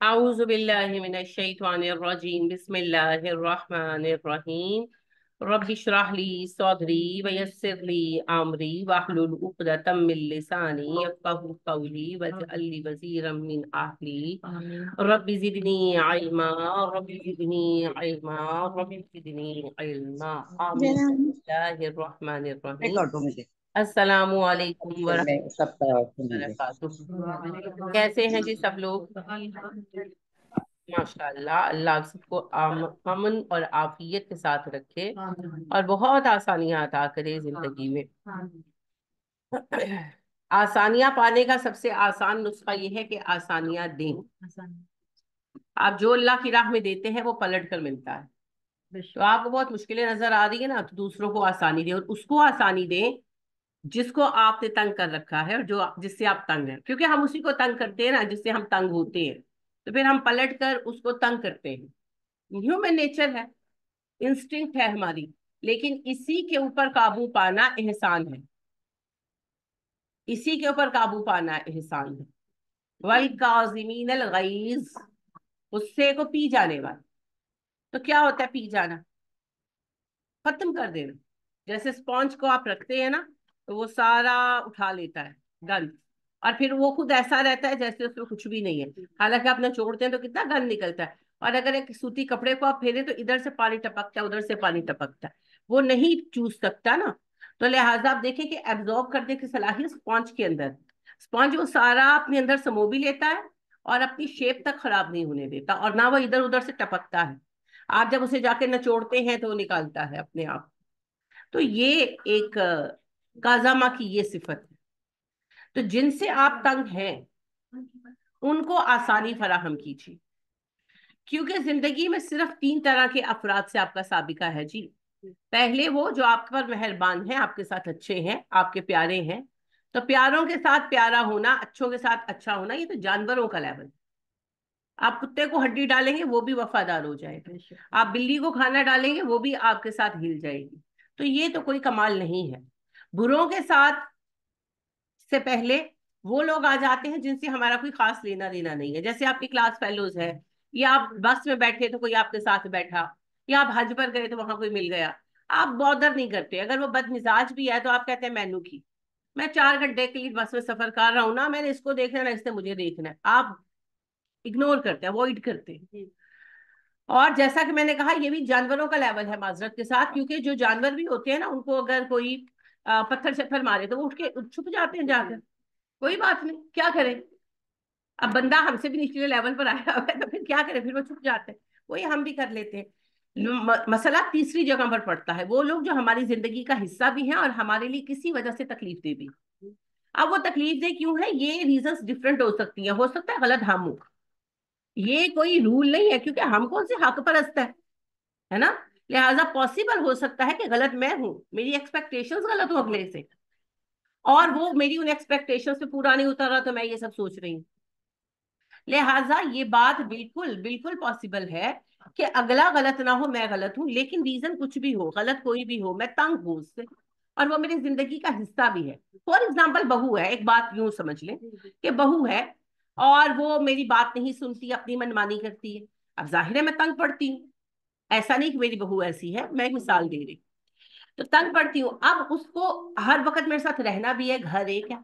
أعوذ بالله من الشيطان الرجيم بسم الله الرحمن الرحيم رب اشرح لي صدري ويسر لي أمري واحلل عقدة من لساني يفقهوا قولي واجعل لي وزيرا من أهلي رب زدني علما رب زدني علما رب زدني علما آمين بسم الله الرحمن الرحيم السلام علیکم ورحمۃ سب کا اللہ وبرکاتہ. کیسے ہیں جی سب لوگ؟ ماشاء اللہ. اللہ سب کو امن اور عافیت کے ساتھ رکھے اور بہت آسانیاں عطا کرے زندگی میں. آسانیاں پانے کا سب سے آسان نسخہ یہ ہے کہ آسانیاں دیں. آپ جو اللہ کی راہ میں دیتے ہیں وہ پلٹ کر ملتا ہے. تو آپ کو بہت مشکلیں نظر آ رہی ہے نا، تو دوسروں کو آسانی دیں، اور اس کو آسانی دیں جس کو آپ نے تنگ کر رکھا ہے اور جس سے آپ تنگ ہیں. کیونکہ ہم اسی کو تنگ کرتے ہیں نا جس سے ہم تنگ ہوتے ہیں، تو پھر ہم پلٹ کر اس کو تنگ کرتے ہیں. ہیومن نیچر ہے، انسٹنکٹ ہے ہماری. لیکن اسی کے اوپر قابو پانا احسان ہے. اسی کے اوپر قابو پانا احسان ہے. وَالْكَاظِمِينَ الْغَيْظَ، غصے کو پی جانے والا. تو کیا ہوتا ہے پی جانا؟ ختم کر دینا. جیسے سپونج کو آپ رکھتے ہیں نا تو وہ سارا اٹھا لیتا ہے گند، اور پھر وہ خود ایسا رہتا ہے جیسے اس میں کچھ بھی نہیں ہے. حالانکہ آپ نچوڑتے ہیں تو کتنا گند نکلتا ہے. اور اگر ایک سوتی کپڑے کو آپ پھیرے تو ادھر سے پانی ٹپکتا ہے، ادھر سے پانی ٹپکتا ہے، وہ نہیں چوس سکتا نا. تو لہٰذا آپ دیکھیں کہ ایبزارب کرنے کی صلاحیت سپونج کے اندر. سپونج وہ سارا اپنے اندر سمو بھی لیتا ہے اور اپنی شیپ تک خراب نہیں ہونے دیتا، اور نہ وہ ادھر ادھر سے ٹپکتا ہے. آپ جب اسے جا کے نچوڑتے ہیں تو وہ نکالتا ہے اپنے آپ. تو یہ ایک کازاما کی یہ صفت ہے. تو جن سے آپ تنگ ہیں ان کو آسانی فراہم کیجیے، کیونکہ زندگی میں صرف 3 طرح کے افراد سے آپ کا سابقہ ہے جی. پہلے وہ جو آپ پر مہربان ہیں، آپ کے ساتھ اچھے ہیں، آپ کے پیارے ہیں. تو پیاروں کے ساتھ پیارا ہونا، اچھوں کے ساتھ اچھا ہونا، یہ تو جانوروں کا لیول. آپ کتے کو ہڈی ڈالیں گے وہ بھی وفادار ہو جائے گا، آپ بلی کو کھانا ڈالیں گے وہ بھی آپ کے ساتھ ہل جائے گی. تو یہ تو کوئی کمال نہیں ہے. بروں کے ساتھ سے پہلے وہ لوگ آ جاتے ہیں جن سے ہمارا کوئی خاص لینا دینا نہیں ہے. جیسے آپ کی کلاس فیلوز ہے، یا آپ بس میں بیٹھے تو کوئی آپ کے ساتھ بیٹھا، یا آپ حج پر گئے تو وہاں کوئی مل گیا. آپ بودر نہیں کرتے. اگر وہ بد مزاج بھی ہے تو آپ کہتے ہیں مینو کی، میں 4 گھنٹے کے لیے بس میں سفر کر رہا ہوں نا، میں نے اس کو دیکھنا ہے، اس نے مجھے دیکھنا ہے. آپ اگنور کرتے ہیں، اوائڈ کرتے ہیں. اور جیسا کہ میں نے کہا یہ بھی جانوروں کا لیول ہے معذرت کے ساتھ، کیونکہ جو جانور بھی ہوتے ہیں نا ان کو اگر کوئی پتھر شتھر مارے تو وہ اٹھ کے چھپ جاتے ہیں جا کر. کوئی بات نہیں، کیا کریں. اب بندہ ہم سے بھی نچلے لیول پر آیا ہوا ہے تو پھر کیا کریں، پھر وہ چھپ جاتے ہیں. وہی ہم بھی کر لیتے ہیں. مسئلہ تیسری جگہ پر پڑتا ہے، وہ لوگ جو ہماری زندگی کا حصہ بھی ہیں اور ہمارے لیے کسی وجہ سے تکلیف دے بھی. اب وہ تکلیف دہ کیوں ہے، یہ ریزنز ڈفرینٹ ہو سکتی ہیں. ہو سکتا ہے غلط ہم ہوں، یہ کوئی رول نہیں ہے کیونکہ ہم کون سے حق پرست ہے نا. لہٰذا پاسبل ہو سکتا ہے کہ غلط میں ہوں، میری ایکسپیکٹیشنز غلط ہوں اگلے سے، اور وہ میری ان ایکسپیکٹیشنز پہ پورا نہیں اتر رہا تو میں یہ سب سوچ رہی ہوں. لہٰذا یہ بات بالکل بالکل پاسبل ہے کہ اگلا غلط نہ ہو، میں غلط ہوں، لیکن ریزن کچھ بھی ہو، غلط کوئی بھی ہو، میں تنگ ہوں اس سے، اور وہ میری زندگی کا حصہ بھی ہے. فار ایگزامپل بہو ہے، ایک بات یوں سمجھ لیں کہ بہو ہے اور وہ میری بات نہیں سنتی، اپنی منمانی کرتی ہے. اب ظاہر ہے میں تنگ پڑتی ہوں. ایسا نہیں کہ میری بہو ایسی ہے، میں ایک مثال دے رہی. تو تنگ پڑتی ہوں. اب اس کو ہر وقت میرے ساتھ رہنا بھی ہے، گھر ایک ہے،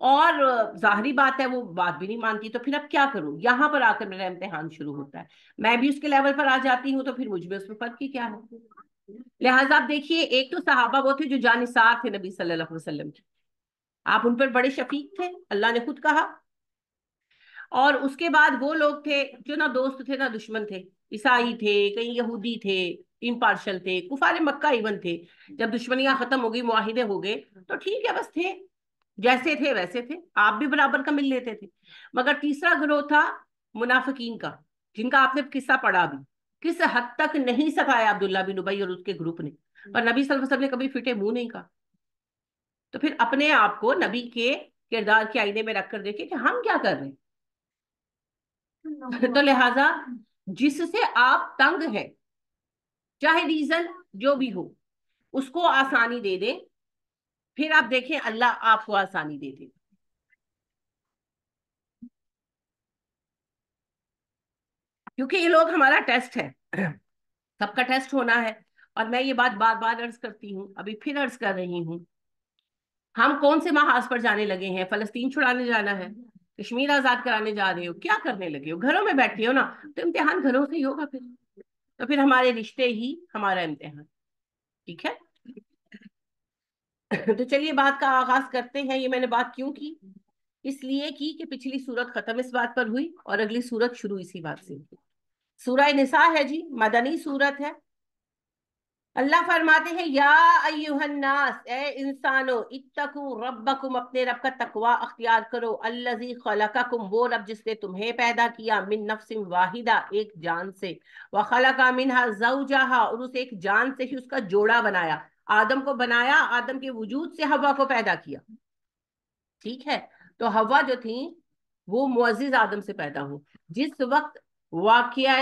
اور ظاہری بات ہے وہ بات بھی نہیں مانتی. تو پھر اب کیا کروں؟ یہاں پر آ کر میرا امتحان شروع ہوتا ہے. میں بھی اس کے لیول پر آ جاتی ہوں تو پھر مجھ میں اس میں فرق کی کیا ہے. لہٰذا آپ دیکھیے، ایک تو صحابہ وہ تھے جو جانثار تھے نبی صلی اللہ علیہ وسلم کے، آپ ان پر بڑے شفیق تھے، اللہ نے خود کہا. اور اس کے بعد وہ لوگ تھے جو نہ دوست تھے نہ دشمن تھے. عیسائی تھے، کہیں یہودی تھے، امپارشل تھے، کفار مکہ ایون تھے. جب دشمنیاں ختم ہو گئی، معاہدے ہو گئے تو ٹھیک ہے، بس تھے جیسے تھے ویسے تھے، آپ بھی برابر کا مل لیتے تھے. مگر تیسرا گروہ تھا منافقین کا، جن کا آپ نے قصہ پڑھا بھی، کس حد تک نہیں ستایا عبداللہ بن ابی اور اس کے گروپ نے. اور نبی صلی اللہ علیہ وسلم نے کبھی پھٹے منہ نہیں کہا. تو پھر اپنے آپ کو نبی کے کردار کے آئینے میں رکھ کر دیکھیں کہ ہم کیا کر رہے ہیں. تو لہذا جس سے آپ تنگ ہیں، چاہے ریزن جو بھی ہو، اس کو آسانی دے دیں، پھر آپ دیکھیں اللہ آپ کو آسانی دے دے. کیونکہ یہ لوگ ہمارا ٹیسٹ ہے، سب کا ٹیسٹ ہونا ہے. اور میں یہ بات بار بار عرض کرتی ہوں، ابھی پھر عرض کر رہی ہوں، ہم کون سے محاذ پر جانے لگے ہیں؟ فلسطین چھڑانے جانا ہے؟ کشمیر آزاد کرانے جا رہے ہو؟ کیا کرنے لگے ہو؟ گھروں میں بیٹھے ہو نا، تو امتحان گھروں سے ہی ہوگا پھر. تو پھر ہمارے رشتے ہی ہمارا امتحان. ٹھیک ہے؟ تو چلیے بات کا آغاز کرتے ہیں. یہ میں نے بات کیوں کی؟ اس لیے کی کہ پچھلی سورت ختم اس بات پر ہوئی اور اگلی سورت شروع اسی بات سے ہوئی. سورہ نساء ہے جی، مدنی سورت ہے. اللہ فرماتے ہیں یا ایھا الناس، اے انسانو، اتقوا ربکم، اپنے رب کا تقوی اختیار کرو. الذی خلقکم، وہ رب جس نے تمہیں پیدا کیا. من نفس واحدہ، ایک جان سے. وخلق منها زوجها، اور اس ایک جان سے ہی اس کا جوڑا بنایا. آدم کو بنایا، آدم کے وجود سے حوا کو پیدا کیا. ٹھیک ہے؟ تو حوا جو تھی وہ معزز آدم سے پیدا ہو. جس وقت واقعہ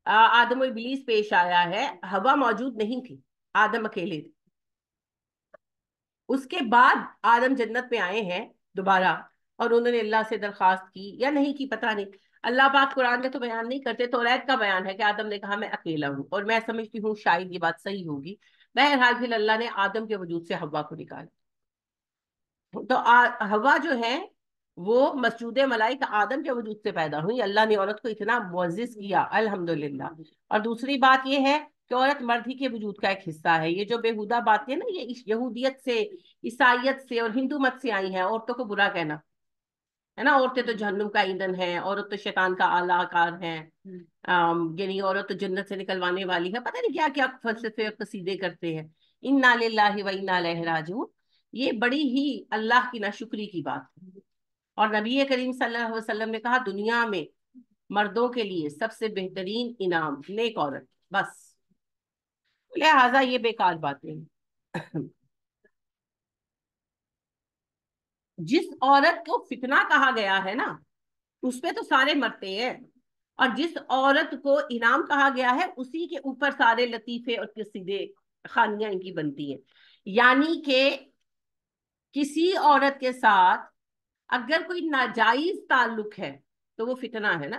آدم و ابلیس پیش آیا ہے، حوا موجود نہیں تھی، آدم اکیلے تھے. اس کے بعد آدم جنت میں آئے ہیں دوبارہ، اور انہوں نے اللہ سے درخواست کی یا نہیں کی پتہ نہیں. اللہ پاک قرآن میں تو بیان نہیں کرتے، توریت کا بیان ہے کہ آدم نے کہا میں اکیلا ہوں، اور میں سمجھتی ہوں شاید یہ بات صحیح ہوگی. بہرحال پھر اللہ نے آدم کے وجود سے حوا کو نکالا. تو حوا جو ہے وہ مسجود ملائکہ آدم کے وجود سے پیدا ہوئی. اللہ نے عورت کو اتنا معزز کیا، الحمدللہ. اور دوسری بات یہ ہے کہ عورت مرد ہی کے وجود کا ایک حصہ ہے. یہ جو بےہودہ باتیں نا، یہ یہودیت سے، عیسائیت سے اور ہندو مت سے آئی ہیں، عورتوں کو برا کہنا ہے نا. عورتیں تو جہنم کا ایندھن ہیں، عورت تو شیطان کا اعلی کار ہے، یعنی عورت تو جنت سے نکلوانے والی ہے. پتہ نہیں کیا کیا فلسفے اور قصیدے کرتے ہیں. انا للہ و انا الیہ راجعون. یہ بڑی ہی اللہ کی ناشکری کی بات ہے. اور نبی کریم صلی اللہ علیہ وسلم نے کہا دنیا میں مردوں کے لیے سب سے بہترین انعام نیک عورت. بس لہذا یہ بیکار باتیں ہیں. جس عورت کو فتنہ کہا گیا ہے نا، اس پہ تو سارے مرتے ہیں. اور جس عورت کو انعام کہا گیا ہے، اسی کے اوپر سارے لطیفے اور قصیدے خوانیاں ان کی بنتی ہیں. یعنی کہ کسی عورت کے ساتھ اگر کوئی ناجائز تعلق ہے تو وہ فتنہ ہے نا.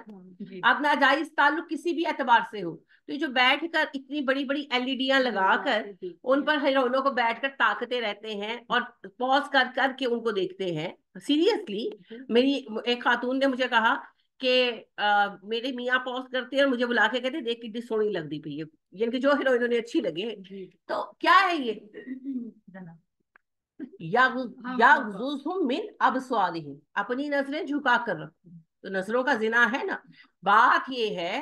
اب ناجائز تعلق کسی بھی اعتبار سے ہو، تو یہ جو بیٹھ کر اتنی بڑی بڑی LED لگا کر ان پر ہیرونوں کو بیٹھ کر تاکتے رہتے ہیں اور پوز کر کر کے ان کو دیکھتے ہیں. سیریسلی میری ایک خاتون نے مجھے کہا کہ میرے میاں پوز کرتے ہیں اور مجھے بلا کے کہتے دیکھ کتنی سونی لگ دی پئی ہے، یعنی کہ جو ہیروئنوں نے اچھی لگے. تو کیا ہے یہ؟ یغضضهم من ابصارهم، اپنی نظریں جھکا کر رکھو. تو نظروں کا زنا ہے نا. بات یہ ہے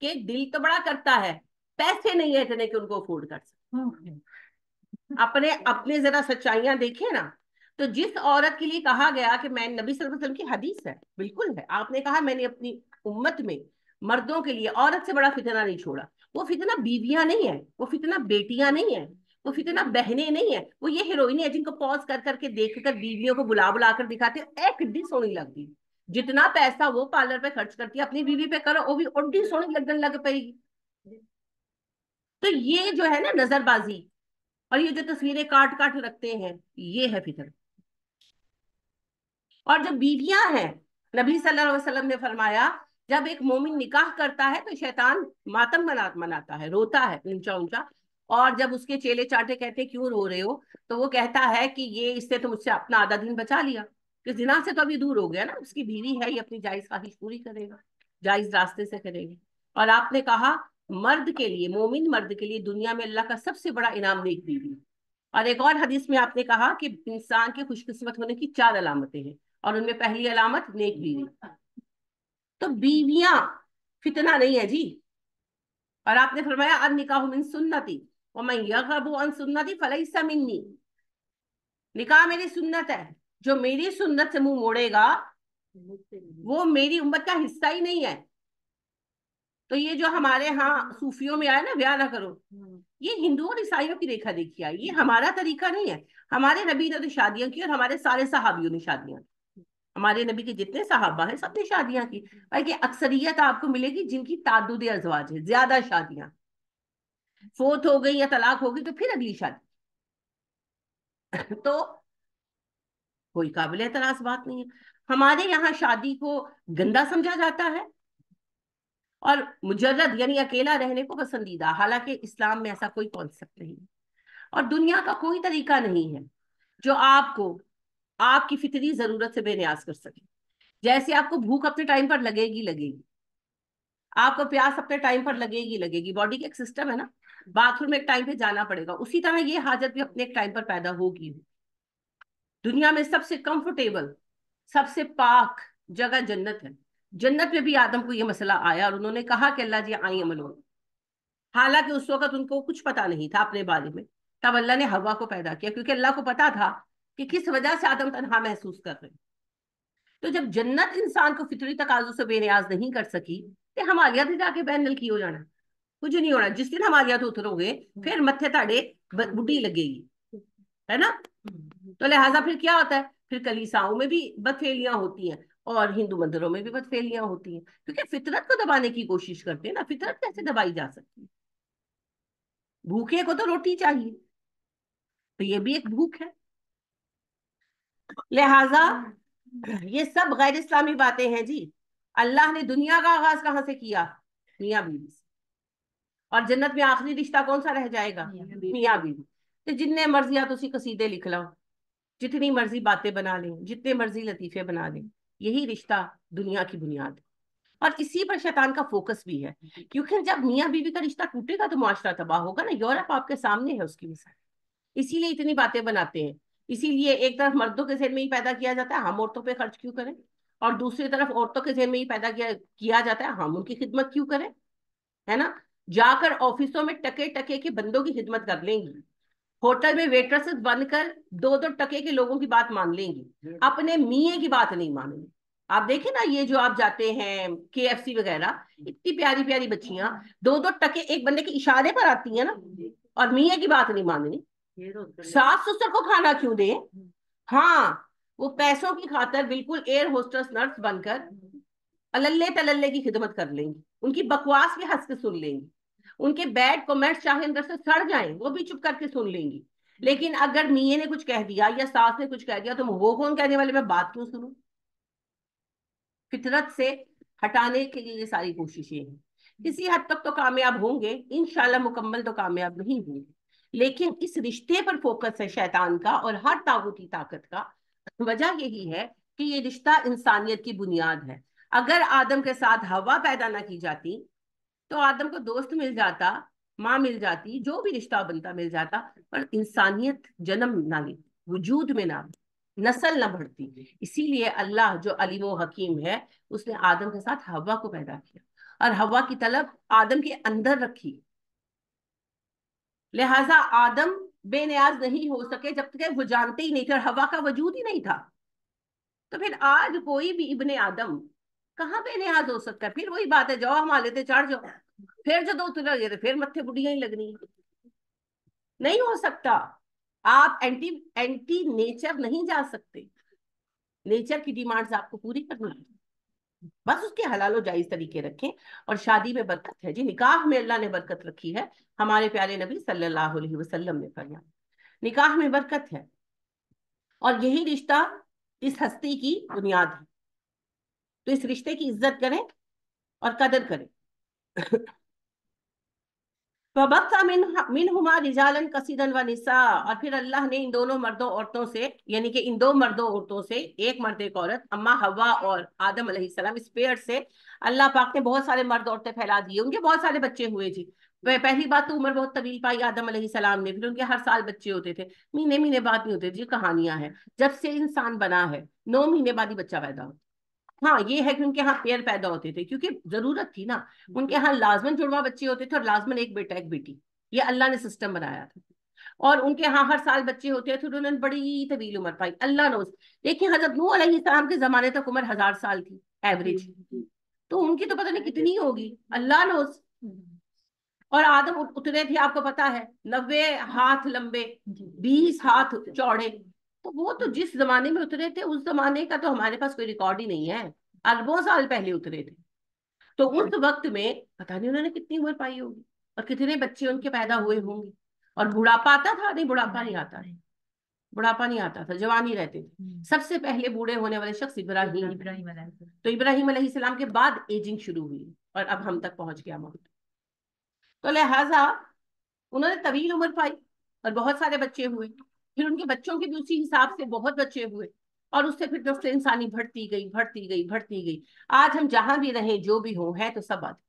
کہ دل تو بڑا کرتا ہے، پیسے نہیں ہے اتنے کہ ان کو افورڈ کر سکتے. اپنے اپنے ذرا سچائیاں دیکھیں نا. تو جس عورت کے لیے کہا گیا کہ میں، نبی صلی اللہ علیہ وسلم کی حدیث ہے، بالکل ہے، آپ نے کہا میں نے اپنی امت میں مردوں کے لیے عورت سے بڑا فتنہ نہیں چھوڑا. وہ فتنہ بیویاں نہیں ہے، وہ فتنہ بیٹیاں نہیں ہے، وہ فتنہ بہنیں نہیں ہیں، وہ یہ ہیروئن ہے جن کو پوز کر کر کے دیکھ کر بیویوں کو بلا بلا کر دکھاتے ہیں ایک ڈی سونی لگتی. جتنا پیسہ وہ پارلر پہ خرچ کرتی ہے اپنی بیوی پہ کرو، وہ بھی اڈی سونی لگنے لگ پڑے گی. تو یہ جو ہے نا نظر بازی اور یہ جو تصویریں کاٹ کاٹ رکھتے ہیں، یہ ہے فتنہ. اور جو بیویاں ہیں، نبی صلی اللہ علیہ وسلم نے فرمایا جب ایک مومن نکاح کرتا ہے تو شیطان ماتم مناتا ہے، روتا ہے اونچا اونچا. اور جب اس کے چیلے چاٹے کہتے کیوں رو رہے ہو، تو وہ کہتا ہے کہ یہ اس سے تو مجھ سے اپنا آدھا دن بچا لیا، کہ زنا سے تو ابھی دور ہو گیا نا، اس کی بیوی ہے، یہ اپنی جائز خواہش پوری کرے گا، جائز راستے سے کرے گا. اور آپ نے کہا مرد کے لیے، مومن مرد کے لیے دنیا میں اللہ کا سب سے بڑا انعام نیک بیوی. اور ایک اور حدیث میں آپ نے کہا کہ انسان کے خوش قسمت ہونے کی 4 علامتیں ہیں، اور ان میں پہلی علامت نیک بیوی. تو بیویاں فتنہ نہیں ہے جی. اور آپ نے فرمایا النکاح من سنتی ومن یرغب عن سنتی فلیس منی. نکاح میری سنت ہے، جو میری سنت سے منہ موڑے گا وہ میری امت کا حصہ ہی نہیں ہے. تو یہ جو ہمارے ہاں صوفیوں میں آیا نا بیاہ نہ کرو، یہ ہندوؤں اور عیسائیوں کی دیکھا دیکھی آئی، یہ ہمارا طریقہ نہیں ہے. ہمارے نبی نے تو شادیاں کی، اور ہمارے سارے صحابیوں نے شادیاں کی. ہمارے نبی کے جتنے صحابہ ہیں سب نے شادیاں کی. بلکہ اکثریت آپ کو ملے گی جن کی تعدد ازواج ہے، زیادہ شادیاں. فوت ہو گئی یا طلاق ہو گئی تو پھر اگلی شادی. تو کوئی قابل اعتراض بات نہیں ہے. ہمارے یہاں شادی کو گندا سمجھا جاتا ہے، اور مجرد یعنی اکیلا رہنے کو پسندیدہ، حالانکہ اسلام میں ایسا کوئی کانسیپٹ نہیں ہے، اور دنیا کا کوئی طریقہ نہیں ہے جو آپ کو آپ کی فطری ضرورت سے بے نیاز کر سکے۔ جیسے آپ کو بھوک اپنے ٹائم پر لگے گی لگے گی، آپ کو پیاس اپنے ٹائم پر لگے گی لگے گی، باڈی کا ایک سسٹم ہے نا، باتھ روم ایک ٹائم پہ جانا پڑے گا، اسی طرح یہ حاجت بھی اپنے ایک ٹائم پر پیدا ہوگی۔ دنیا میں سب سے کمفرٹیبل، سب سے پاک جگہ جنت ہے، جنت میں بھی آدم کو یہ مسئلہ آیا اور انہوں نے کہا کہ اللہ جی آئیں عمل ہو، حالانکہ اس وقت ان کو کچھ پتا نہیں تھا اپنے بارے میں، تب اللہ نے حوا کو پیدا کیا، کیونکہ اللہ کو پتا تھا کہ کس وجہ سے آدم تنہا محسوس کر رہے ہیں۔ تو جب جنت انسان کو فطری تقاضوں سے بے نیاز نہیں کر سکی، تو ہمالیہ سے جا کے بین ملکی ہو جانا، کچھ نہیں ہونا۔ جس دن ہمالیہ تو اترو گے پھر متھے تاڑے بڈی لگے گی، ہے نا؟ تو لہٰذا پھر کیا ہوتا ہے، پھر کلیساؤں میں بھی بدفعلیاں ہوتی ہیں اور ہندو مندروں میں بھی بدفعلیاں ہوتی ہیں، کیونکہ فطرت کو دبانے کی کوشش کرتے ہیں نا۔ فطرت کیسے دبائی جا سکتی ہے؟ بھوکے کو تو روٹی چاہیے، تو یہ بھی ایک بھوک ہے۔ لہذا یہ سب غیر اسلامی باتیں ہیں جی۔ اللہ نے دنیا کا آغاز کہاں سے کیا؟ میاں بیوی سے۔ اور جنت میں آخری رشتہ کون سا رہ جائے گا؟ میاں بیوی۔ تو جتنے مرضی آپ اسی قصیدے لکھ لو، جتنی مرضی باتیں بنا لیں، جتنے مرضی لطیفے بنا لیں، یہی رشتہ دنیا کی بنیاد ہے، اور اسی پر شیطان کا فوکس بھی ہے، کیونکہ جب میاں بیوی کا رشتہ ٹوٹے گا تو معاشرہ تباہ ہوگا نا۔ یورپ آپ کے سامنے ہے اس کی مثال، اسی لیے اتنی باتیں بناتے ہیں۔ اسی لیے ایک طرف مردوں کے ذہن میں ہی پیدا کیا جاتا ہے ہم عورتوں پہ خرچ کیوں کریں، اور دوسری طرف عورتوں کے ذہن میں ہی پیدا کیا جاتا ہے ہم ان کی خدمت کیوں کریں، ہے نا؟ جا کر آفسوں میں ٹکے ٹکے کے بندوں کی خدمت کر لیں گی، ہوٹل میں ویٹرس بن کر دو دو ٹکے کے لوگوں کی بات مان لیں گی، اپنے میاں کی بات نہیں مانیں گی۔ آپ دیکھیں نا، یہ جو آپ جاتے ہیں KFC وغیرہ، اتنی پیاری پیاری بچیاں دو دو ٹکے ایک بندے کے اشارے پر آتی ہیں نا، اور میاں کی بات نہیں ماننی۔ ساس سسر کو کھانا کیوں دیں؟ ہاں، وہ پیسوں کی خاطر بالکل ایئر ہوسٹس نرس بن کر اللے تللے کی خدمت کر لیں گی، ان کی بکواس بھی ہنس کے سن لیں گی، ان کے بیڈ کمنٹس چاہے اندر سے سڑ جائیں وہ بھی چپ کر کے سن لیں گی۔ لیکن اگر میاں نے کچھ کہہ دیا یا ساس نے کچھ کہہ دیا تو وہ کون کہنے والے، میں بات کیوں سنوں؟ فطرت سے ہٹانے کے لیے یہ ساری کوششیں ہیں۔ کسی حد تک تو کامیاب ہوں گے انشاءاللہ، مکمل تو کامیاب نہیں ہوں گے، لیکن اس رشتے پر فوکس ہے شیطان کا اور ہر طاغوتی طاقت کا۔ وجہ یہی ہے کہ یہ رشتہ انسانیت کی بنیاد ہے۔ اگر آدم کے ساتھ حوا پیدا نہ کی جاتی تو آدم کو دوست مل جاتا، ماں مل جاتی، جو بھی رشتہ بنتا مل جاتا، پر انسانیت جنم نہ لیتی، وجود میں نہ، نسل نہ بڑھتی۔ اسی لیے اللہ جو علیم و حکیم ہے، اس نے آدم کے ساتھ حوا کو پیدا کیا اور حوا کی طلب آدم کے اندر رکھی۔ لہٰذا آدم بے نیاز نہیں ہو سکے جب تک وہ جانتے ہی نہیں تھے اور حوا کا وجود ہی نہیں تھا۔ تو پھر آج کوئی بھی ابن آدم کہاں بے نیاز ہو سکتا ہے؟ پھر وہی بات ہے، جاؤ ہم آلے چڑھ جاؤ، پھر جو دو اتر گئے پھر متھے بڑھیاں ہی لگنی، نہیں ہو سکتا۔ آپ اینٹی نیچر نہیں جا سکتے، نیچر کی ڈیمانڈز آپ کو پوری کرنی ہے، بس اس کے حلال و جائز طریقے رکھیں۔ اور شادی میں برکت ہے جی، نکاح میں اللہ نے برکت رکھی ہے، ہمارے پیارے نبی صلی اللہ علیہ وسلم نے فرمایا نکاح میں برکت ہے، اور یہی رشتہ اس ہستی کی بنیاد ہے۔ تو اس رشتے کی عزت کریں اور قدر کریں۔ فَبَثَّ مِنْهُمَا رِجَالًا كَثِيرًا وَنِسَاءً، اور پھر اللہ نے ان دونوں مردوں عورتوں سے، یعنی کہ ان دو مردوں عورتوں سے، ایک مرد ایک عورت، اما حوا اور آدم علیہ السلام، اس پیڑ سے اللہ پاک نے بہت سارے مرد عورتیں پھیلا دیے، ان کے بہت سارے بچے ہوئے جی۔ پہلی بات تو عمر بہت طویل پائی آدم علیہ السلام نے، پھر ان کے ہر سال بچے ہوتے تھے، مہینے مہینے بعد نہیں ہوتے جی، کہانیاں ہیں۔ جب سے انسان بنا ہے 9 مہینے بعد ہی بچہ پیدا ہوتا۔ ہاں یہ ہے کہ ان کے ہاں پیر پیدا ہوتے تھے کیونکہ ضرورت تھی نا، ان کے ہاں لازمن جڑواں بچے ہوتے تھے اور لازمن ایک بیٹا ایک بیٹی، یہ اللہ نے سسٹم بنایا تھا۔ اور ان کے ہاں ہر سال بچے ہوتے تھے، انہوں نے بڑی طویل عمر پائی، اللہ نوز۔ لیکن حضرت نوح علیہ السلام کے زمانے تک عمر 1000 سال تھی ایوریج، تو ان کی تو پتہ نہیں کتنی ہوگی، اللہ نوز۔ اور آدم اترے تھے آپ کو پتا ہے 90 ہاتھ لمبے، 20 ہاتھ چوڑے، تو وہ تو جس زمانے میں اترے تھے اس زمانے کا تو ہمارے پاس کوئی ریکارڈ ہی نہیں ہے، اربوں سال پہلے اترے تھے۔ تو اس وقت میں پتہ نہیں انہوں نے کتنی عمر پائی ہوگی اور کتنے بچے ان کے پیدا ہوئے ہوں گے، اور بڑھاپا آتا تھا؟ نہیں، بڑھاپا نہیں آتا ہے۔ बुढ़ापा नहीं आता था, जवान ही रहते थे। सबसे पहले बूढ़े होने वाले शख्स इब्राहिम। तो इब्राहिम अलैहिस्सलाम के बाद एजिंग शुरू हुई और अब हम तक पहुंच गया मौत। तो लिहाजा उन्होंने तवील उम्र पाई और बहुत सारे बच्चे हुए, फिर उनके बच्चों के भी उसी हिसाब से बहुत बच्चे हुए, और उससे फिर नस्ल इंसानी बढ़ती गई बढ़ती गई बढ़ती गई। आज हम जहां भी रहें, जो भी हो, है तो सब आदमी।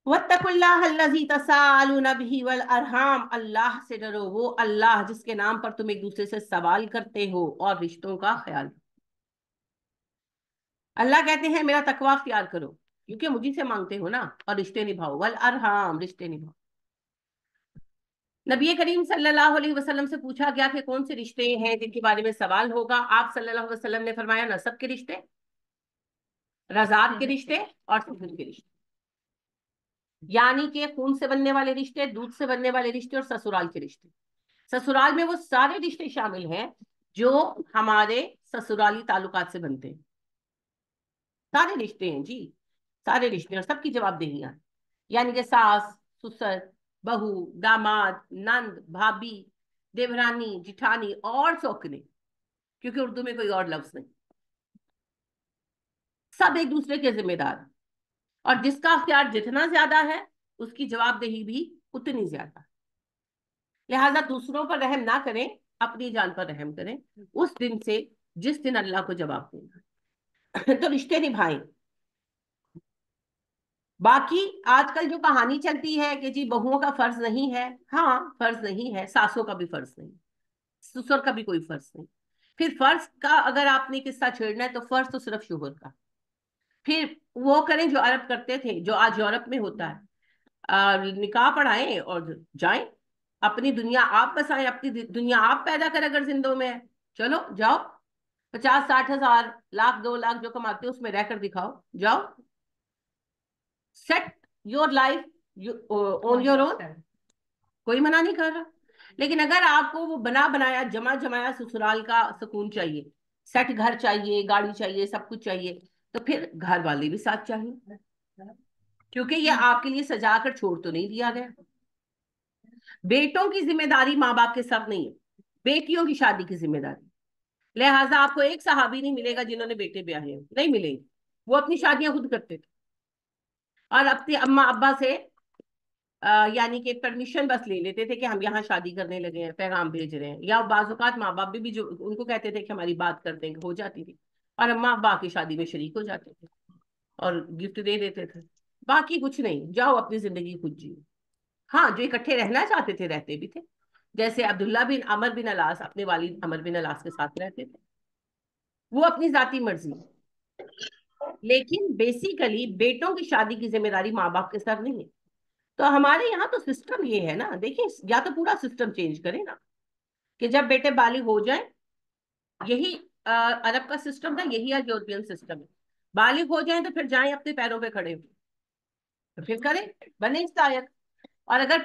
वत्तकुल्लाहल्लज़ी तसाअलून बिही वल अरहाम, अल्लाह से डरो, वो अल्लाह जिसके नाम पर तुम एक दूसरे से सवाल करते हो और रिश्तों का ख्याल। अल्लाह कहते हैं मेरा तकवा अख्तियार करो, क्योंकि मुझी से मांगते हो ना, और रिश्ते निभाओ, वल अरहाम, रिश्ते निभाओ। नबी करीम सल्लल्लाहु अलैहि वसल्लम से पूछा गया कि कौन से रिश्ते हैं जिनके बारे में सवाल होगा। आप सल्लल्लाहु अलैहि वसल्लम ने फरमाया नसब के रिश्ते, रज़ात के रिश्ते और ससुर के रिश्ते, यानी कि खून से बनने वाले रिश्ते, दूध से बनने वाले रिश्ते और ससुराल के रिश्ते। ससुराल में वो सारे रिश्ते शामिल हैं जो हमारे ससुराली ताल्लुकात से बनते हैं। सारे रिश्ते हैं जी, सारे रिश्ते, और सबकी जवाबदेहियां, यानी कि सास, ससुर, बहू, दामाद, नंद, भाभी, देवरानी, जिठानी और सौकने, क्योंकि उर्दू में कोई और लफ्ज नहीं, सब एक दूसरे के जिम्मेदार हैं। और जिसका अख्तियार जितना ज्यादा है, उसकी जवाबदेही भी उतनी ज्यादा। लिहाजा दूसरों पर रहम ना करें, अपनी जान पर रहम करें, उस दिन से जिस दिन अल्लाह को जवाब देना। तो रिश्ते निभाएं। बाकी आजकल जो कहानी चलती है कि जी बहुओं का फर्ज नहीं है, हाँ फर्ज नहीं है, सासों का भी फर्ज नहीं, ससुर का भी कोई फर्ज नहीं। फिर फर्ज का अगर आपने किस्सा छेड़ना है तो फर्ज तो सिर्फ शोहर का। फिर वो करें जो अरब करते थे, जो आज यूरोप में होता है, निकाह पढ़ाएं और जाएं, अपनी दुनिया आप बसाएं, अपनी दुनिया आप पैदा करें। अगर जिंदों में है, चलो जाओ, 50-60 हजार, लाख 2 लाख जो कमाते हो उसमें रहकर दिखाओ, जाओ, set your life on your own, कोई मना नहीं कर रहा। लेकिन अगर आपको वो बना बनाया जमा जमाया ससुराल का सुकून चाहिए, सेट घर चाहिए, गाड़ी चाहिए, सब कुछ चाहिए, तो फिर घर वाले भी साथ चाहिए, क्योंकि ये आपके लिए सजा कर छोड़ तो नहीं दिया गया। बेटों की जिम्मेदारी माँ बाप के सब नहीं है, बेटियों की शादी की जिम्मेदारी। लिहाजा आपको एक सहाबी नहीं मिलेगा जिन्होंने बेटे ब्याहे हैं, नहीं मिलेंगे। वो अपनी शादियां खुद करते थे और अपने अम्मा अब्बा से यानी कि परमिशन बस ले लेते थे कि हम यहाँ शादी करने लगे हैं, पैगाम भेज रहे हैं, या बाज़ औक़ात माँ बाप भी जो उनको कहते थे कि हमारी बात कर देंगे, हो जाती थी, और अम्मा अब्बा की शादी में शरीक हो जाते थे और गिफ्ट दे देते थे। बाकी कुछ नहीं, जाओ अपनी जिंदगी खुद जियो। हाँ, जो इकट्ठे रहना चाहते थे रहते भी थे, जैसे अब्दुल्ला बिन अमर बिन अलास अपने वालिद अमर बिन अलास के साथ रहते थे, वो अपनी जाती मर्जी। लेकिन बेसिकली बेटों की शादी की जिम्मेदारी माँ बाप के सर नहीं है। तो हमारे यहाँ तो सिस्टम ये है ना, देखिए, या तो पूरा सिस्टम चेंज करें ना, कि जब बेटे बालिग हो जाए, यही अरब का सिस्टम था, यही यूरोपियन सिस्टम है, बालिग हो जाए तो फिर जाएं अपने पैरों पे खड़े हो, तो फिर करें, बने इस लायक। और अगर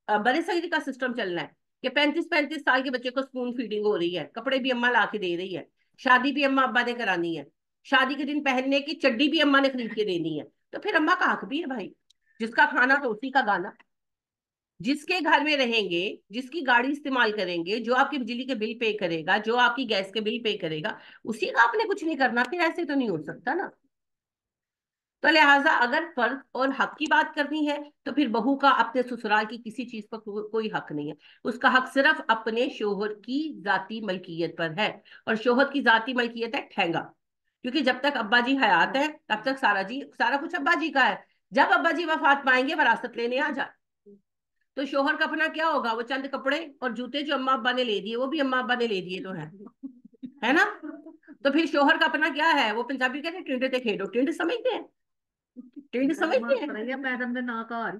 बड़े सही का सिस्टम चलना है कि 35-35 साल के बच्चे को स्पून फीडिंग हो रही है, कपड़े भी अम्मा ला के दे रही है, शादी भी अम्मा अब्बा ने करानी है, शादी के दिन पहनने की चड्डी भी अम्मा ने खरीद के देनी है, तो फिर अम्मा का हक भी है भाई। जिसका खाना तो उसी का गाना, जिसके घर में रहेंगे, जिसकी गाड़ी इस्तेमाल करेंगे, जो आपकी बिजली के बिल पे करेगा, जो आपकी गैस के बिल पे करेगा, उसी का आपने कुछ नहीं करना। फिर ऐसे तो नहीं हो सकता ना। तो लिहाजा अगर फर्ज और हक की बात करनी है, तो फिर बहू का अपने ससुराल की किसी चीज पर कोई हक नहीं है। उसका हक सिर्फ अपने शोहर की जाती मलकियत पर है, और शोहर की जाती मलकियत है ठेंगा, क्योंकि जब तक अब्बा जी हयात है तब तक सारा कुछ अब्बा जी का है। जब अब्बा जी वफात पाएंगे, वरासत लेने आ जाए, तो शोहर का अपना क्या होगा? वो चंद कपड़े और जूते जो अम्मा अब्बा ने ले दिए, वो भी अम्मा अब्बा ने ले दिए तो है ना? तो फिर शोहर का अपना क्या है? वो पंजाबी कहते हैं टिंड ते खेडो, टिंड समझते हैं? टिंड समझते हैं? मैडम ने ना कहा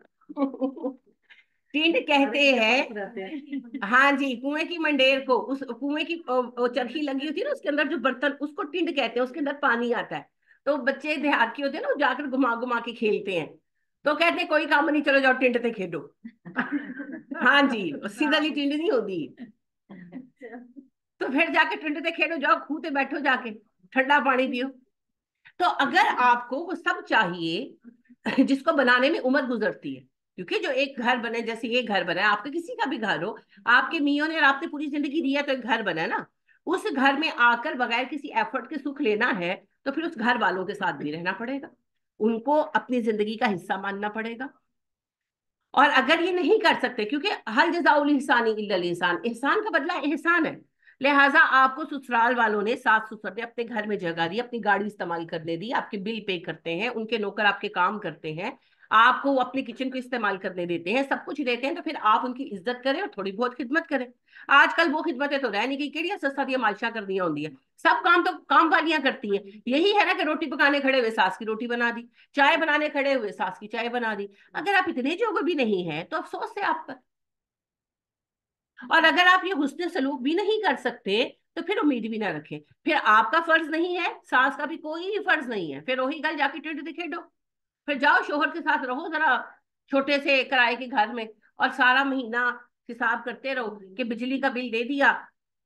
टिंड कहते हैं, हाँ जी, कुएं की मंडेर को, उस कुएं की चरखी लगी होती है ना, उसके अंदर जो बर्तन, उसको टिंड कहते हैं, उसके अंदर पानी आता है। तो बच्चे देहात के होते हैं ना, वो जाकर घुमा घुमा के खेलते हैं, तो कहते हैं कोई काम नहीं, चलो जाओ टिंड से खेलो। हाँ जी, सीधा टिंड नहीं होती। तो फिर जाके टिंड से खेलो, जाओ खूह बैठो, जाके ठंडा पानी पियो। तो अगर आपको वो सब चाहिए जिसको बनाने में उम्र गुजरती है, کیونکہ جو ایک گھر بنے، جیسے یہ گھر بنا ہے، آپ کا کسی کا بھی گھر ہو، آپ کے میوں نے اور آپ نے پوری زندگی دیا تو ایک گھر بنا ہے نا، اس گھر میں آ کر بغیر کسی ایفرٹ کے سکھ لینا ہے تو پھر اس گھر والوں کے ساتھ بھی رہنا پڑے گا، ان کو اپنی زندگی کا حصہ ماننا پڑے گا۔ اور اگر یہ نہیں کر سکتے، کیونکہ حل جزاء الاحسان الا الاحسان، احسان کا بدلہ احسان ہے، لہٰذا آپ کو سسرال والوں نے، ساس سسر نے اپنے گھر میں جگہ دی، اپنی گاڑی استعمال کرنے دی، آپ کے بل پے کرتے ہیں، ان کے نوکر آپ کے کام کرتے ہیں، آپ کو وہ اپنے کچن کو استعمال کرنے دیتے ہیں، سب کچھ دیتے ہیں، تو پھر آپ ان کی عزت کریں اور تھوڑی بہت خدمت کریں۔ آج کل وہ خدمتیں تو رہ نہیں گئی، کیڑیاں سستا دیا مالشاں کر دیا ہوں، سب کام تو کام والیاں کرتی ہیں۔ یہی ہے نا کہ روٹی پکانے کھڑے ہوئے ساس کی روٹی بنا دی، چائے بنانے کھڑے ہوئے ساس کی چائے بنا دی۔ اگر آپ اتنے جوگے بھی نہیں ہیں تو افسوس ہے آپ پر، اور اگر آپ یہ حسن سلوک بھی نہیں کر سکتے تو پھر امید بھی نہ رکھیں، پھر آپ کا فرض نہیں ہے، ساس کا بھی کوئی فرض نہیں ہے، پھر وہی گل جا کے ٹھنڈ دکھے ڈو، پھر جاؤ شوہر کے ساتھ رہو ذرا چھوٹے سے کرائے کے گھر میں، اور سارا مہینہ حساب کرتے رہو کہ بجلی کا بل دے دیا،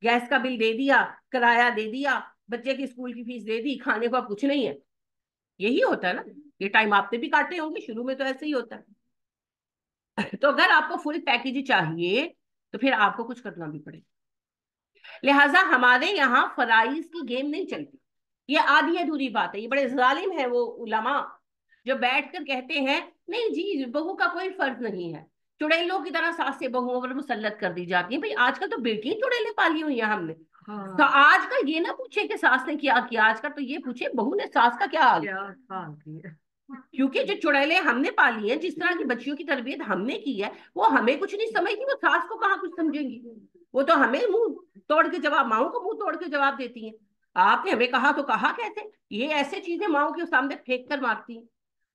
گیس کا بل دے دیا، کرایہ دے دیا، بچے کی اسکول کی فیس دے دی، کھانے کو اب کچھ نہیں ہے۔ یہی ہوتا ہے نا، یہ ٹائم آپ نے بھی کاٹے ہوں گے، شروع میں تو ایسے ہی ہوتا ہے۔ تو اگر آپ کو فل پیکج چاہیے تو پھر آپ کو کچھ کرنا بھی پڑے گا۔ لہٰذا ہمارے یہاں فرائض کی گیم نہیں چلتی، یہ آدھی ادھوری بات ہے۔ یہ بڑے ظالم ہیں وہ علماء جو بیٹھ کر کہتے ہیں نہیں جی بہو کا کوئی فرض نہیں ہے، چڑیلوں کی طرح ساس سے بہوؤں پر مسلط کر دی جاتی ہیں۔ بھائی آج کل تو بیٹی چڑیلیں پالی ہوئی ہیں ہم نے، تو آج کل یہ نہ پوچھے کہ ساس نے کیا کیا، آج کل تو یہ پوچھے بہو نے ساس کا کیا حال کیا، کیونکہ جو چڑیلیں ہم نے پالی ہیں، جس طرح کی بچیوں کی تربیت ہم نے کی ہے، وہ ہمیں کچھ نہیں سمجھتی، وہ ساس کو کہاں کچھ سمجھیں گی، وہ تو ہمیں منہ توڑ کے جواب، ماؤں کو منہ توڑ کے جواب دیتی ہیں۔ آپ نے ہمیں کہا تو کہا کیسے، یہ ایسے چیزیں ماؤں کے سامنے پھینک کر مارتی ہیں۔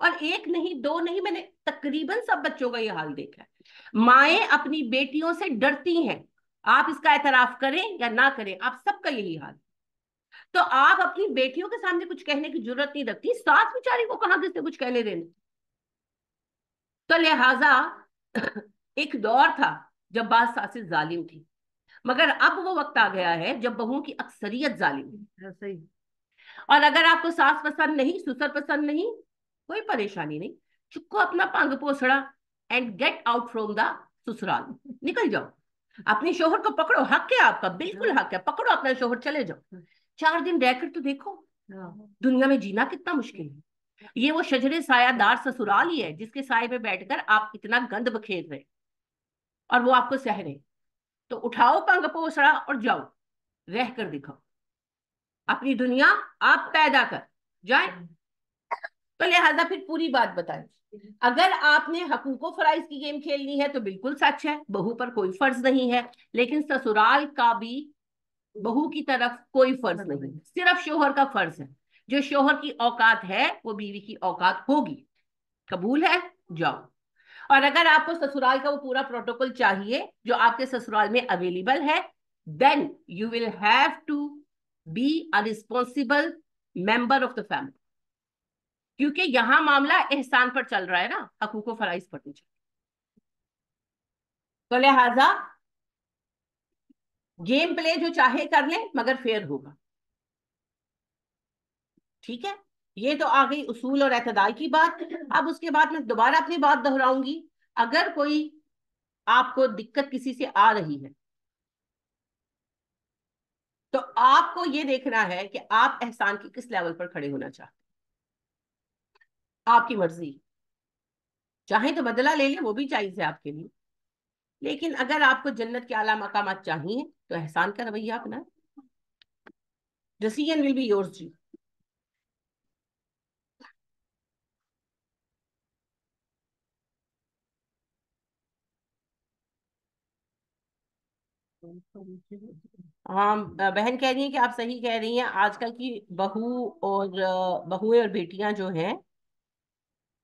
اور ایک نہیں دو نہیں، میں نے تقریباً سب بچوں کا یہ حال دیکھا ہے، مائیں اپنی بیٹیوں سے ڈرتی ہیں، آپ اس کا اعتراف کریں یا نہ کریں، آپ سب کا یہی حال۔ تو آپ اپنی بیٹیوں کے سامنے کچھ کہنے کی ضرورت نہیں رکھتی، ساس بیچاری کو کہاں کس نے کچھ کہنے دینے۔ تو لہٰذا ایک دور تھا جب بعض ساسیں ظالم تھی، مگر اب وہ وقت آ گیا ہے جب بہوؤں کی اکثریت ظالم ہے۔ اور اگر آپ کو ساس پسند نہیں، سسر پسند نہیں، کوئی پریشانی نہیں، چکو اپنا پانگ پوسڑا and get out from the سسرال، نکل جاؤ، اپنے شوہر کو پکڑو، حق ہے آپ کا، بالکل حق ہے، پکڑو اپنا شوہر، چلے جاؤ، 4 دن رہ کر تو دیکھو دنیا میں جینا کتنا مشکل ہے۔ یہ وہ شجرے سایہ دار سسرال ہی ہے جس کے سائے میں بیٹھ کر آپ اتنا گند بکھیر رہے اور وہ آپ کو سہ رہے۔ تو اٹھاؤ پنگ پوسڑا اور جاؤ، رہ کر دکھاؤ، اپنی دنیا آپ پیدا کر جائیں۔ تو لہذا پھر پوری بات بتائیں، اگر آپ نے حقوق و فرائض کی گیم کھیلنی ہے تو بالکل سچ ہے، بہو پر کوئی فرض نہیں ہے، لیکن سسرال کا بھی بہو کی طرف کوئی فرض نہیں، صرف شوہر کا فرض ہے۔ جو شوہر کی اوقات ہے وہ بیوی کی اوقات ہوگی، قبول ہے، جاؤ۔ اور اگر آپ کو سسرال کا وہ پورا پروٹوکول چاہیے جو آپ کے سسرال میں اویلیبل ہے، then you will have to be a responsible member of the family، کیونکہ یہاں معاملہ احسان پر چل رہا ہے نا، حقوق و فرائض پر نہیں چل رہا۔ تو لہذا گیم پلے جو چاہے کر لیں مگر فیئر ہوگا، ٹھیک ہے۔ یہ تو آ گئی اصول اور اعتدال کی بات۔ اب اس کے بعد میں دوبارہ اپنی بات دہراؤں گی، اگر کوئی آپ کو دقت کسی سے آ رہی ہے تو آپ کو یہ دیکھنا ہے کہ آپ احسان کی کس لیول پر کھڑے ہونا چاہتے ہیں، آپ کی مرضی، چاہیں تو بدلہ لے لیں، وہ بھی جائز ہے آپ کے لیے، لیکن اگر آپ کو جنت کے اعلیٰ مقامات چاہیے تو احسان کا رویہ اپنا، ڈیسیژن ول بی یورز جی۔ ہاں بہن کہہ رہی ہیں کہ آپ صحیح کہہ رہی ہیں، آج کل کی بہویں اور بیٹیاں جو ہیں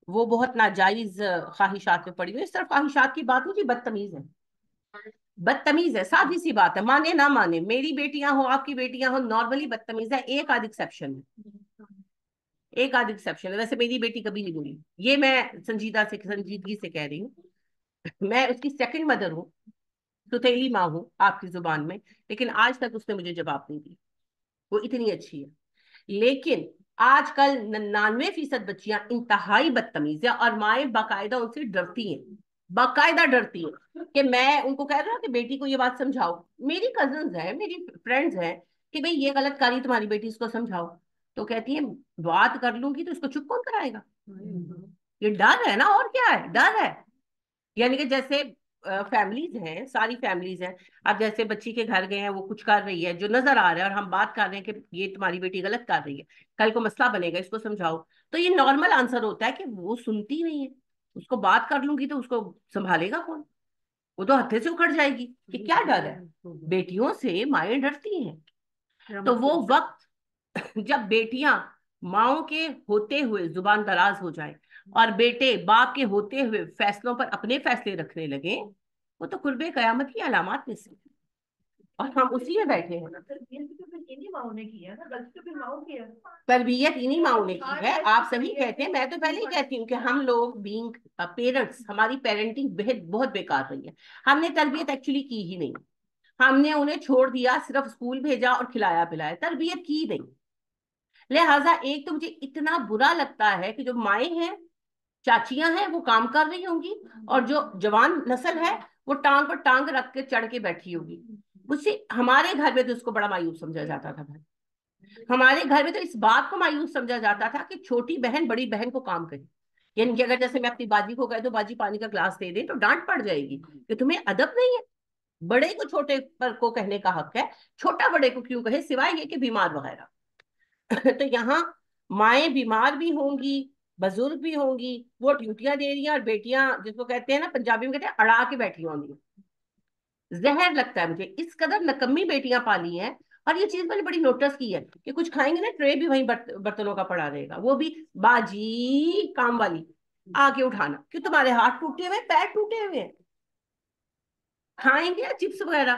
وہ بہت ناجائز خواہشات میں پڑی ہوئی، اس طرف خواہشات کی بات نہیں کہ بدتمیز ہے، بدتمیز ہے، سادھی سی بات ہے، مانے نہ مانے، میری بیٹیاں ہوں آپ کی بیٹیاں ہوں، نارملی بدتمیز ہے، ایک آدھ ایکسیپشن ہے، ایک آدھ ایکسیپشن ہے، ویسے میری بیٹی کبھی نہیں بولی، یہ میں سنجیدگی سے کہہ رہی ہوں، میں اس کی سیکنڈ مدر ہوں، سوتیلی ماں ہوں آپ کی زبان میں، لیکن آج تک اس نے مجھے جواب نہیں دی، وہ اتنی اچھی ہے۔ لیکن آج کل 99% بچیاں انتہائی بدتمیز ہیں اور مائیں باقاعدہ ان سے ڈرتی ہیں، باقاعدہ ڈرتی ہیں کہ میں ان کو کہہ رہا ہوں کہ بیٹی کو یہ بات سمجھاؤ، میری کزنز ہیں، میری فرینڈز ہیں، کہ بھئی یہ غلط کاری تمہاری بیٹی، اس کو سمجھاؤ، تو کہتی ہیں بات کر لوں گی تو اس کو چپ کون کرائے گا؟ یہ ڈر ہے نا، اور کیا ہے، ڈر ہے۔ یعنی کہ جیسے فیملیز ہیں، ساری فیملیز ہیں، اب جیسے بچی کے گھر گئے ہیں، وہ کچھ کر رہی ہے جو نظر آ رہا ہے اور ہم بات کر رہے ہیں کہ یہ تمہاری بیٹی غلط کر رہی ہے، کل کو مسئلہ بنے گا، اس کو سمجھاؤ، تو یہ نارمل آنسر ہوتا ہے کہ وہ سنتی نہیں ہے، اس کو بات کر لوں گی تو اس کو سنبھالے گا کون؟ وہ تو ہتھے سے اکھڑ جائے گی کہ کیا ڈر ہے؟ بیٹیوں سے مائیں ڈرتی ہیں۔ تو وہ وقت جب بیٹیاں ماؤں کے ہوتے ہوئے زبان دراز ہو جائیں اور بیٹے باپ کے ہوتے ہوئے فیصلوں پر اپنے فیصلے رکھنے لگے، وہ تو قرب قیامت کی علامات میں سے، اور ہم اسی میں بیٹھے ہیں۔ تربیت انہی ماؤں نے کی ہے، آپ سبھی کہتے ہیں، میں تو پہلے ہی کہتی ہوں کہ ہم لوگ بینگ پیرنٹس، ہماری پیرنٹنگ بہت بیکار رہی ہے، ہم نے تربیت ایکچولی کی ہی نہیں، ہم نے انہیں چھوڑ دیا، صرف اسکول بھیجا اور کھلایا پلایا، تربیت کی نہیں۔ لہٰذا ایک تو مجھے اتنا برا لگتا ہے کہ جو مائیں ہیں، چاچیاں ہیں، وہ کام کر رہی ہوں گی، اور جو جوان نسل ہے وہ ٹانگ پر ٹانگ رکھ کے چڑھ کے بیٹھی ہوگی۔ مجھ سے ہمارے گھر میں تو اس کو بڑا مایوس سمجھا جاتا تھا بھائی، ہمارے گھر میں تو اس بات کو مایوس سمجھا جاتا تھا کہ چھوٹی بہن بڑی بہن کو کام کرے، یعنی کہ اگر جیسے میں اپنی باجی کو کہہ دوں باجی پانی کا گلاس دے دے تو ڈانٹ پڑ جائے گی کہ تمہیں ادب نہیں ہے، بڑے کو چھوٹے پر کو کہنے کا حق ہے، چھوٹا بڑے کو کیوں کہے، سوائے یہ کہ بیمار وغیرہ۔ تو یہاں مائیں بیمار بھی ہوں گی، بزرگ بھی ہوں گی، وہ ڈیوٹیاں دے رہی ہیں، اور بیٹیاں جس کو کہتے ہیں نا پنجابی میں کہتے ہیں اڑا کے بیٹھی ہوں گی۔ زہر لگتا ہے مجھے، اس قدر نکمی بیٹیاں پالی ہیں۔ اور یہ چیز میں نے بڑی نوٹس کی ہے کہ کچھ کھائیں گے نا، ٹرے بھی وہیں برتنوں کا پڑا رہے گا، وہ بھی باجی کام والی آ کے اٹھانا، کہ تمہارے ہاتھ ٹوٹے ہوئے، پیر ٹوٹے ہوئے ہیں، کھائیں گے چپس وغیرہ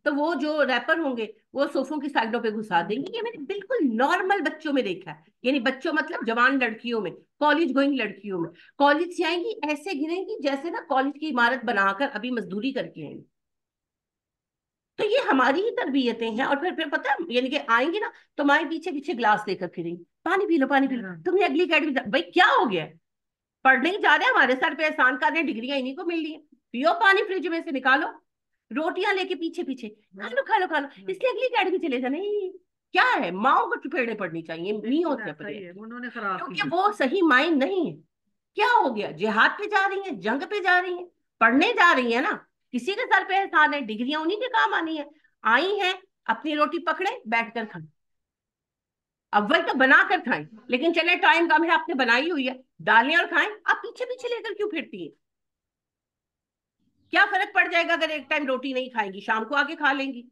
تو وہ جو ریپر ہوں گے وہ صوفوں کی سائڈوں پہ گھسا دیں گے۔ یہ میں نے بالکل نارمل بچوں میں دیکھا ہے، یعنی بچوں مطلب جوان لڑکیوں میں، کالج گوئنگ لڑکیوں میں، کالج سے آئیں گی ایسے گریں گی جیسے نا کالج کی عمارت بنا کر ابھی مزدوری کر کے آئیں گی۔ تو یہ ہماری ہی تربیتیں ہیں، اور پھر پتہ ہے یعنی کہ آئیں گی نا تو مائیں پیچھے پیچھے گلاس لے کر پھریں گی، پانی پی لو پانی پی لو، تم نے اگلی اکیڈمی، بھائی کیا ہو گیا؟ پڑھنے ہی جا رہے ہیں، ہمارے سر پہ احسان کر رہے ہیں، ڈگریاں انہیں کو مل رہی ہیں، پیو پانی فریج میں سے نکالو، روٹیاں لے کے پیچھے پیچھے کھا لو کھا لو کھا لو، اس لیے اگلی اکیڈمی چلے جانا۔ کیا ہے، ماؤں کو چپیڑے پڑنی چاہیے، میوں سے اپنے، کیونکہ وہ صحیح مائنڈ نہیں ہے۔ کیا ہو گیا؟ جہاد پہ جا رہی ہیں، جنگ پہ جا رہی ہیں، پڑھنے جا رہی ہیں نا، کسی کے سر پہ احسان ہے، ڈگریاں انہیں کے کام آنی ہے، آئی ہیں اپنی روٹی پکڑے بیٹھ کر کھائیں، اول تو بنا کر کھائیں، لیکن چلے ٹائم کم ہے، آپ نے بنائی ہوئی ہے، ڈالیں اور کھائیں، آپ پیچھے پیچھے لے کر کیوں پھرتی ہیں؟ کیا فرق پڑ جائے گا اگر ایک ٹائم روٹی نہیں کھائیں گی، شام کو آ کے کھا لیں گی؟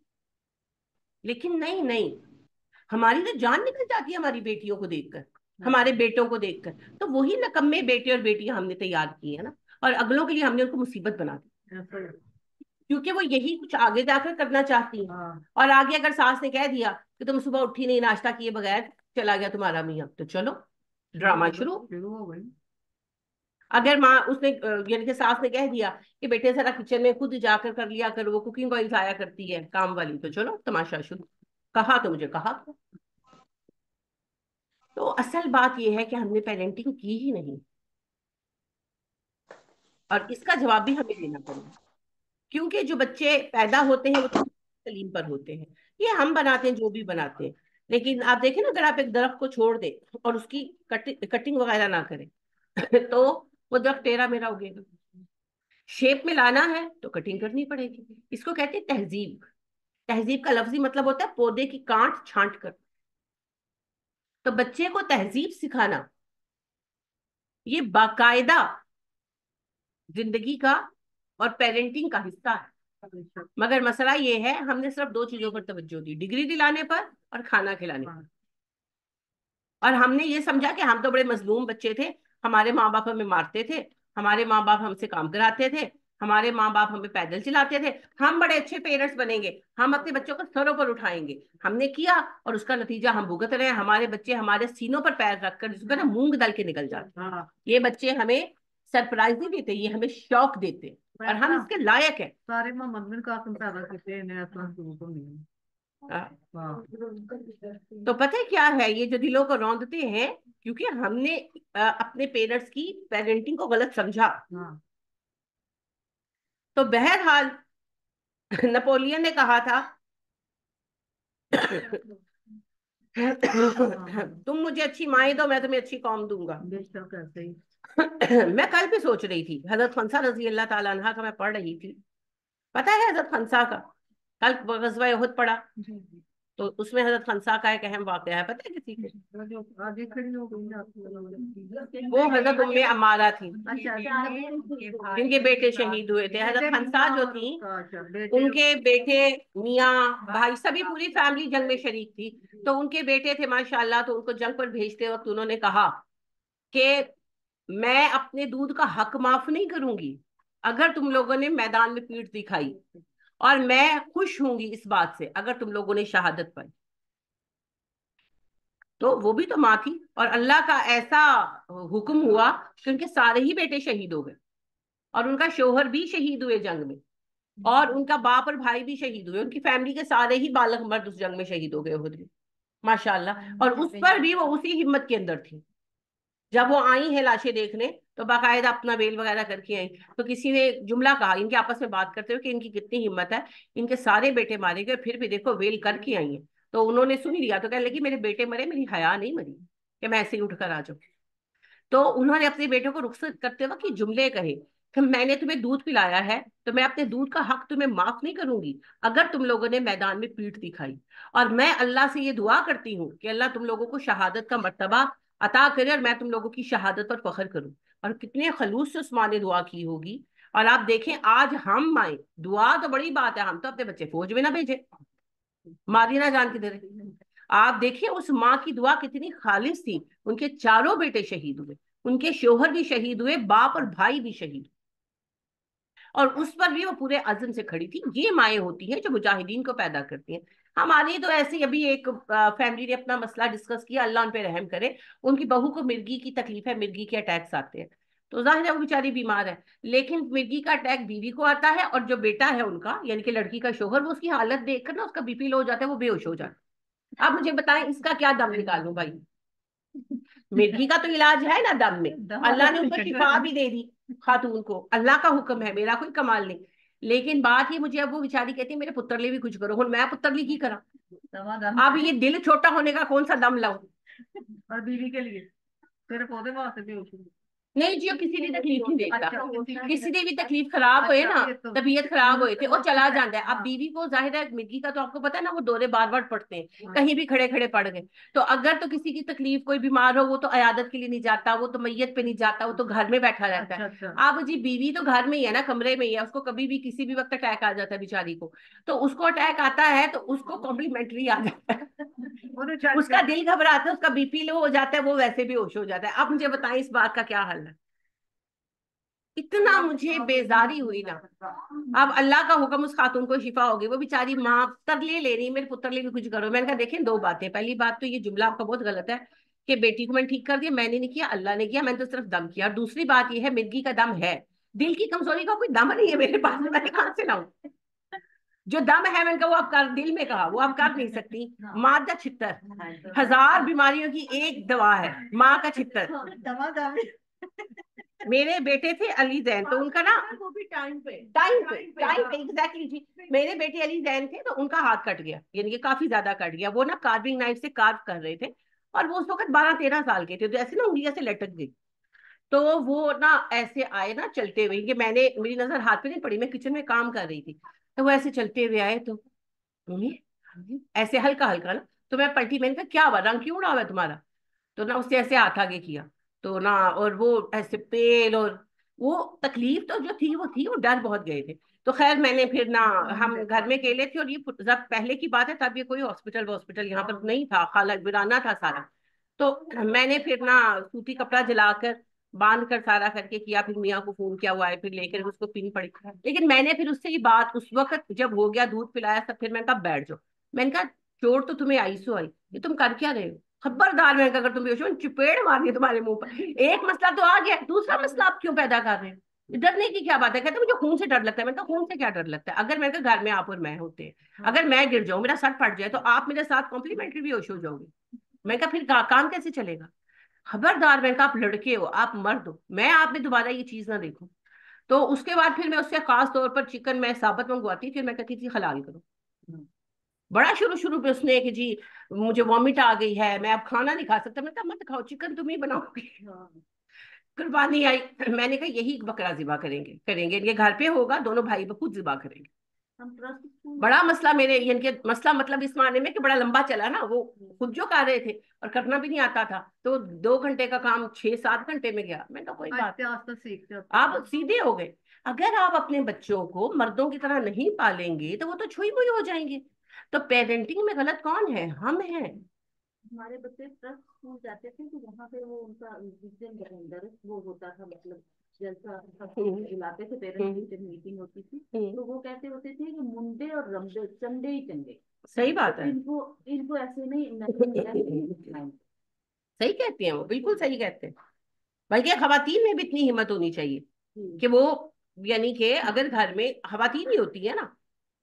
لیکن نہیں نہیں، ہماری تو جان نکل جاتی ہے ہماری بیٹیوں کو دیکھ کر، ہمارے بیٹوں کو دیکھ کر، تو وہی نکمے بیٹے اور بیٹیاں ہم نے تیار کی ہیں نا، اور اگلوں کے لیے ہم نے ان کو مصیبت بنا دی، کیونکہ وہ یہی کچھ آگے جا کر کرنا چاہتی ہیں۔ اور آگے اگر ساس نے کہہ دیا کہ تم صبح اٹھی نہیں، ناشتہ کیے بغیر چلا گیا تمہارا میاں، تو چلو ڈرامہ شروع ہو گئی۔ اگر ماں اس نے یعنی کہ ساس نے کہہ دیا کہ بیٹے ذرا کچن میں خود جا کر کر لیا کر، وہ کوکنگ آئل ضائع کرتی ہے کام والی، تو چلو تماشا شروع، کہا تو مجھے کہا تھا۔ تو اصل بات یہ ہے کہ ہم نے پیرنٹنگ کی ہی نہیں، اور اس کا جواب بھی ہمیں دینا پڑے گا، کیونکہ جو بچے پیدا ہوتے ہیں وہ تعلیم پر ہوتے ہیں، یہ ہم بناتے ہیں جو بھی بناتے ہیں، لیکن آپ دیکھیں نا اگر آپ ایک درخت کو چھوڑ دیں اور اس کی کٹنگ وغیرہ نہ کریں تو وہ درخت ٹیڑھا میرا اگے گا، شیپ میں لانا ہے تو کٹنگ کرنی پڑے گی۔ اس کو کہتے ہیں تہذیب، تہذیب کا لفظی مطلب ہوتا ہے پودے کی کانٹ چھانٹ کر، تو بچے کو تہذیب سکھانا یہ باقاعدہ زندگی کا اور پیرنٹنگ کا حصہ ہے، مگر مسئلہ یہ ہے ہم نے صرف دو چیزوں پر توجہ دی، ڈگری دلانے پر اور کھانا کھلانے پر، اور ہم نے یہ سمجھا کہ ہم تو بڑے مظلوم بچے تھے، ہمارے ماں باپ ہمیں مارتے تھے، ہمارے ماں باپ ہم سے کام کراتے تھے، ہمارے ماں باپ ہمیں پیدل چلاتے تھے، ہم بڑے اچھے پیرنٹس بنیں گے، ہم اپنے بچوں کو سروں پر اٹھائیں گے۔ ہم نے کیا اور اس کا نتیجہ ہم بھگت رہے ہیں، ہمارے بچے ہمارے سینوں پر پیر رکھ کر جس کو نا مونگ دل کے نکل جاتے ہیں۔ یہ بچے ہمیں سرپرائز نہیں دیتے، یہ ہمیں شوق دیتے، اور ہم اس کے لائق ہیں۔ سارے محمد بن قاسم پیدا کیتے ہیں، تو پتہ ہے کیا ہے، یہ جو دلوں کو روندتے ہیں کیونکہ ہم نے اپنے پیرنٹس کی پیرنٹنگ کو غلط سمجھا. تو بہرحال نپولین نے کہا تھا تم مجھے اچھی مائیں دو، میں تمہیں اچھی قوم دوں گا. میں کل بھی سوچ رہی تھی حضرت خنسا رضی اللہ تعالیٰ عنہ کا میں پڑھ رہی تھی. پتہ ہے حضرت خنسا کا کل غزوہ احد پڑھا تو اس میں حضرت خنسا کا ایک اہم واقعہ ہے، پتہ ہے کسی کو؟ وہ حضرت ام عمارہ تھی جن کے بیٹے شہید ہوئے تھے. حضرت خنسا جو تھی ان کے بیٹے میاں بھائی سبھی پوری فیملی جنگ میں شریک تھی. تو ان کے بیٹے تھے ماشاءاللہ، تو ان کو جنگ پر بھیجتے وقت انہوں نے کہا کہ میں اپنے دودھ کا حق معاف نہیں کروں گی اگر تم لوگوں نے میدان میں پیٹھ دکھائی، اور میں خوش ہوں گی اس بات سے اگر تم لوگوں نے شہادت پائی. تو وہ بھی تو ماں تھی، اور اللہ کا ایسا حکم ہوا کہ ان کے سارے ہی بیٹے شہید ہو گئے، اور ان کا شوہر بھی شہید ہوئے جنگ میں، اور ان کا باپ اور بھائی بھی شہید ہوئے. ان کی فیملی کے سارے ہی بالغ مرد اس جنگ میں شہید ہو گئے ہوتے ماشاءاللہ. اور اس پر بھی وہ اسی ہمت کے اندر تھی. جب وہ آئی ہیں لاشیں دیکھنے تو باقاعدہ اپنا بیل وغیرہ کر کے آئی. تو کسی نے جملہ کہا ان کے آپس میں بات کرتے ہوئے کہ ان کی کتنی ہمت ہے، ان کے سارے بیٹے مارے گئے پھر بھی دیکھو ویل کر کے آئی ہیں. تو انہوں نے سن لیا تو کہنے لگی میرے بیٹے مرے، میری حیا نہیں مری کہ میں ایسے ہی اٹھ کر آ جاؤں. تو انہوں نے اپنے بیٹوں کو رخصت کرتے وقت یہ جملے کہے کہ میں نے تمہیں دودھ پلایا ہے تو میں اپنے دودھ کا حق تمہیں معاف نہیں کروں گی اگر تم لوگوں نے میدان میں پیٹھ دکھائی. اور میں اللہ سے یہ دعا کرتی ہوں کہ اللہ تم لوگوں کو شہادت کا مرتبہ عطا کرے اور میں تم لوگوں کی شہادت پر فخر کروں. اور کتنے خلوص سے اس ماں نے دعا کی ہوگی. اور آپ دیکھیں آج ہم مائیں، دعا تو بڑی بات ہے، ہم تو اپنے بچے فوج میں نہ بھیجے، ماری نہ جان کدھر. آپ دیکھیں اس ماں کی دعا کتنی خالص تھی. ان کے چاروں بیٹے شہید ہوئے، ان کے شوہر بھی شہید ہوئے، باپ اور بھائی بھی شہید، اور اس پر بھی وہ پورے عزم سے کھڑی تھی. یہ مائیں ہوتی ہیں جو مجاہدین کو پیدا کرتی ہیں. ہماری تو ایسی ابھی ایک فیملی نے اپنا مسئلہ ڈسکس کیا، اللہ ان پہ رحم کرے، ان کی بہو کو مرگی کی تکلیف ہے، مرگی کے اٹیکس آتے ہیں. تو ظاہر ہے وہ بیچاری بیمار ہے، لیکن مرگی کا اٹیک بیوی کو آتا ہے، اور جو بیٹا ہے ان کا یعنی کہ لڑکی کا شوہر، وہ اس کی حالت دیکھ کر نا اس کا بی پی لو ہو جاتا ہے، وہ بے ہوش ہو جاتا ہے. آپ مجھے بتائیں اس کا کیا دم نکالوں بھائی؟ مرگی کا تو علاج ہے نا دم میں، اللہ نے ان کو شفا بھی دے دی خاتون کو، اللہ کا حکم ہے، میرا کوئی کمال نہیں. لیکن بات یہ مجھے اب وہ بیچاری کہتی ہے میرے پتر لیے بھی کچھ کرو. ہوں میں پتر لی کی کرا؟ اب یہ دل چھوٹا ہونے کا کون سا دم لاؤں؟ اور بیوی کے لیے تیرے پودے واسطے بھی نہیں جی، کسی نے تکلیف نہیں دیتا. کسی نے بھی تکلیف خراب ہوئے نا، طبیعت خراب ہوئے تھے، وہ چلا جاتا ہے. اب بیوی کو ظاہر ہے مرگی کا تو آپ کو پتا ہے نا، وہ دورے بار بار پڑتے ہیں، کہیں بھی کھڑے کھڑے پڑ گئے. تو اگر تو کسی کی تکلیف کوئی بیمار ہو وہ تو عیادت کے لیے نہیں جاتا، وہ تو میت پہ نہیں جاتا، وہ تو گھر میں بیٹھا رہتا ہے. اب جی بیوی تو گھر میں ہی ہے نا، کمرے میں ہی ہے، اس کو کبھی بھی کسی بھی وقت اٹیک آ جاتا ہے بیچاری کو. تو اس کو اٹیک آتا ہے تو اس کو کمپلیمنٹری آ جاتا ہے، اس کا دل گھبراتا ہے، اس کا بی پی لو ہو جاتا ہے، وہ ویسے بھی ہوش ہو جاتا ہے. اب مجھے بتائیں اس بات کا کیا حل ہے؟ اتنا مجھے بیزاری ہوئی نا. اب اللہ کا حکم اس خاتون کو شفا ہوگی، وہ بیچاری ماں ترلے لے رہی میرے پتر لیے بھی کچھ کرو. میں نے کہا دیکھیں دو باتیں، پہلی بات تو یہ جملہ آپ کا بہت غلط ہے کہ بیٹی کو میں نے ٹھیک کر دیا، میں نے نہیں کیا، اللہ نے کیا، میں نے تو صرف دم کیا. اور دوسری بات یہ ہے مرگی کا دم ہے، دل کی کمزوری کا کوئی دم نہیں ہے میرے پاس، میں کہاں سے لاؤں؟ جو دم ہے میں نے کہا وہ آپ کر، دل میں کہا وہ آپ کر نہیں سکتی. مادہ چھتر، 1000 بیماریوں کی ایک دوا ہے ماں کا چھتر. میرے بیٹے تھے علی زین، تو ان کا نا وہ بھی ٹائم پہ ایگزیکٹلی جی، میرے بیٹے علی زین تھے تو ان کا ہاتھ کٹ گیا، یعنی کہ کافی زیادہ کٹ گیا. وہ نا کارونگ نائف سے کارو کر رہے تھے، اور وہ اس وقت 12-13 سال کے تھے، تو ایسے نا انگلیاں سے لٹک گئی. تو وہ نا ایسے آئے نا چلتے ہوئے، کہ میں نے، میری نظر ہاتھ پہ نہیں پڑی، میں کچن میں کام کر رہی تھی، تو وہ ایسے چلتے ہوئے آئے تو ایسے ہلکا ہلکا نا. تو میں پلٹی، میں نے کہا کیا ہوا، رنگ کیوں اڑا ہوا ہے تمہارا؟ تو نا اس نے ایسے ہاتھ آگے کیا تو نا، اور وہ ایسے پیل، اور وہ تکلیف تو جو تھی وہ تھی، وہ ڈر بہت گئے تھے. تو خیر میں نے پھر نا، ہم گھر میں اکیلے تھے، اور یہ جب پہلے کی بات ہے تب یہ کوئی ہاسپٹل یہاں پر نہیں تھا، خالق ویرانہ تھا سارا. تو میں نے پھر نا سوتی کپڑا جلا کر باندھ کر سارا کر کے کیا، پھر میاں کو فون کیا، وہ آئے، پھر لے کر اس کو پین پڑی. لیکن میں نے پھر اس سے یہ بات اس وقت جب ہو گیا، دودھ پلایا سب، پھر میں نے کہا بیٹھ جاؤ. میں نے کہا چوٹ تو تمہیں آئی سو آئی، یہ تم کر کیا رہے ہو؟ خبردار میں نے کہا اگر تم بے ہوش ہو چپیڑ مارنی تمہارے منہ پر. ایک مسئلہ تو آ گیا، دوسرا مسئلہ آپ کیوں پیدا کر رہے ہیں؟ डरने की क्या बात है? कहते मुझे खून से डर लगता है। मैंने कहा खून से क्या डर लगता है? अगर मैंने कहा घर में आप और मैं होते हैं, अगर मैं गिर जाऊं, मेरा सर फट जाए, तो आप मेरे साथ कॉम्प्लीमेंट्री भी होश हो जाओगे। मैं कहा फिर काम कैसे चलेगा? खबरदार, मैंने कहा आप लड़के हो, आप मर्द हो, मैं आप में दोबारा ये चीज ना देखूं। तो उसके बाद फिर मैं उससे खास तौर पर चिकन मैं साबुत मंगवाती, फिर मैं कहती थी हलाल करो। बड़ा शुरू शुरू पे उसने कि जी मुझे वॉमिट आ गई है, मैं अब खाना नहीं खा सकता। मैं कहा मत खाओ, चिकन तुम ही बनाओगे। कुर्बानी आई। मैंने कहा यही बकरा जिबा करेंगे करेंगे, ये घर पे होगा, दोनों भाई खुद जिबा करेंगे। बड़ा मसला मेरे इनके मसला मतलब इस मायने में कि बड़ा लंबा चला ना, वो खुद जो कर रहे थे और करना भी नहीं आता था, तो 2 घंटे का काम 6-7 घंटे में गया। मैं तो कोई बात, सीखते आप सीधे हो गए। अगर आप अपने बच्चों को मर्दों की तरह नहीं पालेंगे तो वो तो छुई मुई हो जाएंगे। तो पेरेंटिंग में गलत कौन है? हम हैं। हमारे बच्चे ट्रस्ट स्कूल जाते थे तो वहाँ पे वो उनका वीकेंड के अंदर वो होता था, मतलब जलसा बुलाते थे, पेरेंट्स टीचर मीटिंग होती थी। तो वो कहते होते थे कि मुंडे और रमडे चंडे ही चंडे। सही बात है। इनको इनको ऐसे नहीं सही कहती हैं वो, बिल्कुल सही कहते हैं। बल्कि खवातीन में भी इतनी हिम्मत होनी चाहिए कि वो, यानी कि अगर घर में खवातीन ही होती है ना,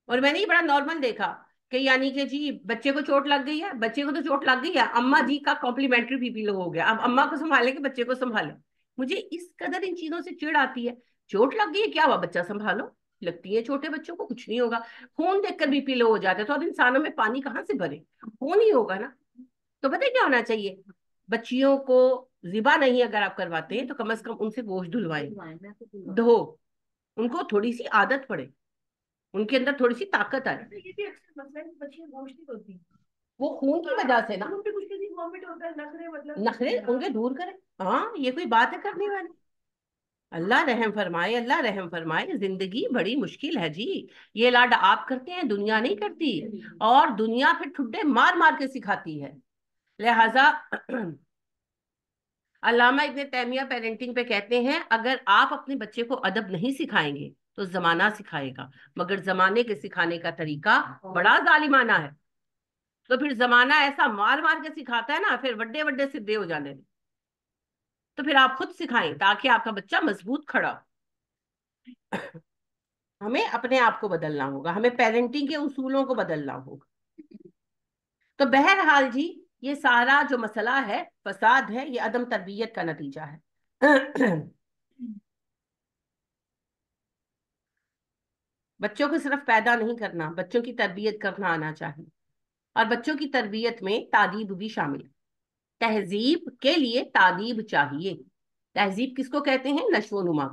और मैंने ये बड़ा नॉर्मल देखा कि यानी कि जी बच्चे को चोट लग गई है, बच्चे को तो चोट लग गई है, अम्मा जी का कॉम्प्लीमेंट्री बीपी लो हो गया, अब अम्मा को संभाले कि बच्चे को संभाले। मुझे इस कदर इन चीजों से चिढ़ आती है। चोट लग गई है, क्या हुआ, बच्चा संभालो। लगती है छोटे बच्चों को कुछ नहीं होगा। खून देखकर बीपी लो हो जाता है, तो अब इंसानों में पानी कहाँ से भरे? खून ही होगा ना। तो पता है क्या होना चाहिए? बच्चियों को जिबा नहीं अगर आप करवाते हैं तो कम से कम उनसे गोश्त धुलवाएं, धो, उनको थोड़ी सी आदत पड़े, उनके अंदर थोड़ी सी ताकत आए। ये भी अक्सर मसला है कि बच्चियां गोश्त नहीं होती, वो खून की वजह से ना, उन पे कुछ किसी वॉमिट होता है, नखरे मतलब नखरे उनके दूर करें। हाँ, ये कोई बात है करने वाली? अल्लाह रहम फरमाए, अल्लाह रहम फरमाए। जिंदगी बड़ी मुश्किल है जी। ये लाड आप करते हैं, दुनिया नहीं करती। और दुनिया फिर ठुड्डे मार मार के सिखाती है। लिहाजा अल्लामा इब्ने तैमिया पेरेंटिंग पे कहते हैं, अगर आप अपने बच्चे को अदब नहीं सिखाएंगे तो जमाना सिखाएगा, मगर जमाने के सिखाने का तरीका बड़ा जालिमाना है। तो फिर जमाना ऐसा मार मार के सिखाता है ना, फिर बड़े बड़े सीधे हो जाने लगे। तो फिर आप खुद सिखाएं ताकि आपका बच्चा मजबूत खड़ा हो। हमें अपने आप को बदलना होगा, हमें पेरेंटिंग के उसूलों को बदलना होगा। तो बहरहाल जी, ये सारा जो मसला है, फसाद है, ये अदम तरबियत का नतीजा है। बच्चों को सिर्फ पैदा नहीं करना, बच्चों की तरबियत करना आना चाहिए। और बच्चों की तरबियत में तादीब भी शामिल है। तहजीब के लिए तादीब चाहिए। तहजीब किसको कहते हैं? नशो नुमा।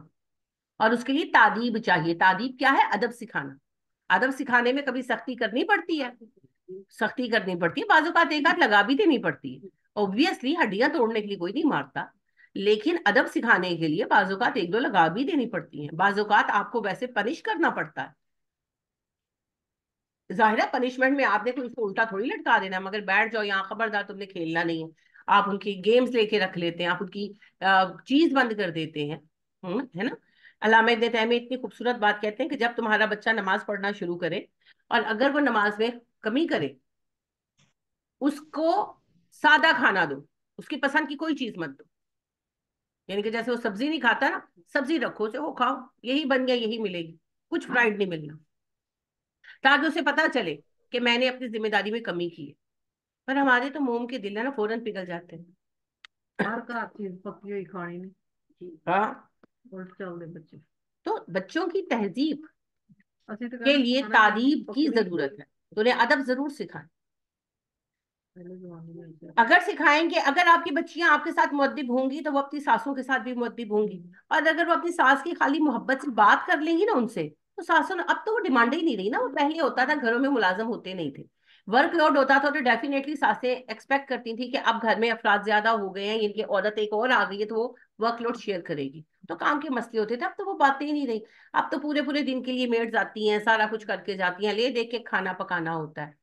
और उसके लिए तादीब चाहिए। तादीब क्या है? अदब सिखाना। अदब सिखाने में कभी सख्ती करनी पड़ती है, सख्ती करनी पड़ती है, बाजू का एक हाथ लगा भी देनी पड़ती है। ऑब्वियसली हड्डियां तोड़ने के लिए कोई नहीं मारता, लेकिन अदब सिखाने के लिए बाजूकात एक दो लगा भी देनी पड़ती है। बाजूकात आपको वैसे पनिश करना पड़ता है। जाहिर है पनिशमेंट में आपने तो उसको उल्टा थोड़ी लटका देना है, मगर बैठ जाओ यहाँ, खबरदार तुमने खेलना नहीं है। आप उनकी गेम्स लेके रख लेते हैं, आप उनकी चीज बंद कर देते हैं। है ना? अल्लामा इब्ने तैमिया इतनी खूबसूरत बात कहते हैं कि जब तुम्हारा बच्चा नमाज पढ़ना शुरू करे और अगर वो नमाज में कमी करे, उसको सादा खाना दो, उसकी पसंद की कोई चीज मत दो। यानी कि जैसे वो सब्जी नहीं खाता ना, सब्जी रखो उसे, वो खाओ, यही बन गया यही मिलेगी, कुछ फ्राइड नहीं मिलना, ताकि उसे पता चले कि मैंने अपनी जिम्मेदारी में कमी की है। पर हमारे तो मोम के दिल है ना, फौरन पिघल जाते हैं। हर का चीज पकी हुई खानी नहीं। हाँ, उल्ट चल दे बच्चे। तो बच्चों की तहजीब असि तो के कहना लिए खाना तारीफ की पकड़ी जरूरत है, तो उन्हें अदब जरूर सिखाएं। पहले जमाने में ऐसे। अगर सिखाएंगे, अगर आपकी बच्चियां आपके साथ मुअद्दिब होंगी तो वो अपनी सासों के साथ भी मुअद्दिब होंगी। और अगर वो अपनी सास की खाली मोहब्बत से बात कर लेंगी ना उनसे, तो सासों ने, अब तो वो डिमांड ही नहीं रही ना। वो पहले होता था घरों में मुलाजम होते नहीं थे, वर्कलोड होता था, तो डेफिनेटली सासें एक्सपेक्ट करती थी कि अब घर में अफराद ज्यादा हो गए हैं, इनकी औरत एक और आ गई है, तो वो वर्कलोड शेयर करेगी, तो काम के मसले होते थे। अब तो वो बातें ही नहीं रही। अब तो पूरे पूरे दिन के लिए मेड्स आती हैं, सारा कुछ करके जाती हैं, ले देख के खाना पकाना होता है,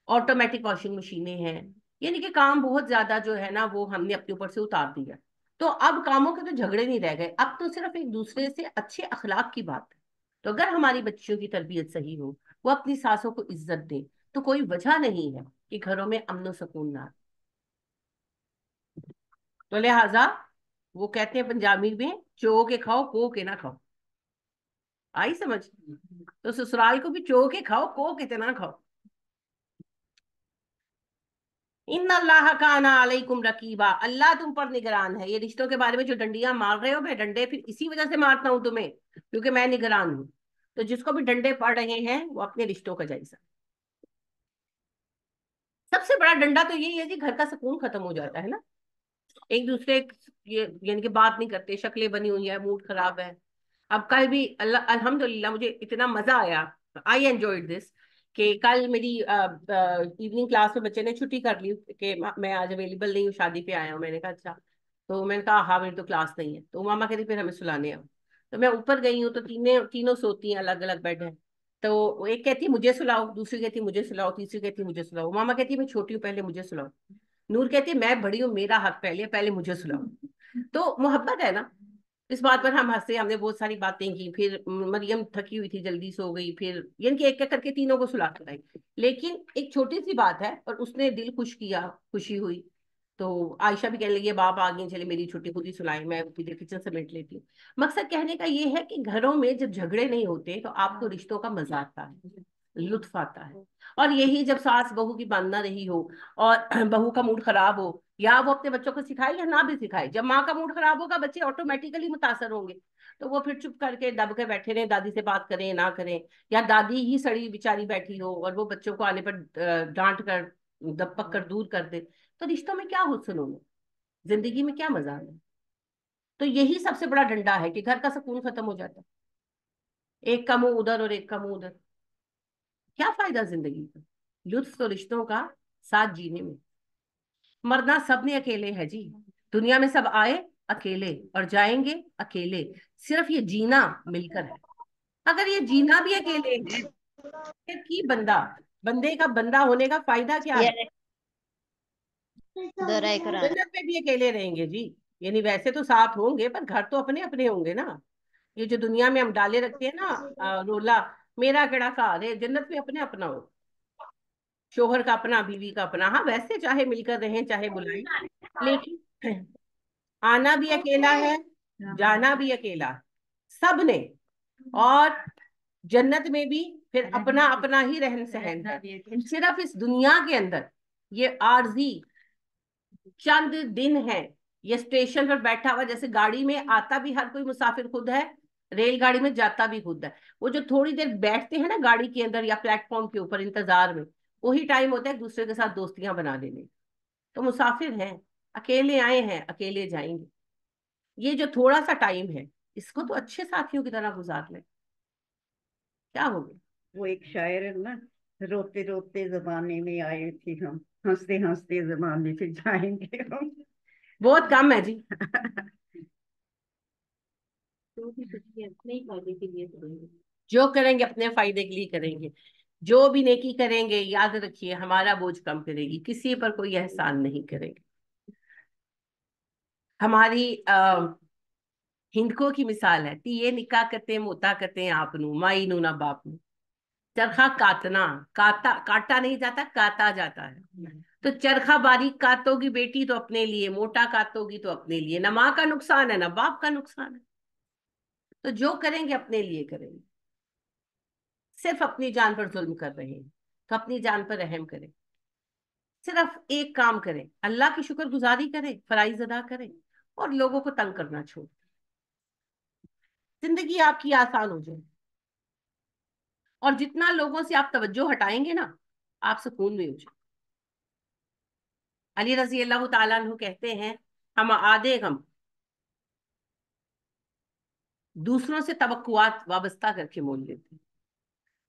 ऑटोमेटिक वॉशिंग मशीनें हैं। यानी कि काम बहुत ज्यादा जो है ना, वो हमने अपने ऊपर से उतार दिया। तो अब कामों के तो झगड़े नहीं रह गए, अब तो सिर्फ एक दूसरे से अच्छे अखलाक की बात है। तो अगर हमारी बच्चियों की तरबियत सही हो, वो अपनी सासों को इज्जत दे, तो कोई वजह नहीं है कि घरों में अमन सुकून ना आए। तो लिहाजा वो कहते हैं पंजाबी में, चो के खाओ को के ना खाओ। आई समझ? तो ससुराल को भी चो के खाओ, को कितना खाओ। इन्ना अल्लाह काना अलैकुम रकीबा, अल्लाह तुम पर निगरान है। ये रिश्तों के बारे में जो डंडियां मार रहे हो, मैं डंडे फिर इसी वजह से मारता हूँ तुम्हें, क्योंकि मैं निगरान हूँ। तो जिसको भी डंडे पड़ रहे हैं वो अपने रिश्तों का जायजा। सबसे बड़ा डंडा तो यही है जी, घर का सुकून खत्म हो जाता है ना। एक दूसरे ये यानी कि बात नहीं करते, शक्लें बनी हुई है, मूड खराब है। अब कल भी अल्लाह अल्हम्दुलिल्लाह मुझे इतना मजा आया, आई एंजॉयड दिस, कि कल मेरी इवनिंग क्लास में बच्चे ने छुट्टी कर ली कि मैं आज अवेलेबल नहीं हूँ, शादी पे आया हूँ। मैंने कहा अच्छा। तो मैंने कहा हाँ मेरी तो क्लास नहीं है। तो मामा कहती फिर हमें सुलाने आओ। तो मैं ऊपर गई हूँ, तो तीनों सोती हैं, अलग अलग बेड है। तो वो एक कहती है मुझे सुलाओ, दूसरी कहती है मुझे सुलाओ, तीसरी कहती है मुझे सुलाओ। मामा कहती है मैं छोटी हूँ, पहले मुझे सुलाओ। नूर कहती है मैं बड़ी हूँ, मेरा हक पहले, पहले मुझे सुलाओ। तो मोहब्बत है ना। इस बात पर हम हंसे, हमने बहुत सारी बातें की। फिर मरियम थकी हुई थी, जल्दी सो गई। फिर यानी कि एक एक करके तीनों को सुला कर आई। लेकिन एक छोटी सी बात है और उसने दिल खुश किया, खुशी हुई। तो आयशा भी कहने लगी बाप आ गई, चले मेरी छुट्टी खुद ही सुलाई, मैं इधर किचन समेट लेती हूँ। मकसद कहने का ये है कि घरों में जब झगड़े नहीं होते तो आपको रिश्तों का मजा आता है, लुत्फ आता है। और यही जब सास बहू की बांधना रही हो और बहू का मूड खराब हो, या वो अपने बच्चों को सिखाए या ना भी सिखाए, जब माँ का मूड खराब होगा बच्चे ऑटोमेटिकली मुतासर होंगे। तो वो फिर चुप करके दब के बैठे रहे, दादी से बात करें ना करें, या दादी ही सड़ी बेचारी बैठी हो और वो बच्चों को आने पर डांट कर दबक कर दूर कर दे, तो रिश्तों में क्या हुस्न होगा, जिंदगी में क्या मजा है। तो यही सबसे बड़ा डंडा है कि घर का सुकून खत्म हो जाता है, एक का मुंह उधर और एक का मुंह उधर। क्या फायदा जिंदगी का, लुत्फ तो रिश्तों का साथ जीने में। मरना सबने अकेले है जी, दुनिया में सब आए अकेले और जाएंगे अकेले, सिर्फ ये जीना मिलकर है। अगर ये जीना भी अकेले है, फिर की बंदा, बंदे का बंदा होने का फायदा क्या है? यार दोहराई करा जन्नत में भी अकेले रहेंगे जी। यानी वैसे तो साथ होंगे पर घर तो अपने अपने होंगे ना। ये जो दुनिया में हम डाले रखते हैं ना रोला, मेरा केड़ा घर है, जन्नत में अपने अपना हो। शोहर का अपना, बीवी का अपना, हाँ वैसे चाहे मिलकर रहें चाहे बुलाएं, लेकिन आना भी अकेला है, जाना भी अकेला है, सबने। और जन्नत में भी फिर अपना अपना ही रहन सहन है। सिर्फ इस दुनिया के अंदर ये आरजी चंद दिन है। ये स्टेशन पर बैठा हुआ, जैसे गाड़ी में आता भी हर कोई मुसाफिर खुद है, रेलगाड़ी में जाता भी खुद है। वो जो थोड़ी देर बैठते हैं ना गाड़ी के अंदर या प्लेटफॉर्म के ऊपर इंतजार में, वही टाइम होता है एक दूसरे के साथ दोस्तियां बना लेने। तो मुसाफिर हैं, अकेले आए हैं अकेले जाएंगे। ये जो थोड़ा सा टाइम है, इसको तो अच्छे साथियों की तरह गुजार ले, क्या हो गया। वो एक शायर है ना, रोते रोते जमाने में आए थे हम, हंसते हंसते जमाने से जाएंगे हम। बहुत कम है जी। तो भी कुछ भी अपने ही फायदे के लिए करेंगे। जो करेंगे अपने फायदे के लिए करेंगे। जो भी नेकी करेंगे याद रखिए हमारा बोझ कम करेगी, किसी पर कोई एहसान नहीं करेंगे। हमारी हिंदको की मिसाल है, ये निकाह करते मोता करते आप नू माई नू ना बाप नू। चरखा काटना, काटा नहीं जाता, काटा जाता है। तो चरखा बारीक काटोगी बेटी तो अपने लिए, मोटा काटोगी तो अपने लिए, ना माँ का नुकसान है ना बाप का नुकसान है। तो जो करेंगे अपने लिए करेंगे। सिर्फ अपनी जान पर जुल्म कर रहे हैं तो अपनी जान पर रहम करें। सिर्फ एक काम करें, अल्लाह की शुक्रगुजारी करें, फराइज अदा करें और लोगों को तंग करना छोड़। जिंदगी आपकी आसान हो जाए। और जितना लोगों से आप तवज्जो हटाएंगे ना, आप सुकून में हो जाए। अली रजी अल्लाह तआला अन्हु कहते हैं, हम आधे गम दूसरों से तवक्कुआत वाबस्ता करके मोल लेते हैं।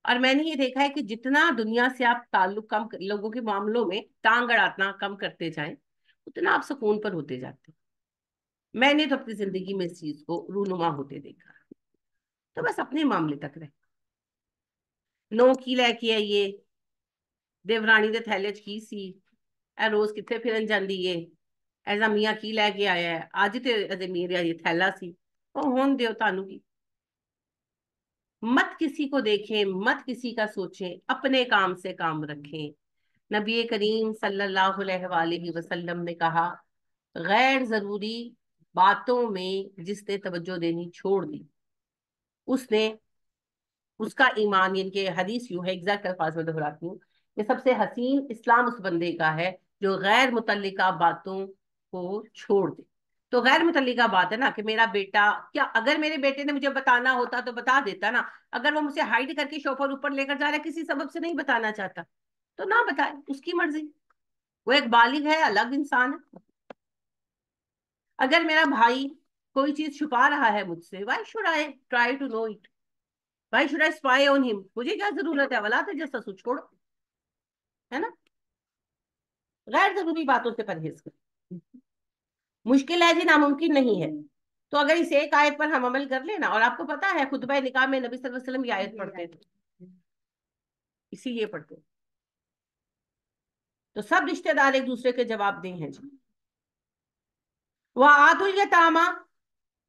और मैंने ये देखा है कि जितना दुनिया से आप ताल्लुक कम, लोगों के मामलों में टांग अड़ाना कम करते जाएं, उतना आप सुकून पर होते जाते हैं। मैंने तो अपनी जिंदगी में इस चीज को रूनुमा होते देखा। तो बस अपने मामले तक रहे। नो की लैके आइए, देवरानी दे थैले च की सी, ए रोज किथे फिरन जांदी है, ऐसा मियाँ की लैके आया है, आज ते अजे मेरा ये थैला सी। ओ होन दियो तानू की। मत किसी को देखें, मत किसी का सोचें, अपने काम से काम रखें। नबी करीम सल्लल्लाहु अलैहि वसल्लम ने कहा, गैर जरूरी बातों में जिसने तवज्जो देनी छोड़ दी, उसने اس کا ایمان، یعنی کہ حدیث یوں ہے، ایگزیکٹ الفاظ میں دہراتی ہوں، کہ سب سے حسین اسلام اس بندے کا ہے جو غیر متعلقہ باتوں کو چھوڑ دے۔ تو غیر متعلقہ بات ہے نا کہ میرا بیٹا، کیا اگر میرے بیٹے نے مجھے بتانا ہوتا تو بتا دیتا نا، اگر وہ مجھ سے ہائڈ کر کے شوفر اوپر لے کر جا رہا ہے، کسی سبب سے نہیں بتانا چاہتا تو نہ بتائے، اس کی مرضی، وہ ایک بالغ ہے، الگ انسان ہے۔ اگر میرا بھائی کوئی چیز چھپا رہا ہے مجھ سے، why should I try to know it? Why should I spy on him? مجھے کیا ضرورت ہے، ولا تجسسوا، چھوڑو، ہے نا؟ غیر ضروری باتوں سے پرہیز کرو، مشکل ہے جی، ناممکن نہیں ہے۔ تو اگر اس ایک آیت پر ہم عمل کر لیں نا، اور آپ کو پتا ہے خطبہ نکاح میں نبی صلی اللہ علیہ وسلم یہ آیت پڑھتے تھے، اسی لیے پڑھتے، تو سب رشتہ دار ایک دوسرے کے جواب دیں ہیں جی۔ وَآتُوا الْيَتَامَى،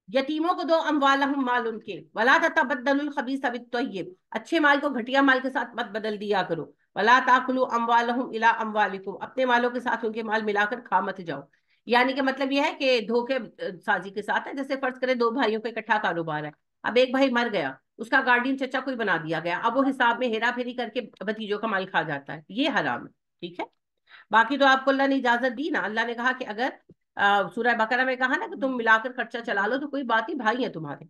یتیموں کو دو، اموالہم، مال ان کے، ولا تتبدلوا الخبیث بالطیب، اچھے مال کو گھٹیا مال کے ساتھ مت بدل دیا کرو، ولا تاکلوا اموالہم الی اموالکم، اپنے مالوں کے ساتھ ان کے مال ملا کر کھا مت جاؤ۔ یعنی کہ مطلب یہ ہے کہ دھوکے سازی کے ساتھ ہے، جیسے فرض کرے دو بھائیوں کا اکٹھا کاروبار ہے، اب ایک بھائی مر گیا، اس کا گارڈین چچا کوئی بنا دیا گیا، اب وہ حساب میں ہیرا پھیری کر کے بھتیجوں کا مال کھا جاتا ہے، یہ حرام ہے، ٹھیک ہے۔ باقی تو آپ کو اللہ نے اجازت دی نا، اللہ نے کہا کہ اگر سورہ بقرہ میں کہا نا کہ تم ملا کر خرچہ چلا لو تو کوئی بات نہیں، بھائی ہیں تمہارے۔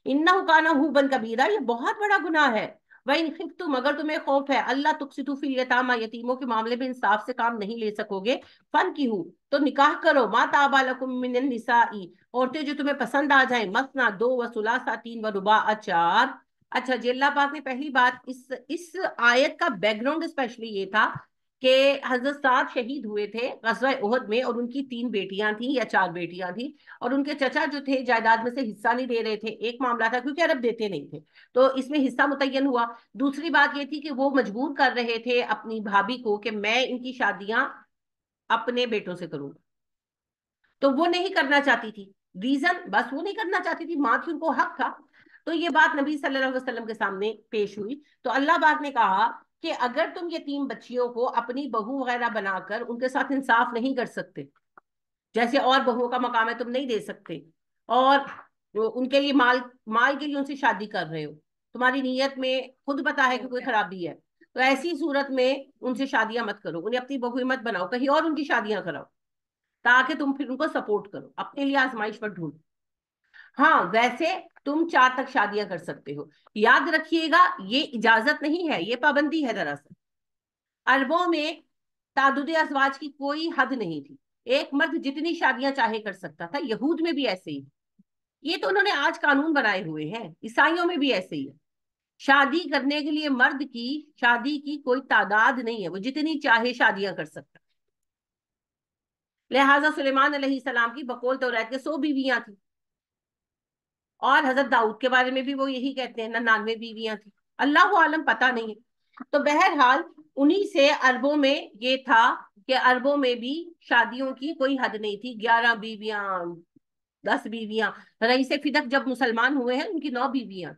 انہ کان حوبا کبیرہ، یہ بہت بڑا گناہ ہے۔ وَإِنْ خِفْتُمْ، اگر تمہیں خوف ہے اللہ تقسطوا فی الیتامی، یتیموں کے معاملے میں انصاف سے کام نہیں لے سکو گے، فانکحوا، تو نکاح کرو، ما طاب لکم من النساء، عورتیں جو تمہیں پسند آ جائیں، مثنی، دو، و ثلاثہ، تین، و رباع، چار۔ اچھا جی، اللہ پاک نے پہلی بات اس آیت کا بیک گراؤنڈ اسپیشلی یہ تھا کہ حضرت سعد شہید ہوئے تھے غزوہ احد میں، اور ان کی 3 بیٹیاں تھیں یا 4 بیٹیاں تھیں، اور ان کے چچا جو تھے جائیداد میں سے حصہ نہیں دے رہے تھے، ایک معاملہ تھا کیونکہ عرب دیتے نہیں تھے، تو اس میں حصہ متعین ہوا۔ دوسری بات یہ تھی کہ وہ مجبور کر رہے تھے اپنی بھابھی کو کہ میں ان کی شادیاں اپنے بیٹوں سے کروں، تو وہ نہیں کرنا چاہتی تھی، ریزن بس وہ نہیں کرنا چاہتی تھی، ماں تھی، ان کو حق تھا۔ تو یہ بات نبی صلی اللہ علیہ وسلم کے سامنے پیش ہوئی، تو اللہ پاک نے کہا کہ اگر تم یتیم بچیوں کو اپنی بہو وغیرہ بنا کر ان کے ساتھ انصاف نہیں کر سکتے، جیسے اور بہوؤں کا مقام ہے تم نہیں دے سکتے، اور ان کے لیے مال کے لیے ان سے شادی کر رہے ہو، تمہاری نیت میں خود پتا ہے کہ کوئی خرابی ہے، تو ایسی صورت میں ان سے شادیاں مت کرو، انہیں اپنی بہو مت بناؤ، کہیں اور ان کی شادیاں کراؤ، تاکہ تم پھر ان کو سپورٹ کرو، اپنے لیے آزمائش پر ڈھونڈو۔ ہاں ویسے تم 4 تک شادیاں کر سکتے ہو، یاد رکھیے گا یہ اجازت نہیں ہے، یہ پابندی ہے دراصل۔ عربوں میں تعدد ازواج کی کوئی حد نہیں تھی، ایک مرد جتنی شادیاں چاہے کر سکتا تھا، یہود میں بھی ایسے ہی، یہ تو انہوں نے آج قانون بنائے ہوئے ہیں، عیسائیوں میں بھی ایسے ہی ہے، شادی کرنے کے لیے مرد کی شادی کی کوئی تعداد نہیں ہے، وہ جتنی چاہے شادیاں کر سکتا۔ لہٰذا سلیمان علیہ السلام کی بقول توریت کے 100 بیویاں تھیں، اور حضرت داؤد کے بارے میں بھی وہ یہی کہتے ہیں 99 بیویاں تھیں، اللہ عالم پتہ نہیں ہے۔ تو بہرحال انہی سے عربوں میں یہ تھا کہ عربوں میں بھی شادیوں کی کوئی حد نہیں تھی، 11 بیویاں، 10 بیویاں، رئیس فدق جب مسلمان ہوئے ہیں ان کی 9 بیویاں،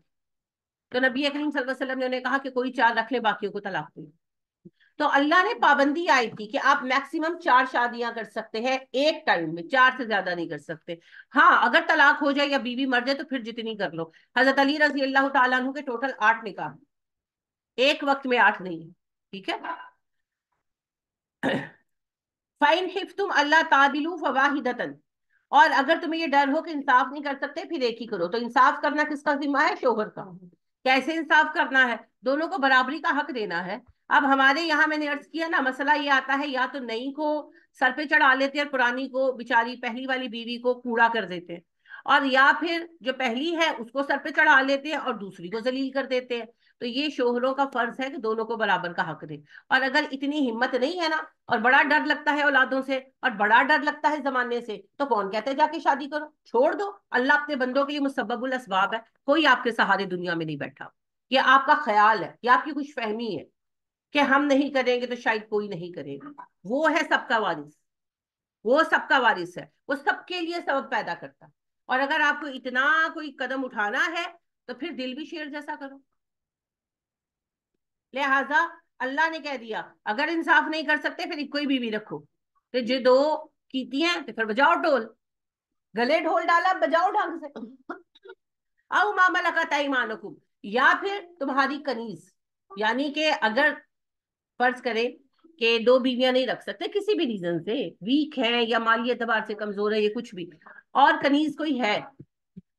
تو نبی کریم صلی اللہ علیہ وسلم نے انہیں کہا کہ کوئی 4 رکھ لے، باقیوں کو طلاق دے۔ تو اللہ نے پابندی آئی تھی کہ آپ میکسیمم 4 شادیاں کر سکتے ہیں ایک ٹائم میں، 4 سے زیادہ نہیں کر سکتے۔ ہاں اگر طلاق ہو جائے یا بیوی مر جائے تو پھر جتنی کر لو۔ حضرت علی رضی اللہ تعالیٰ عنہ کے ٹوٹل 8 نکاح، ایک وقت میں 8 نہیں، ٹھیک ہے۔ فَإِنْ خِفْتُمْ أَلَّا تَعْدِلُوا فَوَاحِدَةً، اور اگر تمہیں یہ ڈر ہو کہ انصاف نہیں کر سکتے پھر ایک ہی کرو، تو انصاف کرنا کس کا ذمہ ہے؟ شوہر کا۔ کیسے انصاف کرنا ہے؟ دونوں کو برابری کا حق دینا ہے۔ اب ہمارے یہاں میں نے عرض کیا نا، مسئلہ یہ آتا ہے یا تو نئی کو سر پہ چڑھا لیتے ہیں اور پرانی کو، بیچاری پہلی والی بیوی کو کوڑا کر دیتے ہیں، اور یا پھر جو پہلی ہے اس کو سر پہ چڑھا لیتے ہیں اور دوسری کو ذلیل کر دیتے ہیں۔ تو یہ شوہروں کا فرض ہے کہ دونوں کو برابر کا حق دیں، اور اگر اتنی ہمت نہیں ہے نا، اور بڑا ڈر لگتا ہے اولادوں سے، اور بڑا ڈر لگتا ہے زمانے سے، تو کون کہتے جا کے شادی کرو، چھوڑ دو، اللہ اپنے بندوں کے لیے مسبب الاسباب ہے، کوئی آپ کے سہارے دنیا میں نہیں بیٹھا، یہ آپ کا خیال ہے، یہ آپ کی خوش فہمی ہے کہ ہم نہیں کریں گے تو شاید کوئی نہیں کرے گا، وہ ہے سب کا وارث، وہ سب کا وارث ہے، وہ سب کے لیے سبب پیدا کرتا ہے، اور اگر آپ کو اتنا کوئی قدم اٹھانا ہے تو پھر دل بھی شیر جیسا کرو۔ لہذا اللہ نے کہہ دیا اگر انصاف نہیں کر سکتے پھر کوئی بیوی رکھو، تو جو 2 کیتی ہیں تو پھر بجاؤ ڈھول، گلے ڈھول ڈالا، بجاؤ ڈھنگ سے۔ او ما ملکت ایمانکم، یا پھر تمہاری کنیز، یعنی کہ اگر فرض کریں کہ دو بیویاں نہیں رکھ سکتے کسی بھی ریزن سے، ویک ہیں یا مالی اعتبار سے کمزور ہے یا کچھ بھی، اور کنیز کوئی ہے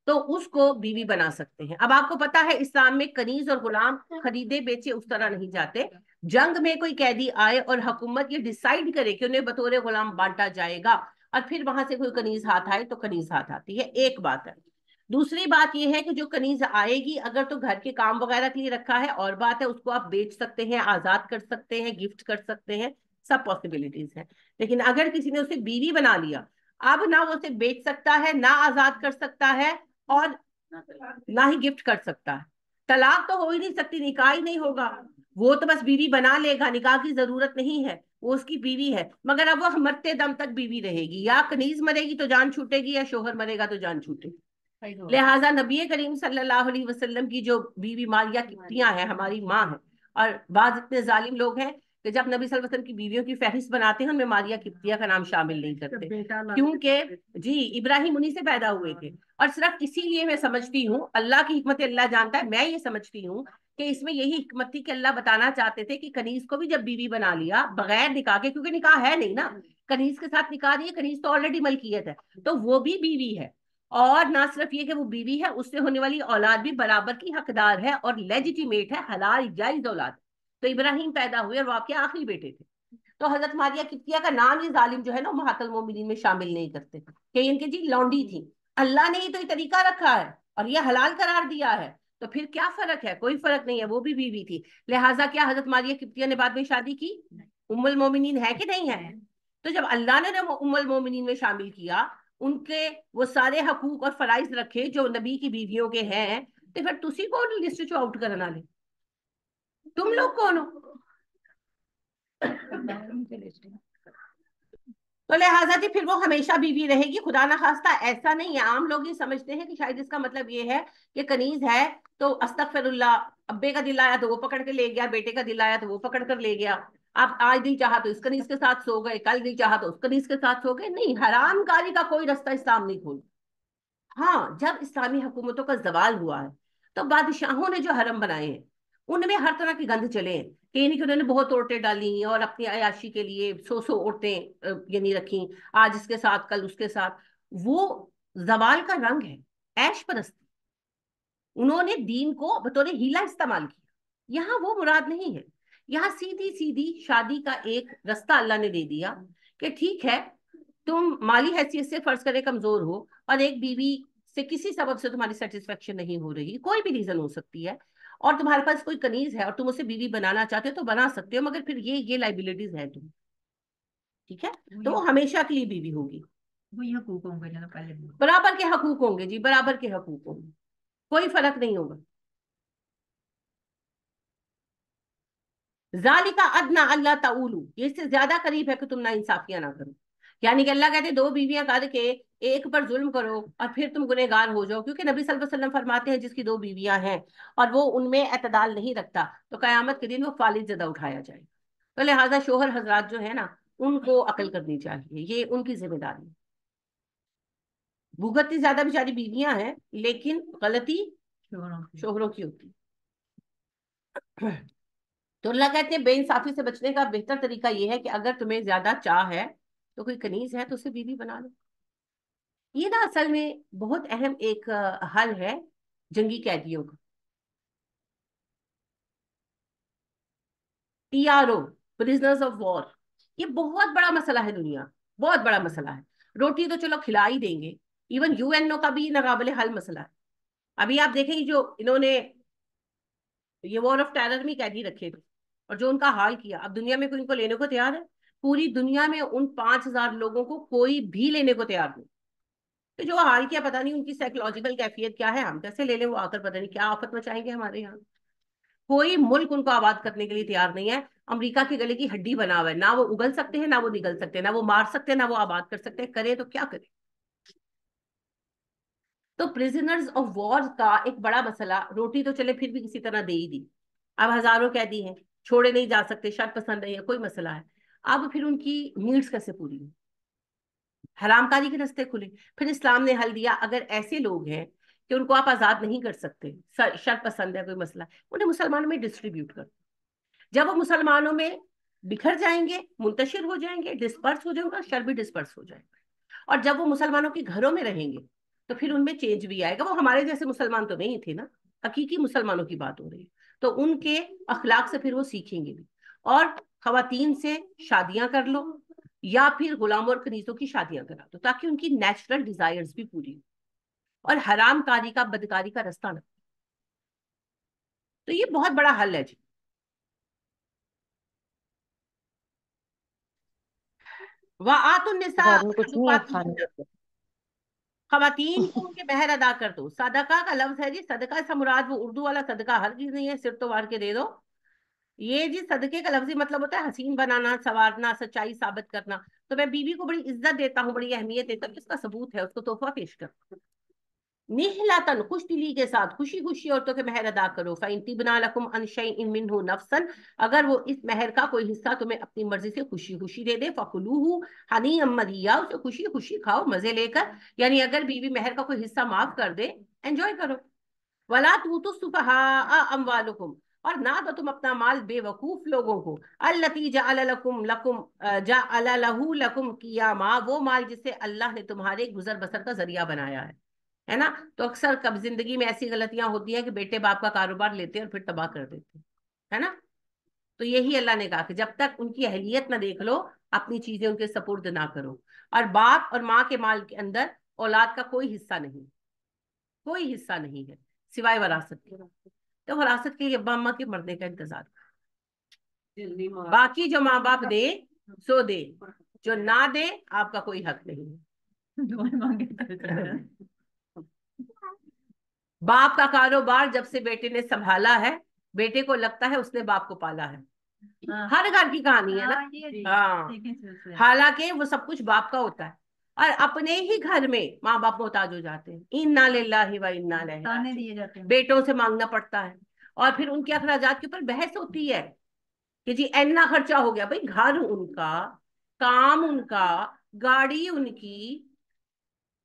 تو اس کو بیوی بنا سکتے ہیں۔ اب آپ کو پتا ہے اسلام میں کنیز اور غلام خریدے بیچے اس طرح نہیں جاتے، جنگ میں کوئی قیدی آئے اور حکومت یہ ڈیسائیڈ کرے کہ انہیں بطور غلام بانٹا جائے گا، اور پھر وہاں سے کوئی کنیز ہاتھ آئے تو کنیز ہاتھ آتی ہے، ایک بات ہے۔ دوسری بات یہ ہے کہ جو کنیز آئے گی اگر تو گھر کے کام وغیرہ کے لیے رکھا ہے اور بات ہے، اس کو آپ بیچ سکتے ہیں، آزاد کر سکتے ہیں، گفٹ کر سکتے ہیں، سب پاسبلٹیز ہیں۔ لیکن اگر کسی نے اسے بیوی بنا لیا، اب نہ وہ اسے بیچ سکتا ہے، نہ آزاد کر سکتا ہے، اور نہ ہی گفٹ کر سکتا ہے۔ طلاق تو ہو ہی نہیں سکتی، نکاح ہی نہیں ہوگا، وہ تو بس بیوی بنا لے گا، نکاح کی ضرورت نہیں ہے، وہ اس کی بیوی ہے، مگر اب وہ مرتے دم تک بیوی رہے گی، یا کنیز مرے گی تو جان چھوٹے گی، یا شوہر مرے گا تو جان چھوٹے گی۔ لہٰذا نبی کریم صلی اللہ علیہ وسلم کی جو بیوی ماریہ قبطیہ ہیں، ہماری ماں ہیں، اور بعض اتنے ظالم لوگ ہیں کہ جب نبی صلی اللہ علیہ وسلم کی بیویوں کی فہرست بناتے ہیں ان میں ماریہ قبطیہ کا نام شامل نہیں کرتے، کیونکہ جی ابراہیم انہی سے پیدا ہوئے تھے۔ اور صرف اسی لیے میں سمجھتی ہوں، اللہ کی حکمت اللہ جانتا ہے، میں یہ سمجھتی ہوں کہ اس میں یہی حکمت تھی کہ اللہ بتانا چاہتے تھے کہ کنیز کو بھی جب بیوی بنا لیا بغیر نکاح کے، کیونکہ نکاح ہے نہیں نا، کنیز کے ساتھ نکاح نہیں ہے، کنیز تو آلریڈی ملکیت ہے، تو وہ بھی بیوی ہے، اور نہ صرف یہ کہ وہ بیوی ہے، اس سے ہونے والی اولاد بھی برابر کی حقدار ہے اور لیجیٹیمیٹ ہے، حلال جائز اولاد۔ تو ابراہیم پیدا ہوئے اور وہ آپ کے آخری بیٹے تھے، تو حضرت ماریہ قبطیہ کا نام یہ ظالم جو ہے نا امہات المومنین میں شامل نہیں کرتے کہ ان کے جی لونڈی تھی، اللہ نے ہی تو یہ طریقہ رکھا ہے اور یہ حلال قرار دیا ہے، تو پھر کیا فرق ہے؟ کوئی فرق نہیں ہے، وہ بھی بیوی تھی۔ لہٰذا کیا حضرت ماریہ قبطیہ نے بعد میں شادی کی؟ ام المومنین ہے کہ نہیں ہے؟ تو جب اللہ نے ام المومنین میں شامل کیا، ان کے وہ سارے حقوق اور فرائض رکھے جو نبی کی بیویوں کے ہیں، تو پھر تسی کون لسٹ چو آؤٹ کرنا لے؟ تم لوگ کون ہو؟ تو لہٰذا جی پھر وہ ہمیشہ بیوی رہے گی، خدا نخواستہ ایسا نہیں ہے۔ عام لوگ یہ سمجھتے ہیں کہ شاید اس کا مطلب یہ ہے کہ کنیز ہے تو استغفر اللہ، ابے کا دل آیا تو وہ پکڑ کے لے گیا، بیٹے کا دل آیا تو وہ پکڑ کر لے گیا، اب آج دل چاہا تو اس کنیز کے ساتھ سو گئے، کل دل چاہا تو اس کنیز کے ساتھ سو گئے۔ نہیں، حرام کاری کا کوئی رستہ اسلام نہیں کھولتا۔ ہاں، جب اسلامی حکومتوں کا زوال ہوا ہے تو بادشاہوں نے جو حرم بنائے ہیں ان میں ہر طرح کی گند چلے ہیں، کہ یعنی کہ انہوں نے بہت عورتیں ڈالی اور اپنی عیاشی کے لیے سو عورتیں یعنی رکھیں، آج اس کے ساتھ کل اس کے ساتھ، وہ زوال کا رنگ ہے، عیش پرستی۔ انہوں نے دین کو بطور ہیلا استعمال کیا، یہاں وہ مراد نہیں ہے، یہاں سیدھی سیدھی شادی کا ایک رستہ اللہ نے دے دیا کہ ٹھیک ہے تم مالی حیثیت سے فرض کرے کمزور ہو اور ایک بیوی سے کسی سبب سے تمہاری سیٹسفیکشن نہیں ہو رہی، کوئی بھی ریزن ہو سکتی ہے، اور تمہارے پاس کوئی کنیز ہے اور تم اسے بیوی بنانا چاہتے ہو تو بنا سکتے ہو، مگر پھر یہ لائبلٹیز ہیں تم، ٹھیک ہے، تو وہ ہمیشہ کے لیے بیوی ہوگی، وہی حقوق ہوں گے جو پہلے برابر کے حقوق ہوں گے جی، برابر کے حقوق ہوں گے، کوئی فرق نہیں ہوگا۔ ذالک ادنی اللہ تعولو، یہ اس سے زیادہ قریب ہے کہ تم نا انصافیاں نہ کرو، یعنی کہ اللہ کہتے دو بیویاں کر کے ایک پر ظلم کرو اور پھر تم گنہگار ہو جاؤ، کیونکہ نبی صلی اللہ علیہ وسلم فرماتے ہیں جس کی دو بیویاں ہیں اور وہ ان میں اعتدال نہیں رکھتا تو قیامت کے دن وہ فالج زدہ اٹھایا جائے گا۔ تو لہٰذا شوہر حضرات جو ہے نا ان کو عقل کرنی چاہیے، یہ ان کی ذمہ داری ہے۔ بھگتتی زیادہ بیچاری بیویاں ہیں لیکن غلطی شوہروں کی ہوتی۔ تو اللہ کہتے ہیں بے انصافی سے بچنے کا بہتر طریقہ یہ ہے کہ اگر تمہیں زیادہ چاہ ہے تو کوئی کنیز ہے تو اسے بیوی بنا لو۔ یہ نا اصل میں بہت اہم ایک حل ہے جنگی قیدیوں کا، PRO پرزنرز آف وار، یہ بہت بڑا مسئلہ ہے، دنیا بہت بڑا مسئلہ ہے۔ روٹی تو چلو کھلا ہی دیں گے، ایون UNO کا بھی ناقابل حل مسئلہ ہے۔ ابھی آپ دیکھیں جو انہوں نے یہ وار آف ٹیرر میں قیدی رکھے تھے اور جو ان کا حال کیا، اب دنیا میں کوئی ان کو لینے کو تیار ہے؟ پوری دنیا میں ان 5000 لوگوں کو کوئی بھی لینے کو تیار نہیں، تو جو حال کیا پتہ نہیں ان کی سائیکولوجیکل کیفیت کیا ہے، ہم کیسے لے لیں، وہ آ کر پتہ نہیں کیا آفت مچائیں گے ہمارے یہاں۔ کوئی ملک ان کو آباد کرنے کے لیے تیار نہیں ہے، امریکہ کے گلے کی ہڈی بنا ہوا ہے، نہ وہ اگل سکتے ہیں نہ وہ نگل سکتے ہیں، نہ وہ مار سکتے ہیں نہ وہ آباد کر سکتے ہیں، کریں تو کیا کریں۔ تو پرزنرز آف وار کا ایک بڑا مسئلہ، روٹی تو چلے پھر بھی کسی طرح دے ہی دی، اب ہزاروں قیدی ہیں، چھوڑے نہیں جا سکتے، شرط پسند نہیں ہے، کوئی مسئلہ ہے، اب پھر ان کی نیڈز کیسے پوری ہیں؟ حرام کاری کے رستے کھلے۔ پھر اسلام نے حل دیا، اگر ایسے لوگ ہیں کہ ان کو آپ آزاد نہیں کر سکتے، شر پسند ہے کوئی مسئلہ، انہیں مسلمانوں میں ڈسٹریبیوٹ کر. جب وہ مسلمانوں میں بکھر جائیں گے، منتشر ہو جائیں گے، ڈسپرس ہو جائیں گا، شر بھی ڈسپرس ہو جائے گا. اور جب وہ مسلمانوں کے گھروں میں رہیں گے تو پھر ان میں چینج بھی آئے گا. وہ ہمارے جیسے مسلمان تو نہیں تھے نا، حقیقی مسلمانوں کی بات ہو رہی ہے، تو ان کے اخلاق سے پھر وہ سیکھیں گے بھی. اور خواتین سے شادیاں کر لو یا پھر غلاموں اور کنیزوں کی شادیاں کرا دو تاکہ ان کی نیچرل ڈیزائرز بھی پوری ہو اور حرام کاری کا بدکاری کا رستہ نہ. تو یہ بہت بڑا حل ہے جی. وَآتُوا النِّسَاءَ گھر میں کچھ نہیں ہے کھانے صدقاتهن، کو. خواتین کو ان کے مہر ادا کر دو. صدقہ کا لفظ ہے جی، صدقہ سے مراد وہ اردو والا صدقہ ہر چیز نہیں ہے صرف تو وار کے دے دو. یہ جی صدقے کا لفظی مطلب ہوتا ہے حسین بنانا، سنوارنا، سچائی ثابت کرنا. تو میں بیوی کو بڑی عزت دیتا ہوں، بڑی اہمیت دیتا ہوں، اس کا ثبوت ہے، اس کو تحفہ پیش کر. نہلاتن، خوش دلی کے ساتھ خوشی خوشی عورتوں کے مہر ادا کرو. فَإِن طِبْنَ لَكُمْ عَنْ شَيْءٍ مِّنْهُ نَفْسًا، اگر وہ اس مہر کا کوئی حصہ تمہیں اپنی مرضی سے خوشی خوشی دے دے، فَكُلُوهُ حَنِيًّا مَرِيًّا، اسے خوشی خوشی کھاؤ مزے لے کر. یعنی اگر بیوی مہر کا کوئی حصہ معاف کر دے، انجوائے کرو. وَلَا تُؤْتُوا السُّفَهَاءَ أَمْوَالَكُمْ، اور نہ تو تم اپنا مال بے وقوف لوگوں کو. الَّتِي جَعَلَ لَهُ لَكُمْ قِيَامًا، وہ مال جسے اللہ نے تمہارے گزر بسر کا ذریعہ بنایا ہے نا. تو اکثر کب زندگی میں ایسی غلطیاں ہوتی ہیں کہ بیٹے باپ کا کاروبار لیتے ہیں اور پھر تباہ کر دیتے ہے نا. تو یہی اللہ نے کہا کہ جب تک ان کی اہلیت نہ دیکھ لو اپنی چیزیں ان کے سپرد نہ کرو. اور باپ اور ماں کے مال کے اندر اولاد کا کوئی حصہ نہیں، کوئی حصہ نہیں ہے سوائے وراثت کے. تو وراثت کے لیے ابا اماں کے مرنے کا انتظار کرو. باقی جو ماں باپ دے سو دے، جو نہ دے آپ کا کوئی حق نہیں ہے. باپ کا کاروبار جب سے بیٹے نے سنبھالا ہے، بیٹے کو لگتا ہے اس نے باپ کو پالا ہے. ہر گھر کی کہانی ہے نا. ہاں، حالانکہ وہ سب کچھ باپ کا ہوتا ہے. اور اپنے ہی گھر میں ماں باپ محتاج ہو جاتے ہیں. اِنَّا لِلَّهِ وَإِنَّا إِلَيْهِ راجعون، بیٹوں سے مانگنا پڑتا ہے. اور پھر ان کے اخراجات کے اوپر بحث ہوتی ہے کہ جی اینا خرچہ ہو گیا. بھائی گھر ان کا، کام ان کا، گاڑی ان کی،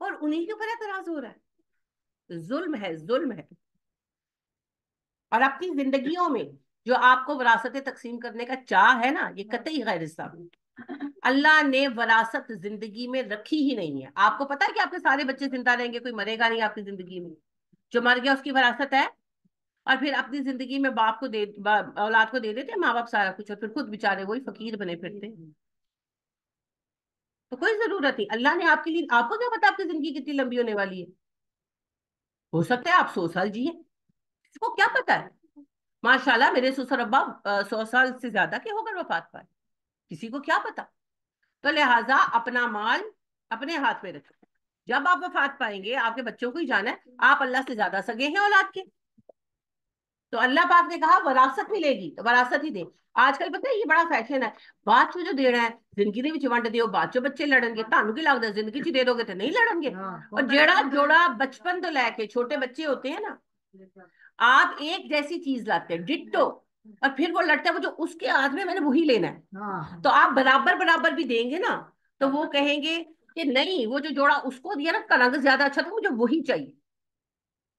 اور انہیں کے اوپر اعتراض ہو رہا ہے. ظلم ہے، ظلم ہے. اور اپنی زندگیوں میں جو آپ کو وراثت تقسیم کرنے کا چاہ ہے نا، یہ قطعی غیر اسلامی. اللہ نے وراثت زندگی میں رکھی ہی نہیں ہے. آپ کو پتا ہے کہ آپ کے سارے بچے زندہ رہیں گے، کوئی مرے گا نہیں آپ کی زندگی میں. جو مر گیا اس کی وراثت ہے. اور پھر اپنی زندگی میں باپ کو اولاد کو دے دیتے ماں باپ سارا کچھ، اور پھر خود بےچارے وہی فقیر بنے پھرتے. تو کوئی ضرورت نہیں. اللہ نے آپ کے لیے، آپ کو کیا پتا آپ کی زندگی کتنی لمبی ہونے والی ہے. ہو سکتا ہے آپ 100 سال جیے، اس کو کیا پتا ہے. ماشاءاللہ میرے سسر ابا 100 سال سے زیادہ کے ہو کر وفات پائے، کسی کو کیا پتا. تو لہٰذا اپنا مال اپنے ہاتھ میں رکھیں. جب آپ وفات پائیں گے آپ کے بچوں کو ہی جانا ہے. آپ اللہ سے زیادہ سگے ہیں اولاد کے. تو اللہ پاک نے کہا وراثت ملے گی تو وراثت ہی دے. آج کل پتہ ہے یہ بڑا فیشن ہے، بعد جو دینا ہے زندگی دے وچ ونڈ دیو، بعد بچے لڑن گے. تانوں کی لگدا زندگی چ دے دو گے تو نہیں لڑن گے. اور جیڑا جوڑا بچپن تو لے کے چھوٹے بچے ہوتے ہیں نا، آپ ایک جیسی چیز لاتے ہیں ڈٹو، اور پھر وہ لڑتا ہے وہ جو اس کے ہاتھ میں نے وہی لینا ہے. تو آپ برابر برابر بھی دیں گے نا تو وہ کہیں گے کہ نہیں، وہ جو جوڑا اس کو دیا نا کا رنگ زیادہ اچھا تھا، مجھے وہی چاہیے.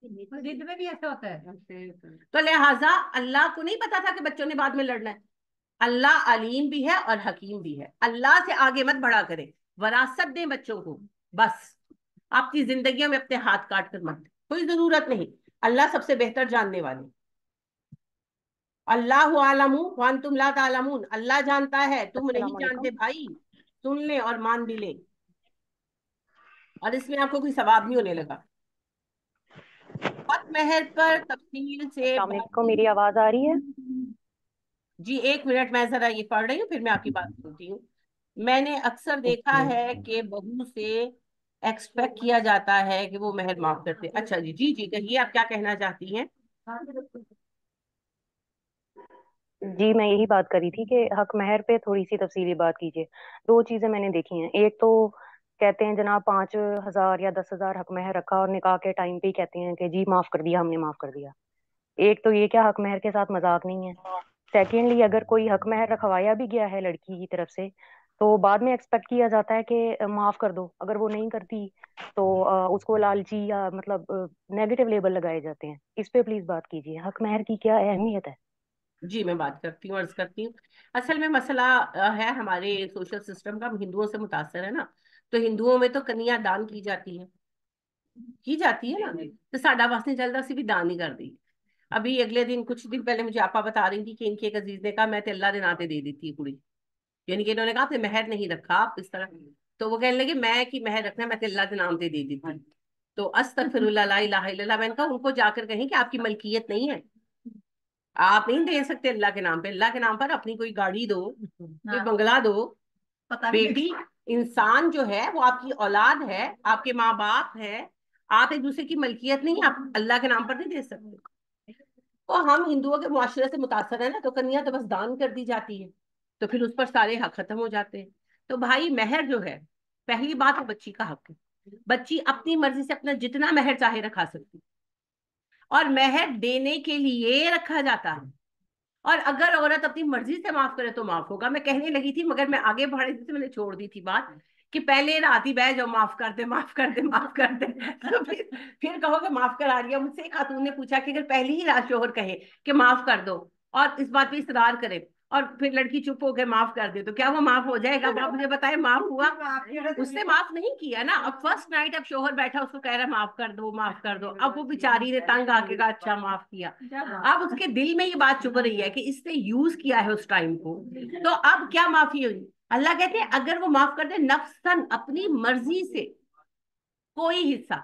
ضد میں بھی ایسا ہوتا ہے. تو لہٰذا اللہ کو نہیں پتا تھا کہ بچوں نے بعد میں لڑنا ہے. اللہ علیم بھی ہے اور حکیم بھی ہے. اللہ سے آگے مت بڑھا کرے، وراثت دیں بچوں کو بس. آپ کی زندگیوں میں اپنے ہاتھ کاٹ کر مت، کوئی ضرورت نہیں. اللہ سب سے بہتر جاننے والے. اللہ عالم وانتم لا تعلمون، اللہ جانتا ہے تم السلام نہیں علیکم. جانتے. بھائی سن لیں اور مان بھی لیں، اور اس میں آپ کو کوئی ثواب نہیں ہونے لگا. حق مہر پر تفصیل سے السلام بات. علیکم، میری آواز آ رہی ہے؟ جی ایک منٹ، میں ذرا یہ پڑھ رہی ہوں پھر میں آپ کی بات سنتی ہوں. میں نے اکثر دیکھا اوکے. ہے کہ بہو سے ایکسپیکٹ کیا جاتا ہے کہ وہ مہر معاف کرتے. اچھا جی جی جی کہیے آپ کیا کہنا چاہتی ہیں. جی میں یہی بات کری تھی کہ حق مہر پہ تھوڑی سی تفصیلی بات کیجیے. دو چیزیں میں نے دیکھی ہیں. ایک تو کہتے ہیں جناب 5,000 یا 10,000 حق مہر رکھا اور نکاح کے ٹائم پہ ہی کہتے ہیں کہ جی معاف کر دیا، ہم نے معاف کر دیا. ایک تو یہ کیا حق مہر کے ساتھ مذاق نہیں ہے. سیکنڈلی اگر کوئی حق مہر رکھوایا بھی گیا ہے لڑکی کی طرف سے तो बाद में एक्सपेक्ट किया जाता है कि माफ कर दो, अगर वो नहीं करती तो उसको लालची या मतलब नेगेटिव लेबल लगाए जाते हैं। इस पे प्लीज बात कीजिए, हक महर की क्या अहमियत है? जी मैं बात करती हूँ, अर्ज करती हूँ। असल में मसला है हमारे सोशल सिस्टम का, हम हिंदुओं से मुतासर है ना। तो हिंदुओं में तो कन्या दान की जाती है ना। तो साडा वास ने जल्द से भी दान ही कर दी। अभी अगले दिन, कुछ दिन पहले मुझे आपा बता रही थी कि इनके एक अजीज ने कहा मैं तो अल्लाह दे नाते दे देती है कुड़ी। यानी कि इन्होंने कहा आपने मेहर नहीं रखा, आप इस तरह। तो वो कहने लगे मैं कि मेहर रखना, मैं तो अल्लाह के नाम से दे देती। तो अस्तगफिरुल्लाह ला इलाहा इल्लल्लाह। मैंने कहा उनको जाकर कहें कि आपकी मलकियत नहीं है, आप नहीं दे सकते अल्लाह के नाम पे। अल्लाह के नाम पर अपनी कोई गाड़ी दो, कोई बंगला दो। बेटी, इंसान जो है वो आपकी औलाद है, आपके माँ बाप है। आप एक दूसरे की मलकियत नहीं, आप अल्लाह के नाम पर नहीं दे सकते। तो हम हिंदुओं के मुआशरे से मुतासर है ना, तो कन्या तो बस दान कर दी जाती है, तो फिर उस पर सारे हक खत्म हो जाते हैं। तो भाई महर जो है, पहली बात है बच्ची का हक है। बच्ची अपनी मर्जी से अपना जितना महर चाहे रखा सकती, और महर देने के लिए रखा जाता है। और अगर औरत अपनी मर्जी से माफ करे तो माफ होगा। मैं कहने लगी थी, मगर मैं आगे बढ़ रही थी तो मैंने छोड़ दी थी बात, कि पहले रात ही बह जाओ, माफ कर दे माफ कर दे माफ कर दे। तो फिर कहोगे माफ करा रही है। मुझसे एक खातून ने पूछा कि अगर पहली ही रात शोहर कहे कि माफ कर दो, और इस बात पे इसरार करे, और फिर लड़की चुप होकर माफ कर दे, तो क्या वो माफ हो जाएगा? अब आप मुझे बताए, माफ हुआ? उसने माफ नहीं किया ना। अब फर्स्ट नाइट, अब शोहर बैठा उसको कह रहा है माफ कर दो माफ कर दो। अब वो बेचारी ने तंग आके कहा अच्छा माफ किया। अब उसके दिल में ये बात चुभ रही है कि इसने यूज किया है उस टाइम को, तो अब क्या माफी हुई? अल्लाह कहते हैं अगर वो माफ कर दे नफ्सन, अपनी मर्जी से, कोई हिस्सा।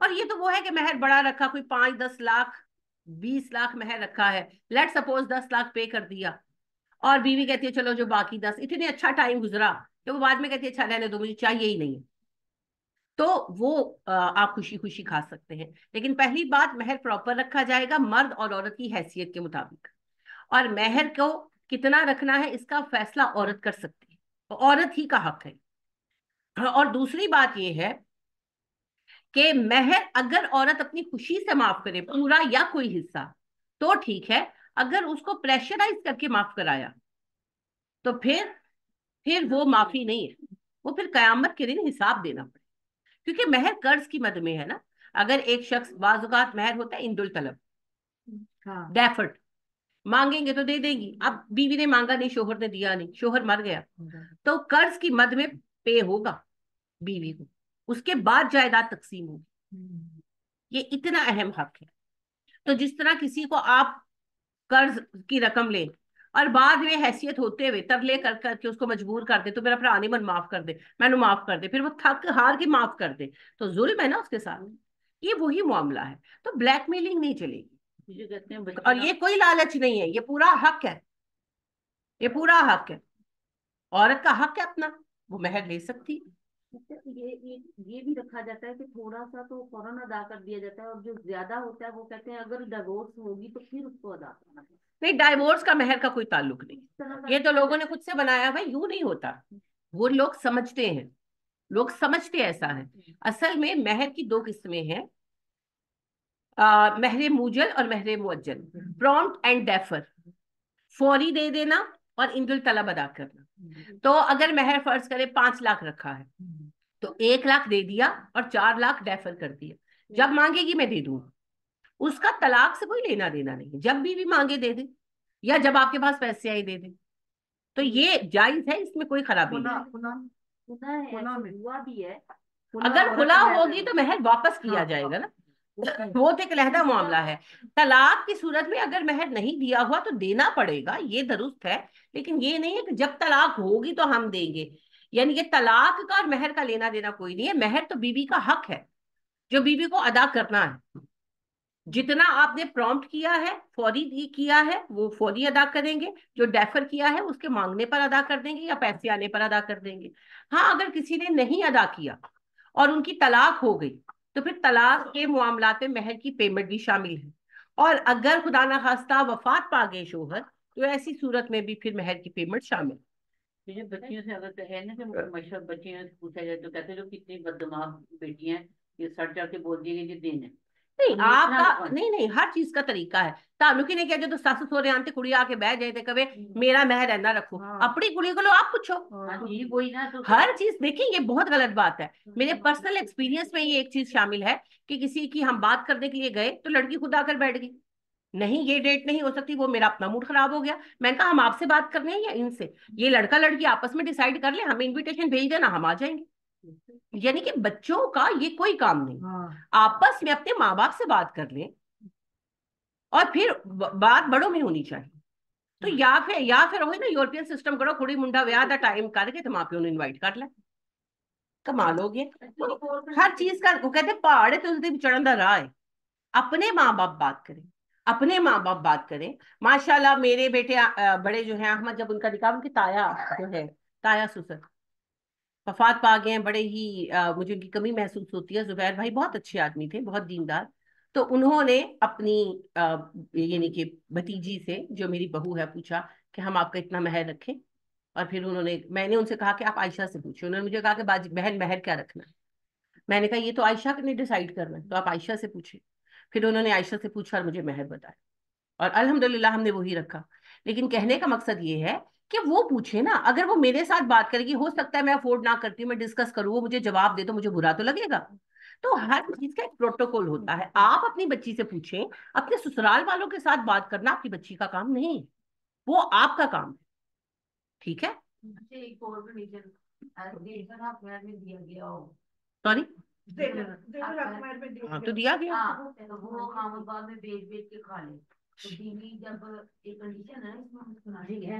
और ये तो वो है कि मेहर बड़ा रखा, कोई 5-10 लाख 20 लाख मेहर रखा है, लेट सपोज 10 लाख पे कर दिया, और बीवी कहती है चलो जो बाकी 10, इतने अच्छा टाइम गुजरा कि वो बाद में कहती है अच्छा रहने दो, मुझे चाहिए ही नहीं है। तो वो आप खुशी खुशी खा सकते हैं। लेकिन पहली बात, महर प्रॉपर रखा जाएगा मर्द और औरत की हैसियत के मुताबिक। और महर को कितना रखना है इसका फैसला औरत कर सकती है, तो औरत ही का हक है। और दूसरी बात यह है कि महर अगर औरत अपनी खुशी से माफ करे, पूरा या कोई हिस्सा, तो ठीक है। अगर उसको प्रेशराइज करके माफ कराया, तो फिर वो माफी नहीं है, वो फिर कयामत के दिन हिसाब देना पड़े। क्योंकि महर कर्ज की मद में है ना। अगर एक शख्स, बाजुकात महर होता है इंदुल तलब, हाँ। डेफर्ड, मांगेंगे तो दे देंगी। अब बीवी ने मांगा नहीं, शोहर ने दिया नहीं, शोहर मर गया, तो कर्ज की मद में पे होगा बीवी को, उसके बाद जायदाद तकसीम होगी। ये इतना अहम हक है। तो जिस तरह किसी को आप कर्ज की रकम लें, और बाद में हैसियत होते हुए तरले कर करके उसको मजबूर कर दे, तो मेरा भरा नहीं, मन माफ कर दे, मैंने माफ कर दे, फिर वो थक हार के माफ कर दे, तो जुल्म है ना उसके साथ। ये वही मामला है। तो ब्लैकमेलिंग नहीं चलेगी। जो कहते हैं और ये कोई लालच नहीं है, ये पूरा हक है, ये पूरा हक है। औरत का हक है अपना, वो मेहर ले सकती है। ये भी रखा जाता है कि थोड़ा सा तो फौरन अदा कर दिया जाता है, और जो ज्यादा होता है वो कहते हैं अगर डिवोर्स होगी तो फिर उसको अदा करना है। नहीं, डाइवोर्स का मेहर का कोई ताल्लुक नहीं। इस तरह का ये तो रखा लोगों ने जाता खुद से बनाया भाई, यूं नहीं होता। वो लोग समझते हैं, लोग समझते ऐसा है। असल में मेहर की दो किस्में हैं, महरे मुजल और महरे मुअज्जल। प्रॉम्प्ट एंड डेफर, फौरी दे देना और इंदुल तलब अदा करना। तो अगर महर फर्ज करे 5 लाख रखा है, तो 1 लाख दे दिया और 4 लाख डेफर कर दिया, जब मांगेगी मैं दे दूंगा। उसका तलाक से कोई लेना देना नहीं है, जब भी मांगे दे दे, या जब आपके पास पैसे आए दे दे। तो ये जायज है, इसमें कोई खराबी नहीं। सुना है, ऐसे हुआ भी है। अगर खुला होगी तो महर वापस किया जाएगा ना, वो तो एक अलहदा मामला है। तलाक की सूरत में अगर महर नहीं दिया हुआ तो देना पड़ेगा, ये दुरुस्त है। लेकिन ये नहीं है कि जब तलाक होगी तो हम देंगे। यानी कि तलाक का और महर का लेना देना कोई नहीं है। महर तो बीवी का हक है, जो बीवी को अदा करना है। जितना आपने प्रॉम्प्ट किया है, फौरी किया है, वो फौरी अदा करेंगे। जो डेफर किया है उसके मांगने पर अदा कर देंगे, या पैसे आने पर अदा कर देंगे। हाँ, अगर किसी ने नहीं अदा किया और उनकी तलाक हो गई, तो फिर तलाक के मामलात में महर की पेमेंट भी शामिल है। और अगर खुदा ना खास्ता वफात पा गए शोहर, तो ऐसी सूरत में भी फिर महर की पेमेंट शामिल। तो ये बच्चियों से अगर है ना कि मशहूर बच्चियों से पूछा जाए तो कहते हैं जो कितनी बददिमाग बेटियां हैं, ये सर चढ़ के बोल दिए कि दिन है। نہیں آپ کا نہیں نہیں ہر چیز کا طریقہ ہے. تعلق ہی نہیں کیا جو سس سوہرے آنتے کڑی آ کے بہ جائے تھے کبھی میرا مہر ہے نہ رکھو, اپنی کڑی کو لو آپ پوچھو. ہر چیز دیکھیں یہ بہت غلط بات ہے. میرے پرسنل ایکسپیرینس میں یہ ایک چیز شامل ہے کہ کسی کی ہم بات کرنے کے لیے گئے تو لڑکی خود آ کر بیٹھ گئی, نہیں یہ ڈیٹ نہیں ہو سکتی, وہ میرا اپنا موڈ خراب ہو گیا. میں نے کہا ہم آپ سے بات کرنے ہیں یا ان سے؟ یہ لڑکا لڑکی آپس میں ڈیسائیڈ کر لیں, ہمیں انویٹیشن بھیج دینا ہم آ جائیں گے. یعنی کہ بچوں کا یہ کوئی کام نہیں, آپس میں اپنے ماں باپ سے بات کر لیں اور پھر بات بڑوں میں ہونی چاہیے. تو یا پھر وہی نا یورپین سسٹم کرو, کڑی منڈا ویاہ دا ٹائم کر کے تو ماں پیو انوائٹ کر لیں, کمال ہو گیا. ہر چیز کا وہ کہتے پہاڑ ہے تو اس دن چڑھن دا راہ ہے. اپنے ماں باپ بات کریں, اپنے ماں باپ بات کریں. ماشاءاللہ میرے بیٹے بڑے جو ہیں احمد, جب ان کا نکاح, ان کی تایا جو ہے تایا سسر وفات پا گئے ہیں, بڑے ہی مجھے ان کی کمی محسوس ہوتی ہے. زبیر بھائی بہت اچھے آدمی تھے, بہت دیندار. تو انہوں نے اپنی یعنی کہ بھتیجی سے جو میری بہو ہے پوچھا کہ ہم آپ کا اتنا مہر رکھیں. اور پھر میں نے ان سے کہا کہ آپ عائشہ سے پوچھیں. انہوں نے مجھے کہا کہ بہن مہر کیا رکھنا ہے؟ میں نے کہا یہ تو عائشہ نے ڈیسائیڈ کرنا ہے, تو آپ عائشہ سے پوچھیں. پھر انہوں نے عائشہ سے پوچھا اور مجھے مہر بتایا, اور الحمدللہ ہم نے وہی رکھا. لیکن کہنے کا مقصد یہ ہے کہ وہ پوچھے نا, اگر وہ میرے ساتھ بات کرے گی, ہو سکتا ہے میں افورڈ نہ کرتی ہوں, میں ڈسکس کروں, وہ مجھے جواب دے تو مجھے برا تو لگے گا. تو ہر چیز کا ایک پروٹوکول ہوتا ہے. آپ اپنی بچی سے پوچھیں, اپنے سسرال والوں کے ساتھ بات کرنا آپ کی بچی کا کام نہیں, وہ آپ کا کام ہے. ٹھیک ہے, سوری تو دیا گیا. وہ خامد بعد میں بیچ بیچ کے کھا لے. تو بیوی جب ایک کنڈیشن ہے اس میں سنائی ہے.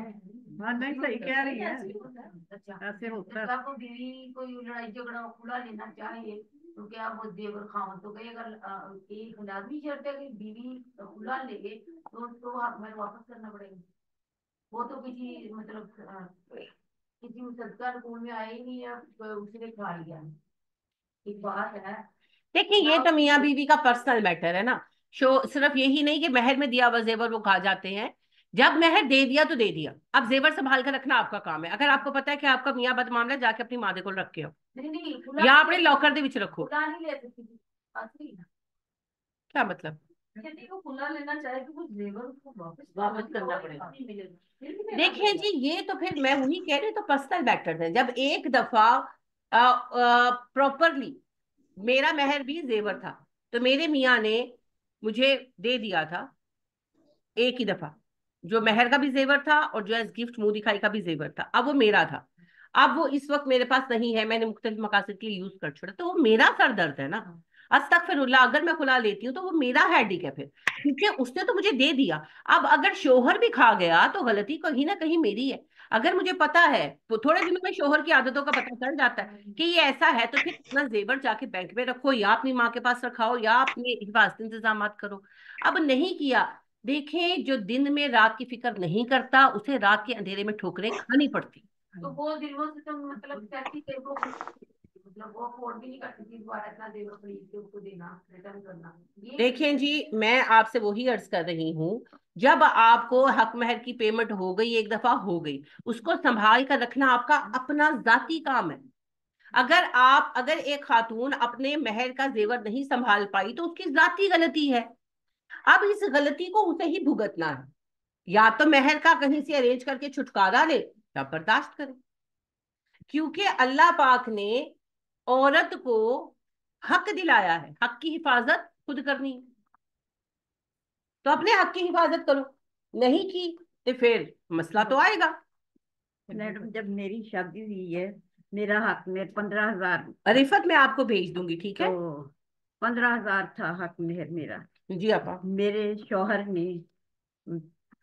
ہاں نہیں صحیح کہہ رہی ہے, ایسے ہوتا ہے. جب بیوی کوئی لڑائی جھگڑا کھلا لینا چاہے تو کیا وہ دیور خامد تو کہے اگر ایک لازمی شرط ہے کہ بیوی کھلا لے گے تو ہمیں واپس کرنا پڑے گا. وہ تو کسی مطلب کسی صدقہ رکوع میں آئے ہی نہیں ہے, اس نے کھا لیا. ایک بات ہے دیکھیں یہ تو میاں بیوی کا پرسنل میٹر ہے نا. صرف یہی نہیں کہ مہر میں دیا ہوا زیور وہ کھا جاتے ہیں. جب مہر دے دیا تو دے دیا, اب زیور سنبھال کر رکھنا آپ کا کام ہے. اگر آپ کو پتا ہے کہ آپ کا میاں بد معاملہ, جا کے اپنی ماں دے کول رکھ کے آؤ, یا اپنے لاکر دے وچ رکھو. کیا مطلب؟ واپس کرنا پڑے گا. دیکھیں جی یہ تو پھر میں وہی کہہ رہی ہوں, تو پرسنل میٹر ہے. جب ایک دفعہ پراپرلی میرا مہر بھی زیور تھا تو میرے میاں نے مجھے دے دیا تھا ایک ہی دفعہ, جو مہر کا بھی زیور تھا اور جو ایز گفٹ منہ دکھائی کا بھی زیور تھا. اب وہ میرا تھا, اب وہ اس وقت میرے پاس نہیں ہے, میں نے مختلف مقاصد کے لیے یوز کر چھوڑا, تو وہ میرا سر درد ہے نا. استغفر اللہ, اگر میں کھلا لیتی ہوں تو وہ میرا ہیڈک ہے پھر, کیونکہ اس نے تو مجھے دے دیا. اب اگر شوہر بھی کھا گیا تو غلطی کہیں نہ کہیں میری ہے. اگر مجھے پتا ہے, تو تھوڑے دنوں میں شوہر کی عادتوں کا پتہ چل جاتا ہے کہ یہ ایسا ہے, تو پھر اپنا زیور جا کے بینک میں رکھو, یا اپنی ماں کے پاس رکھاؤ, یا اپنے حفاظتی انتظامات کرو. اب نہیں کیا, دیکھیں جو دن میں رات کی فکر نہیں کرتا اسے رات کے اندھیرے میں ٹھوکریں کھانی پڑتی. تو وہ دنوں سے تو مطلب کیسی مطلب وہ افورڈ بھی نہیں کرتی تھی دوبارہ اتنا زیور خرید کے اس کو دینا, ریٹرن کرنا. دیکھیں جی میں آپ سے وہی عرض کر رہی ہوں, جب آپ کو حق مہر کی پیمنٹ ہو گئی, ایک دفعہ ہو گئی, اس کو سنبھال کر رکھنا آپ کا اپنا ذاتی کام ہے. اگر ایک خاتون اپنے مہر کا زیور نہیں سنبھال پائی تو اس کی ذاتی غلطی ہے. اب اس غلطی کو اسے ہی بھگتنا ہے, یا تو مہر کا کہیں سے ارینج کر کے چھٹکارا لے یا برداشت کرے. کیونکہ اللہ پاک نے عورت کو حق دلایا ہے, حق کی حفاظت خود کرنی, تو اپنے حق کی حفاظت کرو. نہیں کی تو پھر مسئلہ تو آئے گا. میڈم جب میری شادی ہوئی ہے, میرا حق میں 15,000, رفت میں آپ کو بھیج دوں گی, ٹھیک ہے. تو 15,000 تھا حق مہر میرا. جی آپا. میرے شوہر نے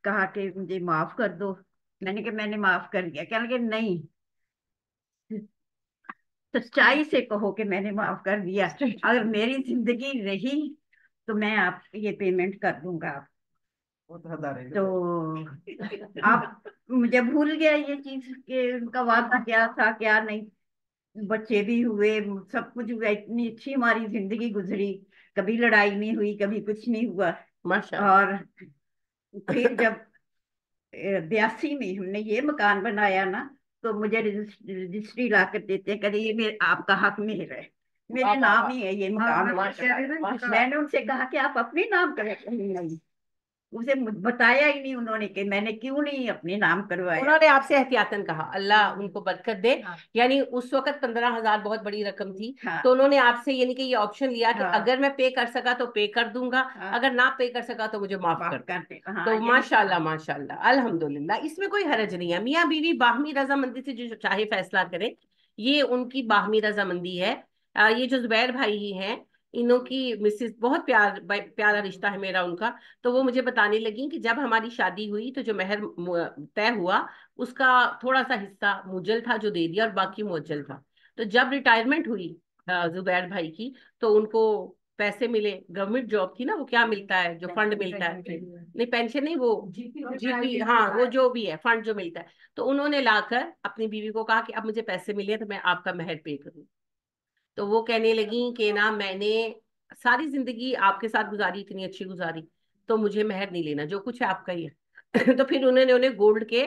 کہا کہ مجھے معاف کر دو. میں نے کہا میں نے معاف کر دیا. کہنے لگے نہیں, سچائی سے کہو کہ میں نے معاف کر دیا, اگر میری زندگی رہی تو میں آپ یہ پیمنٹ کر دوں گا. تو آپ مجھے بھول گیا یہ چیز کہ ان کا وعدہ کیا تھا کیا نہیں. بچے بھی ہوئے, سب کچھ ہوا, اتنی اچھی ہماری زندگی گزری, کبھی لڑائی نہیں ہوئی, کبھی کچھ نہیں ہوا. اور پھر جب 82 میں ہم نے یہ مکان بنایا نا, تو مجھے رجسٹری لا کر دیتے ہیں کہ یہ آپ کا حق مہر ہے. मेरे नाम ही है ये मकान। माशाल्लाह। मैंने उनसे कहा कि आप अपने नाम करें, नहीं, उसे बताया ही नहीं उन्होंने कि मैंने क्यों नहीं अपने नाम करवाया। उन्होंने आपसे एहतियातन कहा, अल्लाह उनको बरकत दे। यानी उस वक्त 15,000 बहुत बड़ी रकम थी। हाँ, तो उन्होंने आपसे यानी कि ये ऑप्शन लिया कि हाँ, अगर मैं पे कर सका तो पे कर दूंगा, हाँ, अगर ना पे कर सका तो मुझे माफ कर माफ दो। कर दे। हाँ, तो यही माशाल्लाह माशाल्लाह अल्हम्दुलिल्लाह, इसमें कोई हरज नहीं है। मियाँ बीवी बाहमी रजामंदी से जो चाहे फैसला करे, ये उनकी बाहमी रजामंदी है। ये जो जुबैर भाई ही हैं, इनों की मिसेस, बहुत प्यारा रिश्ता है मेरा उनका। तो वो मुझे बताने लगी कि जब हमारी शादी हुई तो जो मेहर तय हुआ, उसका थोड़ा सा हिस्सा मुअज्जल था जो दे दिया और बाकी मुअज्जल था। तो जब रिटायरमेंट हुई जुबैर भाई की, तो उनको पैसे मिले। गवर्नमेंट जॉब थी ना, वो क्या मिलता है जो फंड मिलता है, नहीं पेंशन नहीं, वो जीपी, हाँ वो जो भी है फंड जो मिलता है। तो उन्होंने लाकर अपनी बीवी को कहा कि अब मुझे पैसे मिले तो मैं आपका मेहर पे करूँ। तो वो कहने लगी कि ना, मैंने सारी जिंदगी आपके साथ गुजारी, इतनी अच्छी गुजारी, तो मुझे मेहर नहीं लेना, जो कुछ है आपका ही है। तो फिर उन्होंने उन्हें गोल्ड के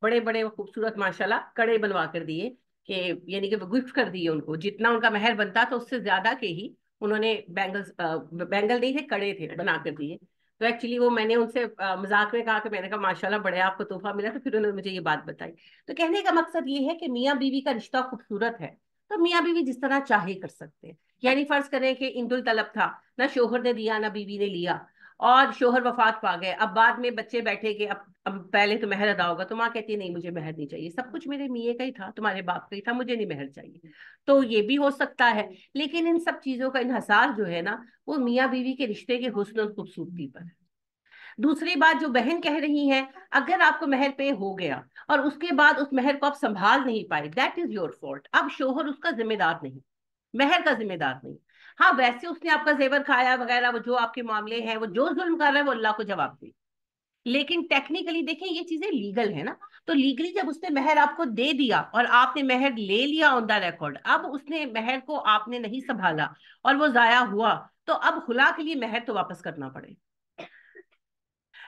बड़े बड़े खूबसूरत माशाल्लाह कड़े बनवा कर दिए, कि यानी कि गिफ्ट कर दिए उनको, जितना उनका मेहर बनता था उससे ज्यादा के ही उन्होंने बैंगल्स, बैंगल नहीं थे, कड़े थे, बना कर दिए। तो एक्चुअली वो मैंने उनसे मजाक में कहा कि मैंने कहा माशाल्लाह बड़े आपको तोहफा मिला। तो फिर उन्होंने मुझे ये बात बताई। तो कहने का मकसद ये है कि मियाँ बीवी का रिश्ता खूबसूरत है, तो मियाँ बीवी जिस तरह चाहे कर सकते हैं। यानी फर्ज करें कि इंदुल तलब था, ना शोहर ने दिया ना बीवी ने लिया, और शोहर वफात पा गए, अब बाद में बच्चे बैठे कि अब पहले तो मेहर अदा होगा, तो माँ कहती है नहीं मुझे मेहर नहीं चाहिए, सब कुछ मेरे मियाँ का ही था, तुम्हारे बाप का ही था, मुझे नहीं मेहर चाहिए। तो ये भी हो सकता है। लेकिन इन सब चीजों का इन्हसार जो है ना, वो मियाँ बीवी के रिश्ते के हुस्न और खूबसूरती पर है। दूसरी बात जो बहन कह रही है, अगर आपको मेहर पे हो गया और उसके बाद उस मेहर को आप संभाल नहीं पाए, दैट इज योर फॉल्ट। अब शोहर उसका जिम्मेदार नहीं, मेहर का जिम्मेदार नहीं। हाँ वैसे उसने आपका जेवर खाया वगैरह, वो जो आपके मामले हैं, वो जो जुल्म कर रहा है वो अल्लाह को जवाब दे। लेकिन टेक्निकली देखें, ये चीजें लीगल है ना। तो लीगली जब उसने मेहर आपको दे दिया और आपने मेहर ले लिया ऑन द रिकॉर्ड, अब उसने मेहर को आपने नहीं संभाला और वो जाया हुआ, तो अब खुला के लिए मेहर तो वापस करना पड़ेगा,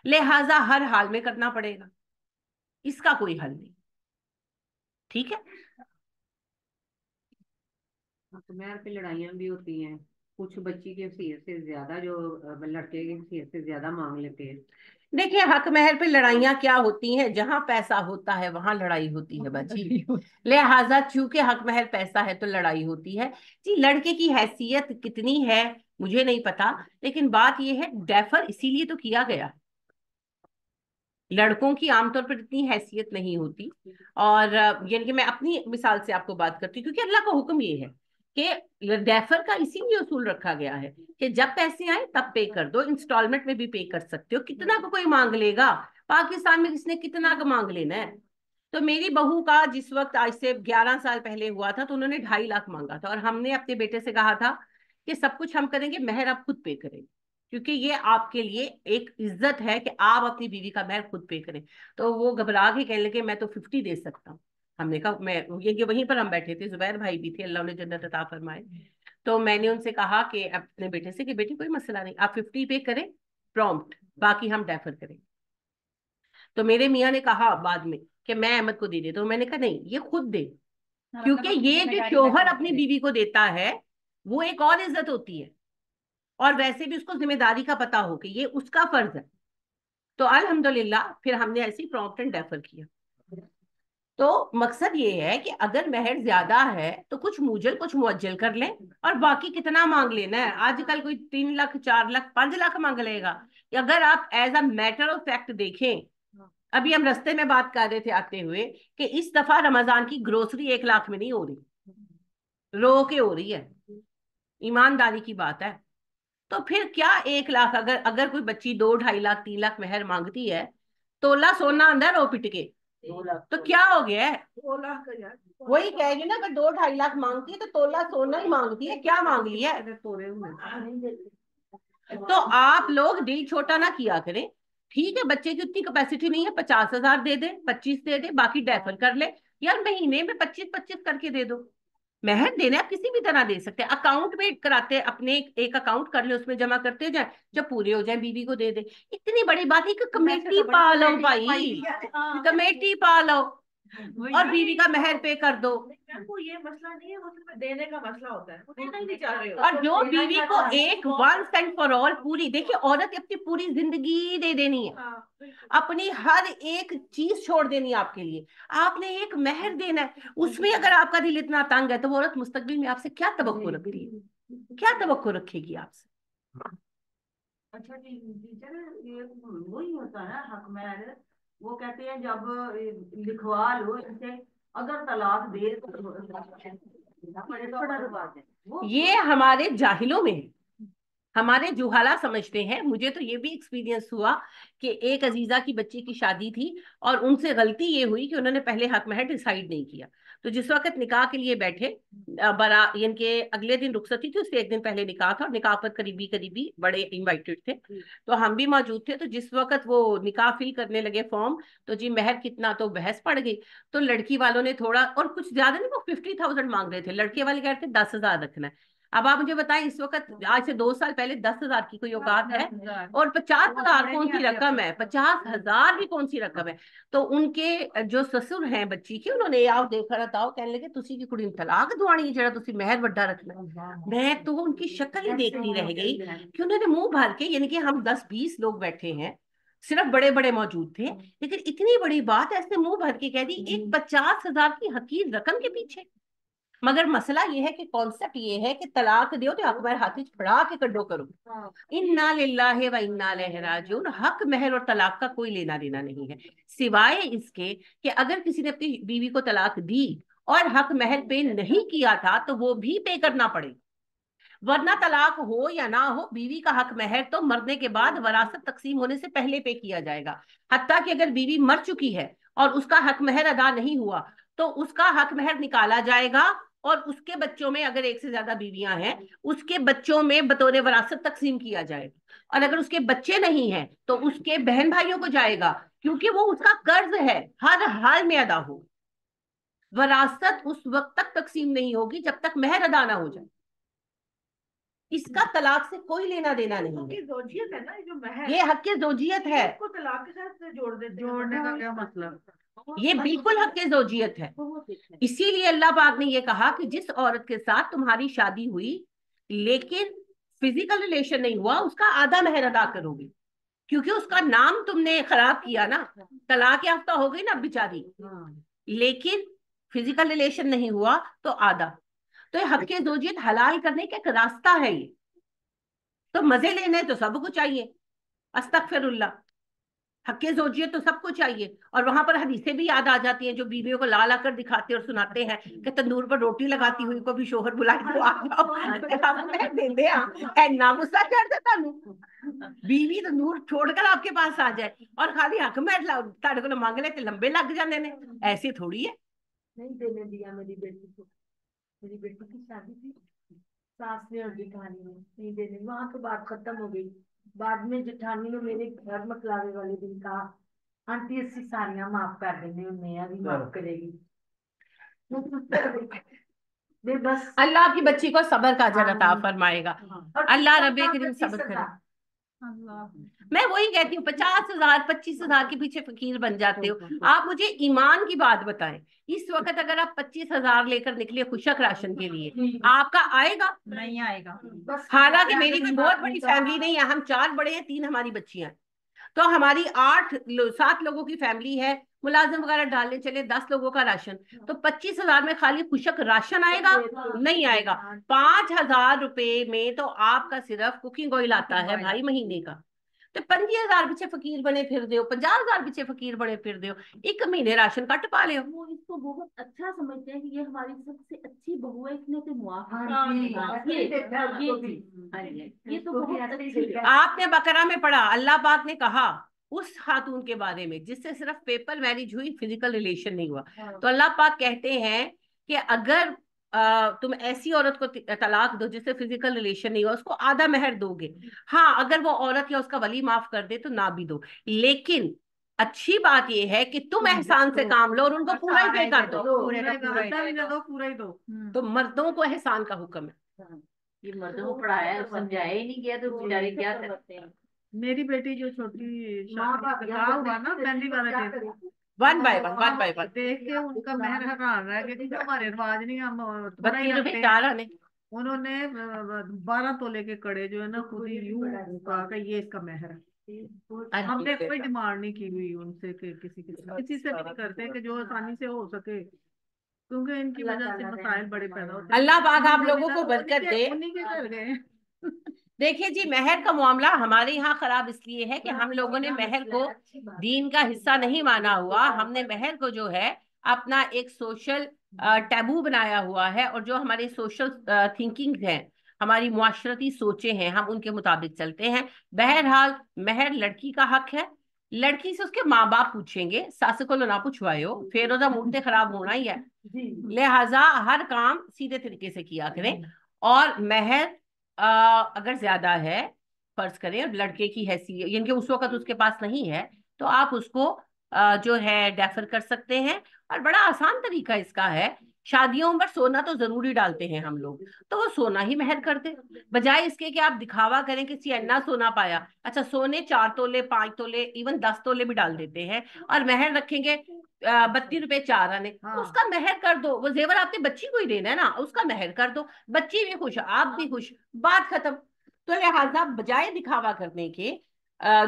लिहाजा हर हाल में करना पड़ेगा, इसका कोई हल नहीं। ठीक है। तो मेहर पे लड़ाइयाँ भी होती हैं, कुछ बच्ची के हैसियत से ज्यादा जो लड़के की हैसियत से ज्यादा मांग लेते हैं। देखिए, हक मेहर पे लड़ाइयाँ क्या होती हैं, जहां पैसा होता है वहां लड़ाई होती है बाजी। लिहाजा चूंकि हक मेहर पैसा है तो लड़ाई होती है। जी, लड़के की हैसियत कितनी है मुझे नहीं पता, लेकिन बात यह है डेफर इसीलिए तो किया गया। लड़कों की आमतौर पर इतनी हैसियत नहीं होती। और यानी कि मैं अपनी मिसाल से आपको बात करती हूँ, क्योंकि अल्लाह का हुक्म ये है कि डेफर का इसीलिए उसूल रखा गया है कि जब पैसे आए तब पे कर दो, इंस्टॉलमेंट में भी पे कर सकते हो, कितना का कोई मांग लेगा। पाकिस्तान में किसने कितना का मांग लेना है। तो मेरी बहू का जिस वक्त आज से 11 साल पहले हुआ था, तो उन्होंने 2.5 लाख मांगा था, और हमने अपने बेटे से कहा था कि सब कुछ हम करेंगे, मेहर आप खुद पे करेंगे, क्योंकि ये आपके लिए एक इज्जत है कि आप अपनी बीवी का मेहर खुद पे करें। तो वो घबरा के कहने लगे मैं तो 50 दे सकता हूँ। हमने कहा, मैं ये वहीं पर हम बैठे थे, जुबैर भाई भी थे, अल्लाह उन्हें जन्नत अता फरमाए। तो मैंने उनसे कहा कि अपने बेटे से कि बेटी कोई मसला नहीं, आप 50 पे करें प्रॉम्प्ट, बाकी हम डेफर करें। तो मेरे मियाँ ने कहा बाद में कि मैं अहमद को दे दे, तो मैंने कहा नहीं, ये खुद दे, क्योंकि ये जो शोहर अपनी बीवी को देता है वो एक और इज्जत होती है, और वैसे भी उसको जिम्मेदारी का पता हो कि ये उसका फर्ज है। तो अल्हम्दुलिल्लाह फिर हमने ऐसी प्रॉम्प्ट एंड डेफर किया। तो मकसद ये है कि अगर मेहर ज्यादा है तो कुछ मुजल कुछ मुअज्जल कर लें, और बाकी कितना मांग लेना है। आजकल कोई 3 लाख 4 लाख 5 लाख मांग लेगा। अगर आप as a matter of fact देखें, अभी हम रास्ते में बात कर रहे थे आते हुए कि इस दफा रमजान की ग्रोसरी 1 लाख में नहीं हो रही, रो के हो रही है, ईमानदारी की बात है। तो फिर क्या 1 लाख, अगर अगर कोई बच्ची 2 2.5 लाख 3 लाख मेहर मांगती है, तोला सोना अंदर रो पिट के, 2 लाख तो क्या हो गया है। 2 लाख वही कह रही ना, अगर 2 2.5 लाख मांगती है तो तोला सोना ही मांगती है, क्या मांग लिया है। तो आप लोग दिल छोटा ना किया करें। ठीक है, बच्चे की उतनी कैपेसिटी नहीं है, 50,000 दे दे, 25 दे दे, बाकी डेफर कर ले। यार महीने में 25-25 करके दे दो। मेहर देने आप किसी भी तरह दे सकते हैं, अकाउंट में कराते अपने एक अकाउंट कर ले, उसमें जमा करते जाए, जब पूरे हो जाए बीवी को दे दे। इतनी बड़ी बात है कि कमेटी पा लो भाई, कमेटी पा लो। और बीवी का महर पे कर दो। वो ये मसला नहीं है, उसमें देने का मसला होता है, वो देना ही नहीं चाह रहे हो। और जो बीवी को एक वंस एंड फॉर ऑल पूरी, देखिए औरत अपनी पूरी जिंदगी दे देनी है, अपनी हर एक चीज छोड़ देनी है आपके लिए, आपने एक महर देना है, उसमें अगर आपका दिल इतना तंग है तो वो औरत मुस्तकबिल में आपसे क्या तवक्को रखती है, क्या तवक्को रखेगी आपसे? अच्छा जी टीचर, ये वही होता है हक महर, वो कहते हैं जब लिखवा लो इसे, अगर तलाक दे तो देना पड़ेगा, बड़ा रिवाज है वो। ये हमारे जाहिलों में है, हमारे जुहाला समझते हैं। मुझे तो ये भी एक्सपीरियंस हुआ कि एक अजीजा की बच्ची की शादी थी और उनसे गलती ये हुई कि उन्होंने पहले हक महर डिसाइड नहीं किया। तो जिस वक्त निकाह के लिए बैठे, बरा इनके अगले दिन रुखसती थी, उससे एक दिन पहले निकाह था और निकाह पर करीबी करीबी बड़े इनवाइटेड थे, तो हम भी मौजूद थे। तो जिस वक्त वो निकाह फिल करने लगे फॉर्म, तो जी महर कितना, तो बहस पड़ गई। तो लड़की वालों ने थोड़ा, और कुछ ज्यादा नहीं, वो 50,000 मांग रहे थे, लड़के वाले कह रहे थे 10,000 रखना है। अब आप मुझे बताएं, इस वक्त आज से 2 साल पहले 10,000 की कोई औकात है? और 50,000 कौन सी रकम है, 50,000 भी कौन सी रकम है? तो उनके जो ससुर हैं बच्ची के, उन्होंने आओ देखा था, कहने लगे तुसी की कुड़ी तलाक दवानी जरा तुसी मेहर वड्डा रखना। मैं तो उनकी शक्ल ही देखती रह गई कि उन्होंने मुंह भर के, यानी कि हम 10-20 लोग बैठे हैं, सिर्फ बड़े बड़े मौजूद थे, लेकिन इतनी बड़ी बात ऐसे मुंह भर के कह दी एक 50,000 की हकीर रकम के पीछे। मगर मसला ये है कि कॉन्सेप्ट ये है कि तलाक दियो तो अकबर हाथी फड़ा के कड्डो करो। इन्ना लिल्लाहि व इन्ना इलैहि राजिऊन। हक महर और तलाक का कोई लेना देना नहीं है, सिवाय इसके कि अगर किसी ने अपनी बीवी को तलाक दी और हक महर पे नहीं किया था तो वो भी पे करना पड़ेगा, वरना तलाक हो या ना हो, बीवी का हक महर तो मरने के बाद वरासत तकसीम होने से पहले पे किया जाएगा। हत्ता कि अगर बीवी मर चुकी है और उसका हक महर अदा नहीं हुआ तो उसका हक महर निकाला जाएगा और उसके बच्चों में, अगर एक से ज्यादा बीवियां हैं, उसके बच्चों में बतौर वरासत तकसीम किया जाएगा। और अगर उसके बच्चे नहीं हैं तो उसके बहन भाइयों को जाएगा, क्योंकि वो उसका कर्ज है, हर हाल में अदा हो। वरासत उस वक्त तक तकसीम नहीं होगी जब तक महर अदा ना हो जाए। इसका तलाक से कोई लेना देना नहीं है, जोजियत है ना जो महर, ये हक की जोजियत है। इसको तलाक के साथ जोड़ देते, जोड़ने का क्या मतलब? ये बिल्कुल हक की जोजियत है। इसीलिए अल्लाह पाक ने ये कहा कि जिस औरत के साथ तुम्हारी शादी हुई लेकिन फिजिकल रिलेशन नहीं हुआ, उसका आधा महर अदा करोगे, क्योंकि उसका नाम तुमने खराब किया ना, तलाक याफ्ता हो गई ना बेचारी, लेकिन फिजिकल रिलेशन नहीं हुआ तो आधा। तो ये हक की जोजियत हलाल करने का एक रास्ता है ये। तो मजे लेने तो सबको चाहिए, अस्तगफिरुल्लाह, हक जोजियत तो सबको चाहिए। और वहां पर हदीसें भी याद आ जाती हैं जो बीवियों को ला ला कर दिखाते और सुनाते हैं कि तंदूर पर रोटी लगाती हुई को भी शोहर बुलाए तो आ जाओ। मैं देंदे ना गुस्सा चढ़ता तानू, बीवी तंदूर छोड़कर आपके पास आ जाए और खाली हक मैट ताड़े को मांग ले तो लंबे लग जाते हैं, ऐसे थोड़ी है। नहीं देने दिया मेरी बेटी को, मेरी बेटी की शादी थी, सास ने और जेठानी ने नहीं देने, वहां तो बात खत्म हो गई। बाद में जेठानी ने मेरे घर मकलावे वाले दिन कहा, आंटी अस्सी सारियां माफ कर देने, मैं भी माफ करेगी। बस अल्लाह की बच्ची को सब्र का अजर अता फरमाएगा, अल्लाह रब्बे करीम सब्र करे। मैं वही कहती हूँ, 50,000 25,000 के पीछे फकीर बन जाते हो। आप मुझे ईमान की बात बताएं, इस वक्त अगर आप 25,000 लेकर निकले खुशक राशन के लिए, आपका आएगा? नहीं आएगा। हालांकि मेरी कोई बहुत बड़ी फैमिली नहीं है, हम 4 बड़े हैं, 3 हमारी बच्चियां हैं, तो हमारी 7 लोगों की फैमिली है, मुलाजिम वगैरह डालने चले 10 लोगों का राशन, तो 25,000 में खाली खुशक राशन आएगा? नहीं आएगा। 5,000 रुपए में तो आपका सिर्फ कुकिंग ऑयल आता है भाई महीने का। तो 25,000 पीछे फकीर बने फिर दो, 50,000 पीछे फकीर बने फिर दो, एक महीने राशन कट पा ले। वो इसको बहुत अच्छा समझते हैं कि ये हमारी सबसे अच्छी बहू है, इसने से मुआफ ये तो बहुत अच्छी है। आपने बकरा में पढ़ा, अल्लाह पाक ने कहा उस खातून के बारे में जिससे सिर्फ पेपर मैरिज हुई, फिजिकल रिलेशन नहीं हुआ, तो अल्लाह पाक कहते हैं कि अगर तुम ऐसी औरत को तलाक दो जिससे फिजिकल रिलेशन नहीं हुआ, उसको आधा महर दोगे। हाँ, अगर वो औरत या उसका वली माफ कर दे तो ना भी दो, लेकिन अच्छी बात यह है कि तुम एहसान से काम लो और उनको पूरा ही पे कर दो, पूरा ही दो। तो मर्दों को एहसान का हुक्म है। ये मर्दों को पढ़ाया समझाया ही नहीं गया, तो बेचारे क्या करते हैं। मेरी बेटी जो छोटी हुआ ना मेहंदी वाले दिन, वन बाय वन। देख के उनका महर हैरान रह गया कि हमारे रिवाज नहीं, हम थोड़ा ही 32 रुपए रखते 4 हैं। आने। उन्होंने 12 तोले के कड़े जो है ना खुद ही यूं कहा कि ये इसका महर है। हमने कोई डिमांड नहीं की हुई उनसे कि किसी से भी नहीं करते कि जो आसानी से हो सके, क्योंकि इनकी वजह से मसाइल बड़े पैदा होते हैं। अल्लाह पाक आप लोगों को बरकत दे। उन्हीं के घर गए। देखिए जी, महर का मामला हमारे यहाँ खराब इसलिए है कि हम लोगों ने महर को दीन का हिस्सा नहीं माना हुआ। हमने महर को जो है अपना एक सोशल टैबू बनाया हुआ है, और जो हमारी सोशल थिंकिंग है, हमारी मुआशरती सोचें हैं, हम उनके मुताबिक चलते हैं। बहरहाल महर लड़की का हक है। लड़की से उसके माँ बाप पूछेंगे, सास को ना पूछवायो, फिर उसका मूड खराब होना ही है। लिहाजा हर काम सीधे तरीके से किया करें। और महर अगर ज्यादा है, फर्ज करें लड़के की हैसियत, यानी कि उस वक्त उसके पास नहीं है, तो आप उसको जो है डेफर कर सकते हैं। और बड़ा आसान तरीका इसका है, शादियों पर सोना तो जरूरी डालते हैं हम लोग, तो वो सोना ही महर कर दे, बजाय इसके कि आप दिखावा करें कि अन्ना सोना पाया। अच्छा, सोने 4 तोले 5 तोले इवन 10 तोले भी डाल देते हैं, और महर रखेंगे 32 रुपए 4 आने। हाँ। उसका महर कर दो, वो जेवर आपकी बच्ची को ही देना है ना, उसका महर कर दो, बच्ची भी खुश, आप भी खुश, बात खत्म। तो लिहाजा बजाय दिखावा करने के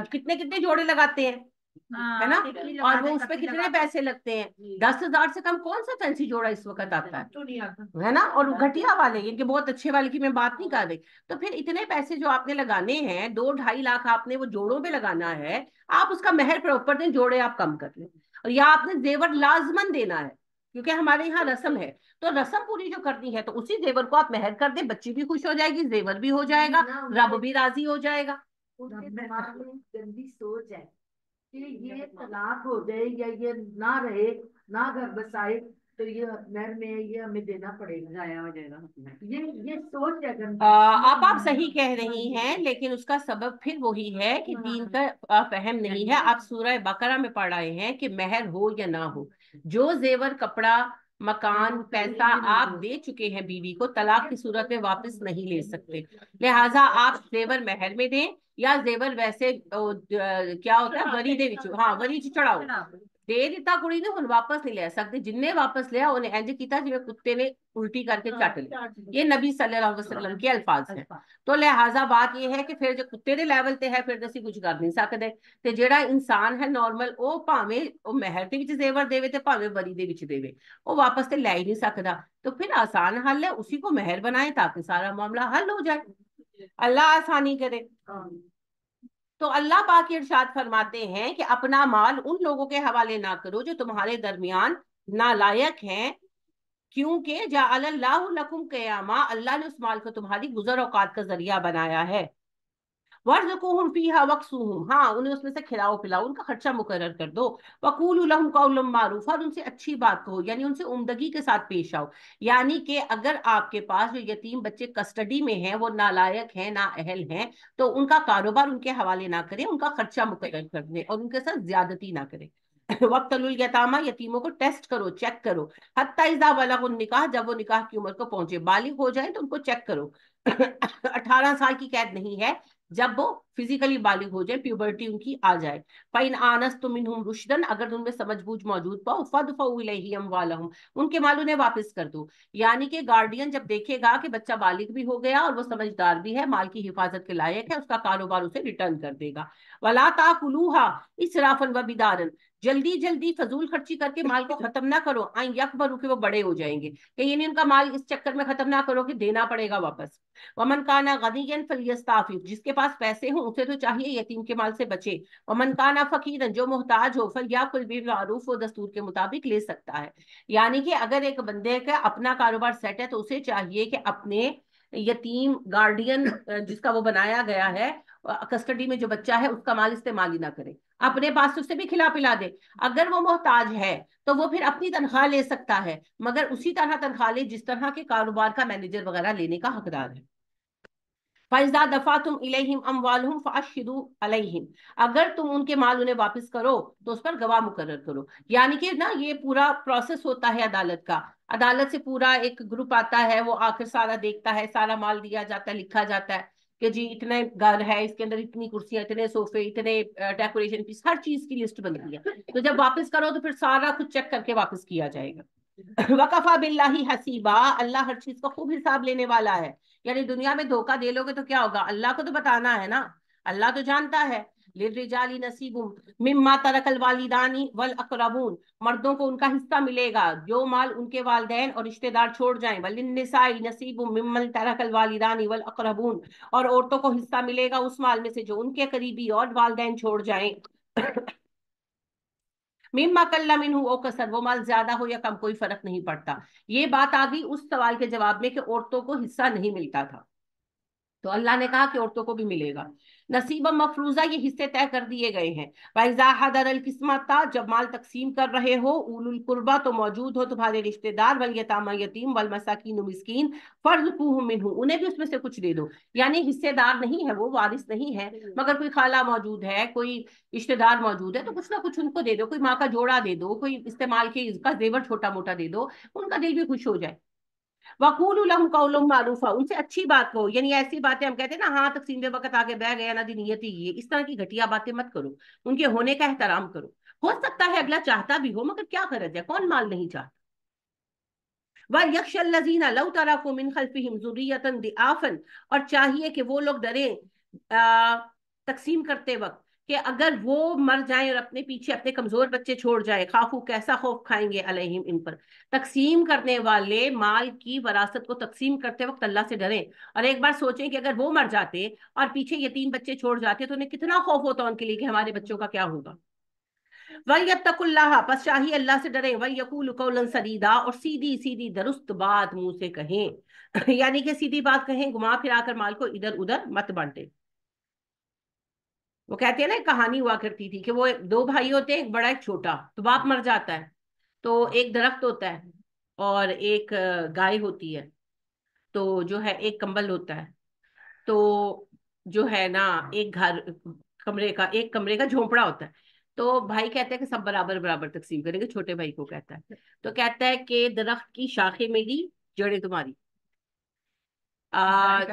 कितने कितने जोड़े लगाते हैं, है ना, और वो उस पे कितने पैसे लगते हैं। 10,000 से कम कौन सा फैंसी जोड़ा इस वक्त आता है ना। और घटिया वाले, इनके बहुत अच्छे वाले की मैं बात नहीं कर रही। तो फिर इतने पैसे जो आपने लगाने हैं, 2-2.5 लाख आपने वो जोड़ों पे लगाना है, आप उसका महर प्रॉपर दें, जोड़े आप कम कर लें। और या आपने जेवर लाजमन देना है, क्योंकि हमारे यहाँ रस्म है, तो रस्म पूरी जो करनी है, तो उसी जेवर को आप महर कर दे, बच्ची भी खुश हो जाएगी, जेवर भी हो जाएगा, रब भी राजी हो जाएगा। उनके दिमाग में गंदी सोच है कि ये तलाक हो जाए या ये ना रहे, ना घर बसाए, तो ये महर में ये हमें देना पड़ेगा, जाया हो जाएगा। ये सोच है गंदी। आप सही कह रही हैं, लेकिन उसका सबब फिर वही है कि दीन का फहम नहीं है। आप सूरह बकरा में पढ़ रहे हैं कि महर हो या ना हो, जो जेवर, कपड़ा, मकान, पैसा आप दे चुके हैं बीवी को, तलाक की सूरत में वापस नहीं ले सकते। लिहाजा आप जेवर महर में दें, या जेवर वैसे क्या होता है, वरी दे विच, हाँ वरी च चढ़ाओ, दे दिता कुड़ी ने, हुण वापस नहीं ले सकते। जिन्ने वापस लिया उन्हें इंज कीता जिवें कुत्ते ने उल्टी करके चट ली। ये नबी सल्लल्लाहु अलैहि वसल्लम के अल्फाज हैं। तो लिहाजा बात यह है कि फिर जो कुत्ते दे लेवल ते है, फिर असीं कुछ कर नहीं सकते। ते जेड़ा इंसान है नॉर्मल, वो भावें वो महर दे विच जेवर देवे ते भावें वरी दे विच देवे, वो वापस ते लै ही नहीं सकदा। तो फिर आसान हल है, उसी को महर बनाए ताकि सारा मामला हल हो जाए। अल्लाह आसानी करे। तो अल्लाह पाक इरशाद फरमाते हैं कि अपना माल उन लोगों के हवाले ना करो जो तुम्हारे दरमियान नालायक हैं, क्योंकि जाअलल्लाहु लकुम क़यामा, अल्लाह ने उस माल को तुम्हारी गुजर औकात का जरिया बनाया है। वर्ज़ुक़ूहुम फ़ीहा वक्सूहुम, हाँ उन्हें उसमें से खिलाओ पिलाओ, उनका खर्चा मुकर्रर कर दो। वक़ूलू लहुम क़ौलन मारूफ़ा, और उनसे अच्छी बात कहो, यानी उनसे उम्दगी के साथ पेश आओ। यानी कि अगर आपके पास जो यतीम बच्चे कस्टडी में हैं, वो नालायक हैं, नाअहल हैं, तो उनका कारोबार उनके हवाले ना करें, उनका खर्चा मुकर्रर कर दें और उनके साथ ज्यादती ना करें। वक्तुल यतामा, यतीमों को टेस्ट करो, चेक करो। हत्ता इज़ा बलगुन निकाह, जब वो निकाह की उम्र को पहुंचे, बालिग हो जाए तो उनको चेक करो। 18 साल की कैद नहीं है, जब वो फिजिकली बालिग हो जाए, प्यूबर्टी उनकी आ जाए। फ़इन आनस्तुम मिनहुम रुश्दन, अगर उनमें समझबूझ मौजूद पाओ, फदफऊ इलैहिम अम्वालहुम, उनके माल उन्हें वापस कर दो। यानी कि गार्डियन जब देखेगा कि बच्चा बालिग भी हो गया और वो समझदार भी है, माल की हिफाजत के लायक है, उसका कारोबार उसे रिटर्न कर देगा। वला ताकुलूहा इसराफन व बिदारन, जल्दी जल्दी फजूल खर्ची करके माल को खत्म ना करो, आई यकबरू के वो बड़े हो जाएंगे, कि यानी उनका माल इस चक्कर में खत्म ना करो कि देना पड़ेगा वापस। वमन काना गनियन फलियस्ताफिफ, जिसके पास पैसे हो उसे तो चाहिए यतीम के माल से बचे। वमन काना फकीरन, जो मोहताज हो, फलयाकुल बिल मारूफ, वो दस्तूर के मुताबिक ले सकता है। यानी कि अगर एक बंदे का अपना कारोबार सेट है, तो उसे चाहिए कि अपने यतीम गार्डियन जिसका वो बनाया गया है, कस्टडी में जो बच्चा है, उसका माल इस्तेमाल ही ना करे, अपने पास उसे भी खिला पिला दे। अगर वो मोहताज है तो वो फिर अपनी तनख्वाह ले सकता है, मगर उसी तरह तनख्वाह ले जिस तरह के कारोबार का मैनेजर वगैरह लेने का हकदार है। फैज़ा दफातुम इलैहिम अम्वालहुम फअशहिदू अलैहिम, अगर तुम उनके माल उन्हें वापस करो तो उस पर गवाह मुकर्रर करो। यानी कि ना, ये पूरा प्रोसेस होता है अदालत का। अदालत से पूरा एक ग्रुप आता है, वो आकर सारा देखता है, सारा माल दिया जाता है, लिखा जाता है कि जी इतने घर है, इसके अंदर इतनी कुर्सियां, इतने सोफे, इतने डेकोरेशन पीस, हर चीज की लिस्ट बनती है। तो जब वापस करो तो फिर सारा कुछ चेक करके वापस किया जाएगा। वकफा बिल्लाही हसीबा, अल्लाह हर चीज का खूब हिसाब लेने वाला है। यानी दुनिया में धोखा दे लोगे तो क्या होगा, अल्लाह को तो बताना है ना, अल्लाह तो जानता है। लिर्रिजाली नसीबुम मिम्मा तरकल वालिदानी वल अकरबून, मर्दों को उनका हिस्सा मिलेगा जो माल उनके वालिदैन और रिश्तेदार छोड़ जाएं। वलिन्निसाई नसीबुम मिम्मल तरकल वालिदानी वल अकरबून, और औरतों को हिस्सा मिलेगा उस माल में से जो उनके करीबी और वालिदैन छोड़ जाएं। मिम्मा कल्ला मिन्हु ओ कसर, वो माल ज्यादा हो या कम कोई फर्क नहीं पड़ता। ये बात आ गई उस सवाल के जवाब में कि औरतों को हिस्सा नहीं मिलता था, तो अल्लाह ने कहा कि औरतों को भी मिलेगा। नसीब मफरूजा, ये हिस्से तय कर दिए गए हैं। वैजा हदर अल किस्मता, जब माल तकसीम कर रहे हो, उलुल कुर्बा, तो मौजूद हो तुम्हारे रिश्तेदार, वल यतामा यतीम, वल मसाकीन मिस्कीन, फर्जुकूहुम मिन्हु, उन्हें भी उसमें से कुछ दे दो। यानी हिस्सेदार नहीं है वो, वारिस नहीं है, मगर कोई खाला मौजूद है, कोई रिश्तेदार मौजूद है, तो कुछ ना कुछ उनको दे दो। कोई माँ का जोड़ा दे दो, कोई इस्तेमाल के इसका जेवर छोटा मोटा दे दो, उनका दिल भी खुश हो जाए। वकूलु लहुम कौलुम मारूफा, उनसे अच्छी बात कहो। यानी ऐसी बातें हम कहते हैं ना, हाँ तकसीम दे वक्त आगे बह गया ना दी नियति, ये इस तरह की घटिया बातें मत करो, उनके होने का एहतराम करो। हो सकता है अगला चाहता भी हो, मगर क्या गरज है, कौन माल नहीं चाहता। वयख्शल्लज़ीना लौ तराकू मिन खल्फिहिम ज़ुर्रियतन दिआफन, और चाहिए कि वो लोग डरे तकसीम करते वक्त कि अगर वो मर जाएं और अपने पीछे अपने कमजोर बच्चे छोड़ जाए, खाफू, कैसा खौफ खाएंगे, अलैहिम, इन पर। तकसीम करने वाले माल की वरासत को तकसीम करते वक्त अल्लाह से डरें, और एक बार सोचें कि अगर वो मर जाते और पीछे यतीम बच्चे छोड़ जाते तो उन्हें कितना खौफ होता उनके लिए कि हमारे बच्चों का क्या होगा। वयत्तकुल्लाह, बस चाहिए अल्लाह से डरें। वयकूलु कौलन सदीदा, और सीधी सीधी दुरुस्त बात मुंह से कहें। यानी कि सीधी बात कहें, घुमा फिरा कर माल को इधर उधर मत बांटे। वो कहते हैं ना, एक कहानी हुआ करती थी कि वो दो भाई होते हैं, एक बड़ा एक छोटा, तो बाप मर जाता है, तो एक दरख्त होता है और एक गाय होती है, तो जो है एक कंबल होता है, तो जो है ना एक घर, एक कमरे का झोंपड़ा होता है। तो भाई कहते हैं कि सब बराबर बराबर तकसीम करेंगे, छोटे भाई को कहता है, तो कहता है कि दरख्त की शाखें मेरी, जड़ें तुम्हारी।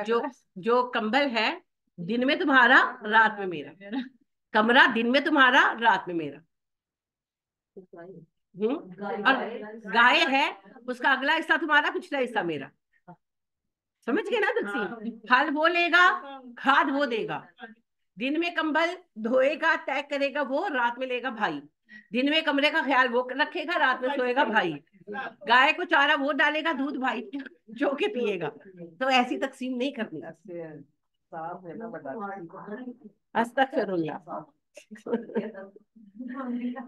जो जो कंबल है, दिन में तुम्हारा रात में मेरा, कमरा दिन में तुम्हारा रात में मेरा। और गाय है, उसका अगला हिस्सा तुम्हारा, पिछला हिस्सा मेरा। समझ गए ना तकसीम, फल वो लेगा, खाद वो देगा। दिन में कंबल धोएगा, तय करेगा वो, रात में लेगा भाई। दिन में कमरे का ख्याल वो रखेगा, रात में सोएगा भाई। गाय को चारा वो डालेगा, दूध भाई जो के पिएगा। तो ऐसी तकसीम नहीं करनी। अस्तगफिरुल्लाह।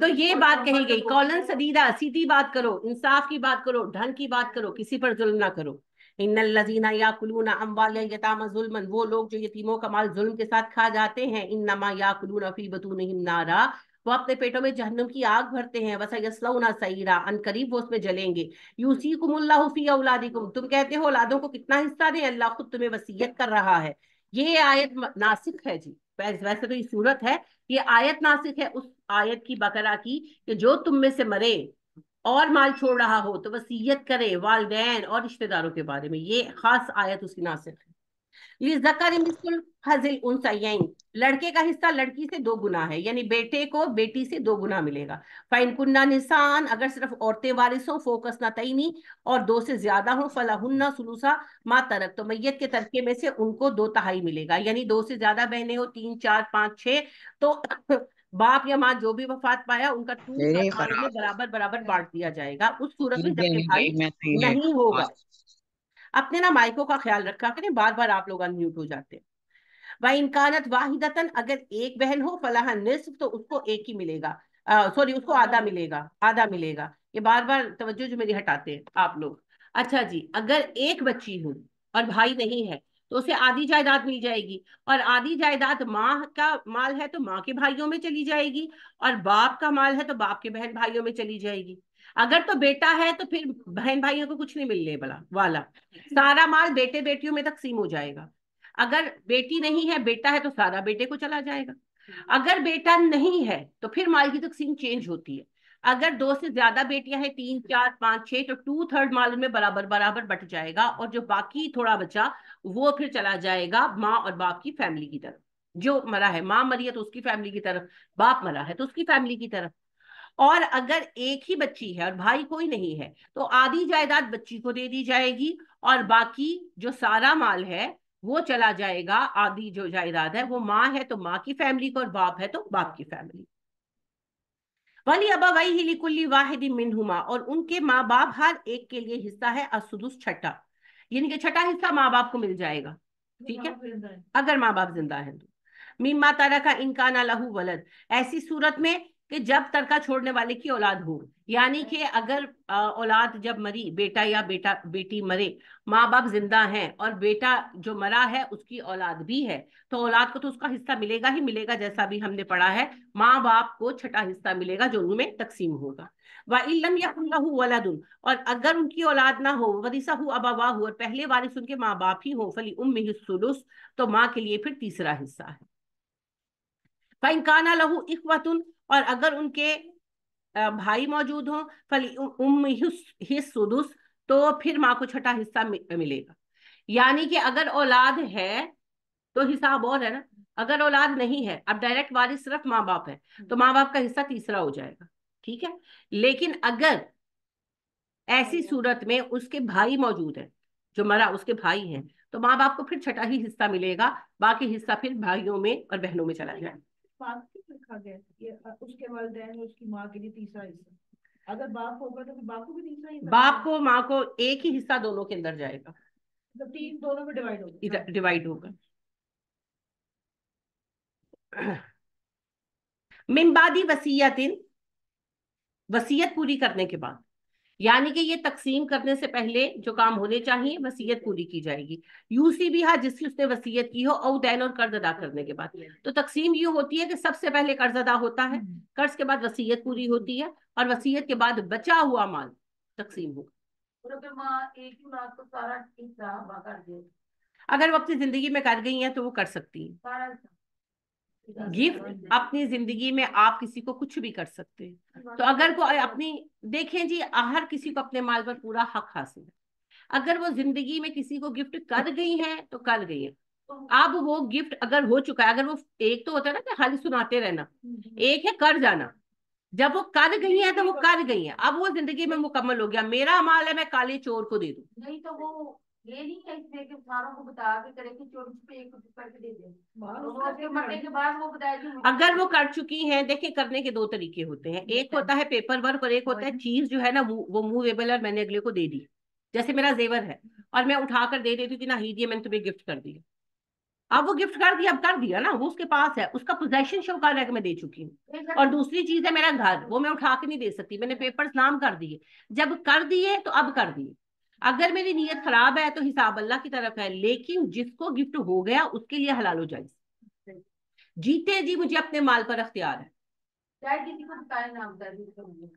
तो ये बात कही गई, कौलन सदीदा, सीधी बात करो, इंसाफ की बात करो, ढंग की बात करो, किसी पर जुल्म ना करो। इन्नल्लज़ीना याकुलूना अम्वाल यतामा जुल्मन, वो लोग जो यतीमों का माल जुल्म के साथ खा जाते हैं, इन्नमा याकुलूना फी बतूनिहिम नारा, वो अपने पेटों में जहन्नम की आग भरते हैं। वसयस्लौना सईरा, अनकरीब वो उसमें जलेंगे। यूसीकुमुल्लाहु फी औलादिकुम, तुम कहते हो औलादों को कितना हिस्सा दें, अल्लाह खुद तुम्हें वसीयत कर रहा है। ये आयत नासिक है जी, वैसे तो ये सूरत है, ये आयत नासिक है उस आयत की बकरा की, कि जो तुम में से मरे और माल छोड़ रहा हो तो वसीयत करे वालिदैन और रिश्तेदारों के बारे में। ये खास आयत उसकी नासिक है। लिज़्ज़करि मिस्लुल हज़िल उन्सयैन, लड़के का हिस्सा लड़की से 2 गुना है, यानी बेटे को बेटी से 2 गुना मिलेगा। फ़इन कुन्ना निसान, अगर सिर्फ औरतें वारिस हो, फोकस ना तईनी, और 2 से ज्यादा हो, फलाहुन्ना सुलुसा मा तरक, तो मैयत के तरके में से उनको 2/3 मिलेगा। यानी 2 से ज्यादा बहनें हो, 3, 4, 5, 6, तो बाप या माँ जो भी वफात पाया उनका 2 तेरे माल में खराब बराबर बराबर बांट दिया जाएगा, उस सूरत में जबकि नहीं भाई भाई, मैं नहीं है नहीं होगा। आज। अपने ना माइकों का ख्याल रखा करें, बार बार आप लोग अनम्यूट हो जाते हैं। वह इनकानत वाहिदतन, अगर एक बहन हो, फलाह निस्फ, तो उसको एक ही मिलेगा, सॉरी उसको आधा मिलेगा, आधा मिलेगा। ये बार बार तवज्जो जो मेरी हटाते हैं आप लोग। अच्छा जी, अगर एक बच्ची हो और भाई नहीं है तो उसे आधी जायदाद मिल जाएगी, और आधी जायदाद माँ का माल है तो माँ के भाइयों में चली जाएगी, और बाप का माल है तो बाप के बहन भाइयों में चली जाएगी। अगर तो बेटा है तो फिर बहन भाइयों को कुछ नहीं मिलने वाला, सारा माल बेटे बेटियों में तकसीम हो जाएगा। अगर बेटी नहीं है, बेटा है, तो सारा बेटे को चला जाएगा। अगर बेटा नहीं है तो फिर माल की तकसीम चेंज होती है। अगर 2 से ज्यादा बेटियां हैं, 3, 4, 5, 6, तो 2/3 माल में बराबर बराबर बट जाएगा, और जो बाकी थोड़ा बचा वो फिर चला जाएगा माँ और बाप की फैमिली की तरफ। जो मरा है, माँ मरी है तो उसकी फैमिली की तरफ, बाप मरा है तो उसकी फैमिली की तरफ। और अगर एक ही बच्ची है और भाई कोई नहीं है तो आधी जायदाद बच्ची को दे दी जाएगी, और बाकी जो सारा माल है वो चला जाएगा, आधी जो जायदाद है वो माँ है तो माँ की फैमिली को, और बाप है तो बाप की फैमिली। वली अबवैहि लिकुल्ली वाहिदिन मिनहुमा, और उनके माँ बाप हर एक के लिए हिस्सा है असुदुस, छठा, यानी कि छठा हिस्सा माँ बाप को मिल जाएगा। ठीक है, अगर माँ बाप जिंदा है तो। मिम्मा तरका इनकाना लहू वलद, ऐसी सूरत में कि जब तरका छोड़ने वाले की औलाद हो, यानी कि अगर औलाद जब मरी, बेटा या बेटा बेटी मरे, माँ बाप जिंदा हैं और बेटा जो मरा है उसकी औलाद भी है, तो औलाद को तो उसका हिस्सा मिलेगा ही मिलेगा, जैसा भी हमने पढ़ा है। माँ बाप को छठा हिस्सा मिलेगा जो उनमें तकसीम होगा। व इल्लम यकुन लहू वलदुन, और अगर उनकी औलाद ना हो, वरिसहु अबवाहु, और पहले वारिस उनके माँ बाप ही हो, फली उम्मिहि सुदुस, तो माँ के लिए फिर तीसरा हिस्सा है। फ़इन काना लहू इख्वतुन, और अगर उनके भाई मौजूद हो, फली उम्मिहि सुदुस, तो फिर माँ को छठा हिस्सा मिलेगा। यानी कि अगर औलाद है तो हिसाब और है ना, अगर औलाद नहीं है, अब डायरेक्ट वारिस सिर्फ माँ बाप है, तो माँ बाप का हिस्सा तीसरा हो जाएगा। ठीक है, लेकिन अगर ऐसी सूरत में उसके भाई मौजूद है, जो मरा उसके भाई हैं, तो माँ बाप को फिर छठा ही हिस्सा मिलेगा, बाकी हिस्सा फिर भाइयों में और बहनों में चला जाएगा। बाप क्यों रखा गया ये उसके वालिदैन और उसकी माँ के लिए तीसरा हिस्सा? अगर बाप होगा तो फिर बाप को भी तीसरा हिस्सा बाप को माँ को एक ही हिस्सा दोनों के अंदर जाएगा, मतलब 3 दोनों में डिवाइड होगा। डिवाइड होगा। मिम्बादी वसीयतिन, वसीयत पूरी करने के बाद, यानी कि ये तकसीम करने से पहले जो काम होने चाहिए वसीयत पूरी की जाएगी। यूसी भी है जिसकी उसने वसीयत की हो, और दैन और कर्ज अदा करने के बाद। तो तकसीम ये होती है कि सबसे पहले कर्ज अदा होता है, कर्ज के बाद वसीयत पूरी होती है, और वसीयत के बाद बचा हुआ माल तकसीम होगा। अगर वो अपनी जिंदगी में कर गई हैं तो वो कर सकती है। गिफ्ट अपनी जिंदगी में आप किसी को कुछ भी कर सकते हैं। तो अगर कोई अपनी, देखें जी, हर किसी को अपने माल पर पूरा हक हासिल है। अगर वो जिंदगी में किसी को गिफ्ट कर गई है तो कर गई है। अब वो गिफ्ट अगर हो चुका है, अगर वो, एक तो होता है ना कि खाली सुनाते रहना, एक है कर जाना। जब वो कर गई है तो वो कर गई है, अब वो जिंदगी में मुकम्मल हो गया। मेरा माल है, मैं काले चोर को दे दूं, नहीं तो वो ये नहीं है इसमें कि सारों को बता के करे कि 24 पे एक करके दे दे, तो वो उसके मरने के बाद वो बताया कि अगर वो कर चुकी हैं। देखिए, करने के 2 तरीके होते हैं, एक होता है पेपर वर्क और एक होता है चीज जो है ना वो मूवेबल है, मैंने अगले को दे दी। जैसे मेरा जेवर है और मैं उठाकर दे देती हूँ कि ना ही दिए, मैंने तुम्हें गिफ्ट कर दिया। अब वो गिफ्ट कर दिया, अब कर दिया ना, वो उसके पास है, उसका पोजेशन शो कर रहा है कि मैं दे चुकी हूँ। और दूसरी चीज है मेरा घर, वो मैं उठा के नहीं दे सकती, मैंने पेपर्स नाम कर दिए। जब कर दिए तो अब कर दिए। अगर मेरी नीयत खराब है तो हिसाब अल्लाह की तरफ है, लेकिन जिसको गिफ्ट हो गया उसके लिए हलाल हो जाए। जीते जी मुझे अपने माल पर अख्तियार है। चाहे किसी को बताए ना बताए।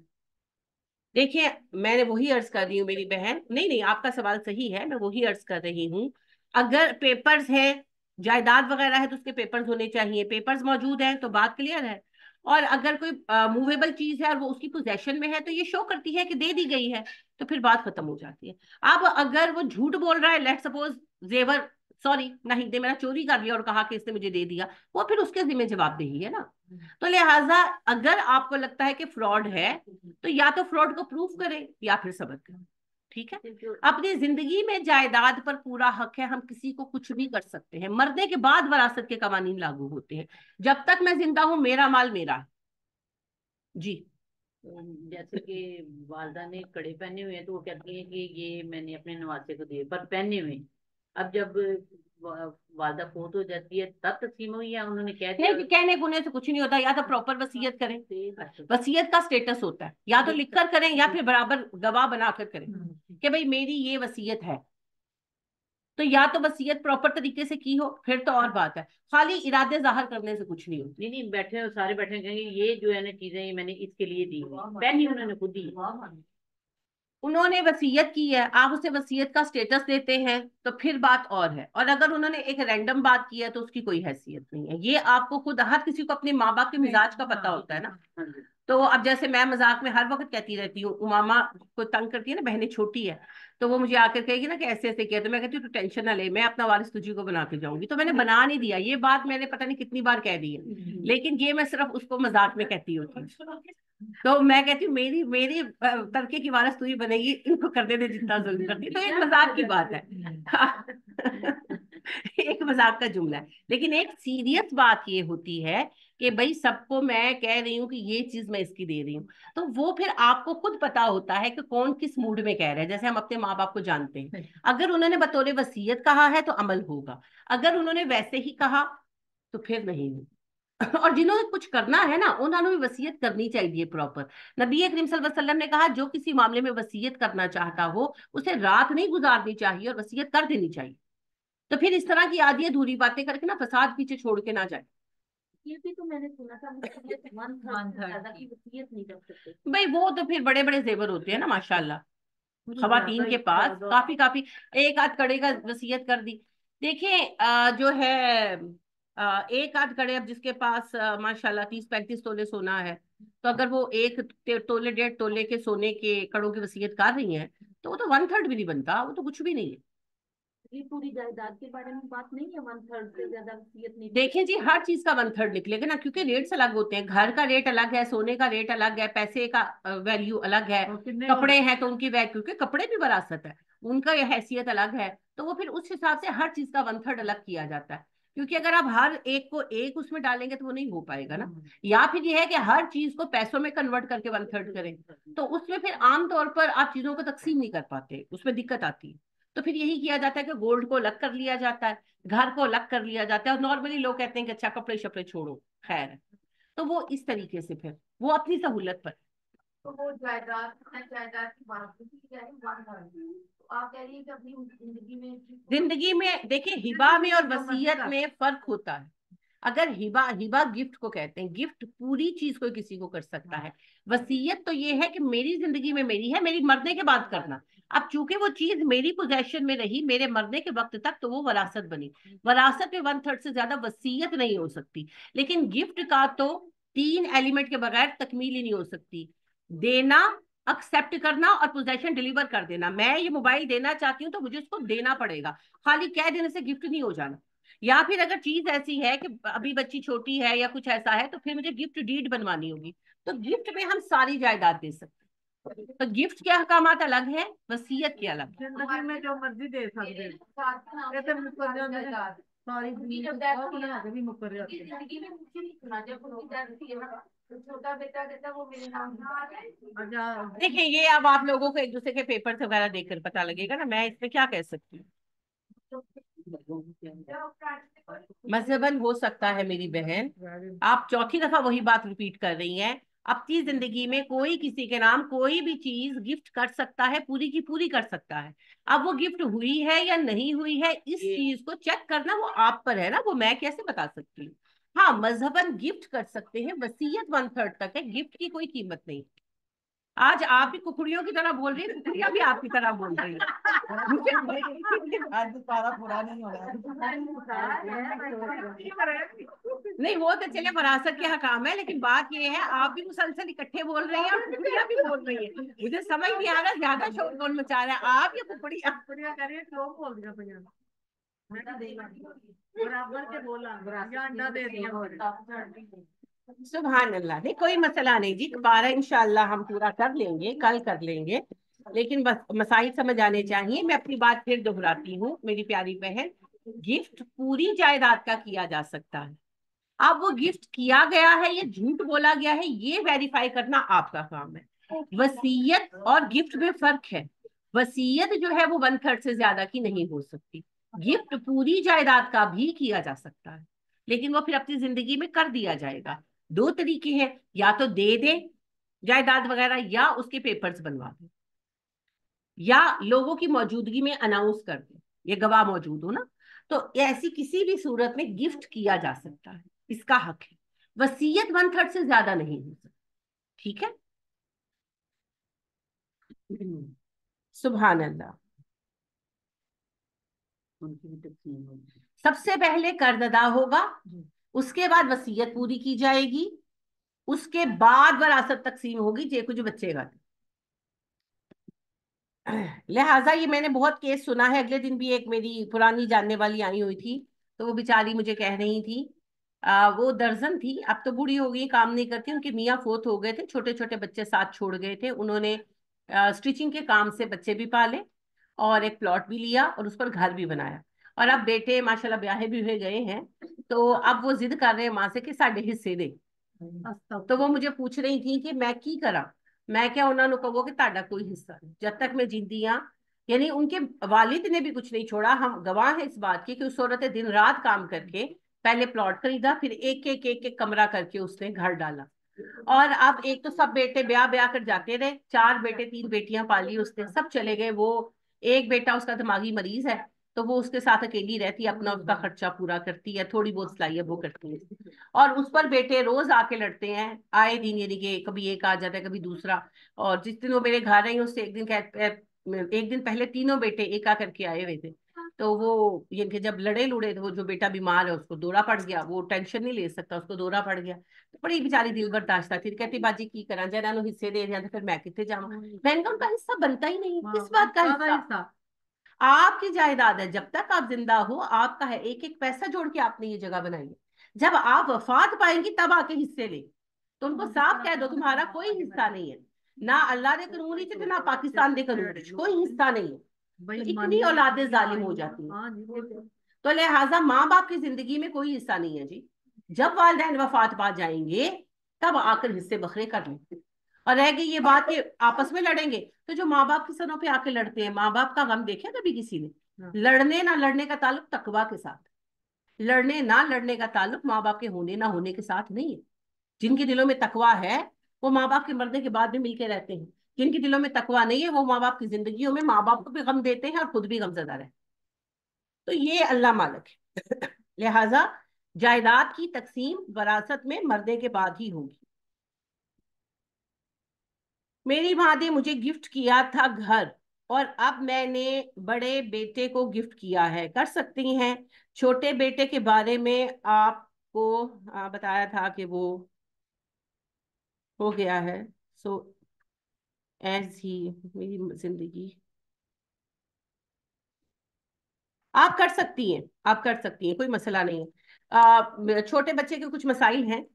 देखिए, मैंने वही अर्ज कर रही हूँ मेरी बहन, नहीं नहीं, आपका सवाल सही है, मैं वही अर्ज कर रही हूँ। अगर पेपर्स हैं, जायदाद वगैरह है, तो उसके पेपर्स होने चाहिए, पेपर्स मौजूद हैं तो बात क्लियर है। और अगर कोई मूवेबल चीज है और वो उसकी पोजेशन में है तो ये शो करती है कि दे दी गई है, तो फिर बात खत्म हो जाती है। अब अगर वो झूठ बोल रहा है, लेट सपोज जेवर, सॉरी नहीं दे, मेरा चोरी कर लिया और कहा कि इसने मुझे दे दिया, वो फिर उसके जिम्मे जवाबदेही है ना। तो लिहाजा अगर आपको लगता है कि फ्रॉड है तो या तो फ्रॉड को प्रूफ करें या फिर सबक करें। ठीक है, अपनी जिंदगी में जायदाद पर पूरा हक है, हम किसी को कुछ भी कर सकते हैं। मरने के बाद वरासत के कवानीन लागू होते हैं, जब तक मैं जिंदा हूं मेरा माल मेरा है। जी, जैसे कि वालदा ने कड़े पहने हुए हैं तो वो कहती है कि ये मैंने अपने नवासे को दिए, पर पहने हुए। अब जब वालदा फोत हो जाती है तब तस्लीम हुई है, उन्होंने कह दिया। नहीं, कहने गुने से कुछ नहीं होता, या तो प्रॉपर वसीयत करें, वसीयत का स्टेटस होता है, या तो लिख कर करें या फिर बराबर गवाह बनाकर करें कि भाई मेरी ये वसीयत है। तो या तो वसीयत प्रॉपर तरीके से की हो, फिर तो और बात है, खाली इरादे जाहिर करने से कुछ नहीं होता। नहीं नहीं, बैठे हो सारे बैठे कहेंगे ये जो है ना चीजें ये मैंने इसके लिए दी, पहनी उन्होंने खुद दी। उन्होंने वसीयत की है, आप उसे वसीयत का स्टेटस देते हैं तो फिर बात और है, और अगर उन्होंने एक रैंडम बात की है तो उसकी कोई हैसियत नहीं है। ये आपको खुद, हर किसी को अपने माँ बाप के मिजाज का पता होता है ना। तो अब जैसे मैं मजाक में हर वक्त कहती रहती हूँ, उमामा को तंग करती है ना, बहनें छोटी है, तो वो मुझे आकर कहेगी ना कि ऐसे ऐसे किया, तो मैं कहती हूँ तू टेंशन ना ले, मैं अपना वारिस तुझी को बना के जाऊंगी। तो मैंने बना नहीं दिया, ये बात मैंने पता नहीं कितनी बार कह दी है, लेकिन ये मैं सिर्फ उसको मजाक में कहती होती हूँ। तो मैं कहती हूँ मेरी मेरी तरके की वारिस तू ही बनेगी, इनको कर दे जितना जुल्म करती है। तो एक मजाक की बात है। एक मजाक का जुमला है, लेकिन एक सीरियस बात ये होती है कि भाई सबको मैं कह रही हूँ कि ये चीज मैं इसकी दे रही हूँ, तो वो फिर आपको खुद पता होता है कि कौन किस मूड में कह रहा है। जैसे हम अपने माँ बाप को जानते हैं, अगर उन्होंने बतौर वसीयत कहा है तो अमल होगा, अगर उन्होंने वैसे ही कहा तो फिर नहीं होगा। और जिन्होंने कुछ करना है ना, उन्होंने भी वसीयत करनी चाहिए प्रॉपर। नबी करीम सल्लल्लाहु अलैहि वसल्लम ने कहा जो किसी मामले में वसीयत करना चाहता हो उसे रात नहीं गुजारनी चाहिए और वसीयत कर देनी चाहिए। तो फिर इस तरह की आधी अधूरी बातें करके ना फसाद पीछे छोड़ के ना जाए। ये भी तो मैंने सुना था, वसीयत 1/3 से ज्यादा की वसीयत नहीं कर सकते। भाई वो तो फिर बड़े बड़े जेवर होते हैं ना माशाल्लाह, खवातीन के ज्यादा पास ज्यादा काफी काफी। एक आध कड़े का वसीयत कर दी। देखिए जो है एक आध कड़े, अब जिसके पास माशाल्लाह 30-35 तोले सोना है, तो अगर वो एक तोले 1.5 तोले के सोने के कड़ों की वसीयत कर रही हैं, तो वो तो 1/3 भी नहीं बनता, वो तो कुछ भी नहीं है। ये पूरी जायदाद के बारे में बात नहीं है, 1/3 से ज्यादा वसीयत नहीं। देखिए जी, हर चीज का 1/3 निकलेगा ना, क्योंकि रेट्स अलग होते हैं, घर का रेट अलग है, सोने का रेट अलग है, पैसे का वैल्यू अलग है, और कितने कपड़े हैं तो उनकी वैल्यू, क्योंकि कपड़े भी विरासत है, उनका ये हैसियत अलग है, तो वो फिर उस हिसाब से हर चीज का 1/3 अलग किया जाता है। क्योंकि अगर आप हर एक को एक उसमें डालेंगे तो वो नहीं हो पाएगा ना। या फिर ये है कि हर चीज को पैसों में कन्वर्ट करके 1/3 करें, तो उसमें फिर आमतौर पर आप चीजों को तकसीम नहीं कर पाते, उसमें दिक्कत आती है। तो फिर यही किया जाता है कि गोल्ड को अलग कर लिया जाता है, घर को अलग कर लिया जाता है, और नॉर्मली लोग कहते हैं कि अच्छा कपड़े शपड़े छोड़ो, खैर है। तो वो इस तरीके से फिर वो अपनी सहूलत पर। तो वो जायदाद की बात की जाए 1/3, तो आप कह रही है कि अपनी जिंदगी में देखिए, हिबा में और वसीयत में फर्क होता है। अगर हिबा, हिबा गिफ्ट को कहते हैं, गिफ्ट पूरी चीज कोई किसी को कर सकता है। वसीयत तो ये है कि मेरी जिंदगी में मेरी है, मेरी मरने के बाद करना। अब चूंकि वो चीज मेरी पोजेशन में रही मेरे मरने के वक्त तक, तो वो वरासत बनी। वरासत में 1/3 से ज्यादा वसीयत नहीं हो सकती। लेकिन गिफ्ट का तो 3 एलिमेंट के बगैर तकमील ही नहीं हो सकती। देना, एक्सेप्ट करना और पोजेशन डिलीवर कर देना। मैं ये मोबाइल देना चाहती हूँ तो मुझे उसको देना पड़ेगा, खाली कह देने से गिफ्ट नहीं हो जाना। या फिर अगर चीज ऐसी है कि अभी बच्ची छोटी है या कुछ ऐसा है, तो फिर मुझे गिफ्ट डीड बनवानी होगी। तो गिफ्ट में हम सारी जायदाद दे सकते हैं। तो गिफ्ट के अहकामात अलग है, वसीयत के अलग है। जिंदगी में जो मर्जी दे सकते हैं। कहते हैं मुकर जाने हैं, सारी जिंदगी बहुत बना के भी मुकर जाते हैं। जिंदगी में मुझे नहीं सुना, जब उनकी डेथ थी ना, तो छोटा बेटा कहता वो मेरे नाम अच्छा, देखिए ये अब आप लोगों को एक दूसरे के पेपर्स वगैरह देखकर पता लगेगा ना, मैं इसमें क्या कह सकती हूँ। मजहबन हो सकता है मेरी बहन, आप चौथी दफा वही बात रिपीट कर रही हैं। अपनी जिंदगी में कोई किसी के नाम कोई भी चीज गिफ्ट कर सकता है, पूरी की पूरी कर सकता है। अब वो गिफ्ट हुई है या नहीं हुई है, इस चीज को चेक करना वो आप पर है ना, वो मैं कैसे बता सकती हूँ। हाँ, मजहबन गिफ्ट कर सकते हैं, वसीयत 1/3 तक है, गिफ्ट की कोई कीमत नहीं। आज आप ही कुकड़ियों की तरह बोल रही है, कुकड़ियां भी आपकी तरह बोल रही है। आज सारा पूरा नहीं हो रहा। नहीं, वो तो चले वरासत के हकाम है, लेकिन बात ये है आप भी मुसलसल इकट्ठे बोल रही हैं और कुकड़ियां भी बोल रही है। मुझे समझ नहीं आ रहा ज्यादा शोर कौन मचा रहा है, आप या कुकड़ियां। कुड़िया कह रही है क्यों बोल दिया भैया, बराबर के बोला या अंडा दे दिया। सुभान अल्लाह। नहीं कोई मसला नहीं जी, 12 इंशाल्लाह हम पूरा कर लेंगे, कल कर लेंगे, लेकिन बस मसाइल समझ आने चाहिए। मैं अपनी बात फिर दोहराती हूँ मेरी प्यारी बहन, गिफ्ट पूरी जायदाद का किया जा सकता है। अब वो गिफ्ट किया गया है या झूठ बोला गया है, ये वेरीफाई करना आपका काम है। वसीयत और गिफ्ट में फर्क है। वसीयत जो है वो 1/3 से ज्यादा की नहीं हो सकती। गिफ्ट पूरी जायदाद का भी किया जा सकता है, लेकिन वो फिर अपनी जिंदगी में कर दिया जाएगा। 2 तरीके हैं, या तो दे दे जायदाद वगैरह, या उसके पेपर्स बनवा दे, या लोगों की मौजूदगी में अनाउंस कर दे, ये गवाह मौजूद हो ना। तो ऐसी किसी भी सूरत में गिफ्ट किया जा सकता है, इसका हक है। वसीयत 1/3 से ज्यादा नहीं हो सकती, ठीक है। सुभान अल्लाह। उनकी भी तकसीम होगी। सबसे पहले कर्ज अदा होगा, उसके बाद वसीयत पूरी की जाएगी, उसके बाद वरासत तकसीम होगी जे कुछ बचेगा। लिहाजा ये मैंने बहुत केस सुना है। अगले दिन भी एक मेरी पुरानी जानने वाली आई हुई थी, तो वो बेचारी मुझे कह रही थी, वो दर्जन थी, अब तो बूढ़ी हो गई, काम नहीं करती, उनके मियाँ फोत हो गए थे, छोटे छोटे बच्चे साथ छोड़ गए थे, उन्होंने स्टिचिंग के काम से बच्चे भी पाले और एक प्लॉट भी लिया और उस पर घर भी बनाया, और अब बेटे माशाल्लाह ब्याहे भी हुए गए हैं। तो अब वो जिद कर रहे हैं माँ से कि साढ़े हिस्से दे। तो वो मुझे पूछ रही थी कि मैं की करा। मैं क्या उन्होंने कहो कि ताड़ा कोई हिस्सा नहीं, जब तक मैं जिंदी हाँ। यानी उनके वालिद ने भी कुछ नहीं छोड़ा। हम गवाह हैं इस बात की कि उस औरत ने दिन रात काम करके पहले प्लॉट खरीदा, फिर एक एक कमरा करके उसने घर डाला। और अब एक तो सब बेटे ब्याह ब्याह कर जाते रहे, 4 बेटे 3 बेटियां पाली उसने, सब चले गए। वो एक बेटा उसका दिमागी मरीज है, तो वो उसके साथ अकेली रहती है, अपना उसका खर्चा पूरा करती है, थोड़ी बहुत सिलाई है वो करती है। और उस पर बेटे रोज आके लड़ते हैं आए दिन, यानी कि कभी एक आ जाता है कभी दूसरा। और जिस दिन वो मेरे घर आई उससे एक दिन पहले तीनों बेटे एक आ करके आए हुए थे। तो वो ये कि जब लड़े लुड़े तो वो जो बेटा बीमार है उसको दौरा पड़ गया, वो टेंशन नहीं ले सकता, उसको दौरा पड़ गया। तो बड़ी बेचारी दिल बर्दाश्त थी, कहती बाजी की करा जरा हिस्से दे दिया, फिर मैं कितने जाऊँ। मैंने कहा उनका हिस्सा बनता ही नहीं, किस बात का हिस्सा? आपकी जायदाद है, जब तक आप जिंदा हो आपका है, एक एक पैसा जोड़ के आपने ये जगह बनाई है। जब आप वफात पाएंगी तब आके हिस्से ले। तो उनको साफ कह दो तुम्हारा कोई हिस्सा नहीं है, ना अल्लाह ने कानून ही ना पाकिस्तान के कानून, कोई हिस्सा नहीं है। तो इतनी औलादे जालिम हो जाती हैं। तो लिहाजा माँ बाप की जिंदगी में कोई हिस्सा नहीं है जी। जब वालिदैन वफात पा जाएंगे तब आकर हिस्से बखरे कर लें। और रह गई ये बात कि आपस में लड़ेंगे, तो जो माँ बाप के सरों पे आके लड़ते हैं, माँ बाप का गम देखा कभी किसी ने? लड़ने ना लड़ने का ताल्लुक तकवा के साथ, लड़ने ना लड़ने का ताल्लुक माँ बाप के होने ना होने के साथ नहीं है। जिनके दिलों में तकवा है वो माँ बाप के मरने के बाद भी मिलके रहते हैं, जिनके दिलों में तकवा नहीं है वो माँ बाप की जिंदगियों में माँ बाप को भी गम देते हैं और खुद भी गमजदा रहते हैं। तो ये अल्लाह मालिक है। लिहाजा जायदाद की तकसीम वरासत में मरने के बाद ही होगी। मेरी माँ ने मुझे गिफ्ट किया था घर, और अब मैंने बड़े बेटे को गिफ्ट किया है, कर सकती हैं? छोटे बेटे के बारे में आपको बताया था कि वो हो गया है, सो एज ही मेरी जिंदगी। आप कर सकती हैं, आप कर सकती हैं, कोई मसला नहीं है। छोटे बच्चे के कुछ मसाइल हैं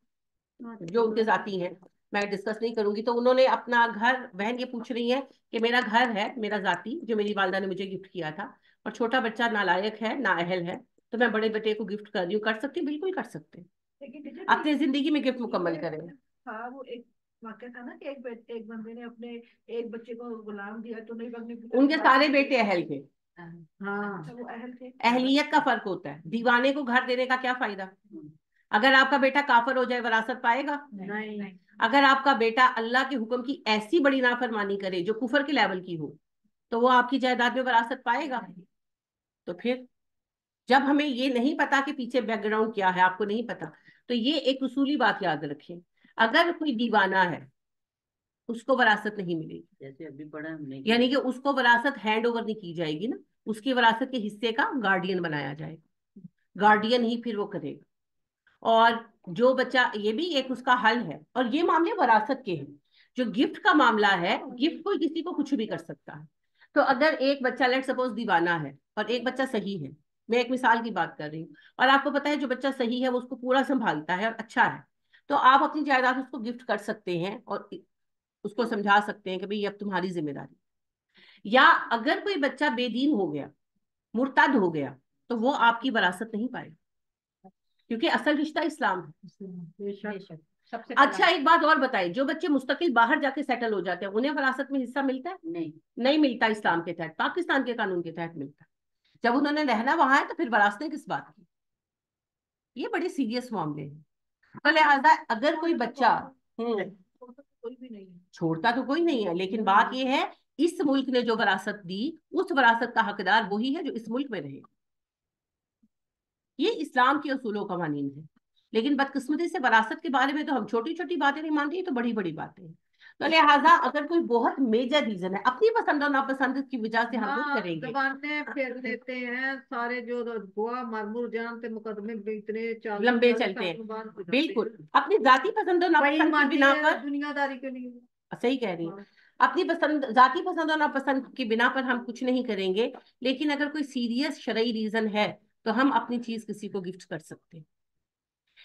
जो उनके जाती हैं, मैं डिस्कस नहीं करूंगी। तो उन्होंने अपना घर, बहन ये पूछ रही है कि मेरा घर है मेरा जाती जो मेरी वालदा ने मुझे गिफ्ट किया था, और छोटा बच्चा नालायक है नाअहल है, तो मैं बड़े बेटे को गिफ्ट कर रही हूँ। कर सकती हूँ, बिल्कुल कर सकते हैं, अपनी जिंदगी में गिफ्ट मुकम्मल करें। हाँ वो एक वाक्य था ना कि एक बंदे ने अपने एक बच्चे को गुलाम दिया तो नहीं बंदे, उनके सारे बेटे अहल थे। हाँ वो अहल थे। अहलियत का फर्क होता है, दीवाने को घर देने का क्या फायदा? अगर आपका बेटा काफिर हो जाए वरासत पाएगा? नहीं। अगर आपका बेटा अल्लाह के हुक्म की ऐसी बड़ी नाफरमानी करे जो कुफर के लेवल की हो, तो वो आपकी जायदाद में वरासत पाएगा? तो फिर जब हमें ये नहीं पता कि पीछे बैकग्राउंड क्या है, आपको नहीं पता, तो ये एक उसूली बात याद रखें, अगर कोई दीवाना है उसको वरासत नहीं मिलेगी। जैसे अभी पढ़ा हमने, यानी कि उसको वरासत हैंड ओवर नहीं की जाएगी ना, उसकी वरासत के हिस्से का गार्डियन बनाया जाएगा, गार्डियन ही फिर वो करेगा। और जो बच्चा, ये भी एक उसका हल है, और ये मामले वरासत के हैं। जो गिफ्ट का मामला है, गिफ्ट कोई किसी को कुछ भी कर सकता है। तो अगर एक बच्चा लेट सपोज दीवाना है और एक बच्चा सही है, मैं एक मिसाल की बात कर रही हूँ, और आपको पता है जो बच्चा सही है वो उसको पूरा संभालता है और अच्छा है, तो आप अपनी जायदाद उसको गिफ्ट कर सकते हैं और उसको समझा सकते हैं कि भाई ये अब तुम्हारी जिम्मेदारी। या अगर कोई बच्चा बेदीन हो गया, मुर्तद हो गया, तो वो आपकी वरासत नहीं पाएगा, क्योंकि असल रिश्ता इस्लाम है। अच्छा एक बात और बताइए, जो बच्चे मुस्तकिल बाहर जाके सेटल हो जाते हैं उन्हें वरासत में हिस्सा मिलता है? नहीं नहीं मिलता, इस्लाम के तहत, पाकिस्तान के कानून के तहत मिलता है। जब उन्होंने रहना वहां है तो फिर वरासतें किस बात की? ये बड़े सीरियस मामले हैं। तो लिहाजा अगर कोई बच्चा कोई भी नहीं है, छोड़ता तो कोई नहीं है, लेकिन बात यह है इस मुल्क ने जो वरासत दी उस वरासत का हकदार वही है जो इस मुल्क में रहे। ये इस्लाम के उसूलों कवानीन है। लेकिन बदकिस्मती से वरासत के बारे में तो हम छोटी छोटी बातें नहीं मानते, तो बड़ी बड़ी बातें हैं। تو لہٰذا اگر کوئی بہت میجر ریزن ہے، اپنی پسند اور ناپسند کی وجہ سے ہم نہیں کریں گے. زبانیں پھیر دیتے ہیں سارے، جو گواہ مرمور جانتے مقدمے بھی اتنے لمبے چلتے ہیں. بالکل اپنی ذاتی پسند اور ناپسند کی بنا پر، دنیا داری کے لیے. صحیح کہہ رہی ہیں، اپنی پسند، ذاتی پسند اور ناپسند کی بنا پر ہم کچھ نہیں کریں گے. لیکن اگر کوئی سیریس شرعی ریزن ہے تو ہم اپنی چیز کسی کو گفٹ کر سکتے ہیں.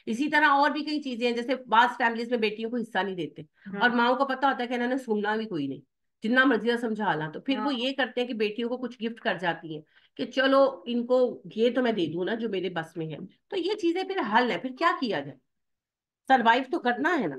اسی طرح اور بھی کئی چیزیں ہیں، جیسے بعض فیملیز میں بیٹیوں کو حصہ نہیں دیتے اور ماؤں کو پتا ہوتا ہے کہ انہوں نے سننا بھی کوئی نہیں، جتنا مرضی سمجھا لا، تو پھر وہ یہ کرتے ہیں کہ بیٹیوں کو کچھ گفٹ کر جاتی ہیں کہ چلو ان کو یہ تو میں دے دوں نا جو میرے بس میں ہے. تو یہ چیزیں پھر حل ہے، پھر کیا کیا جائے، سروائیو تو کرنا ہے نا.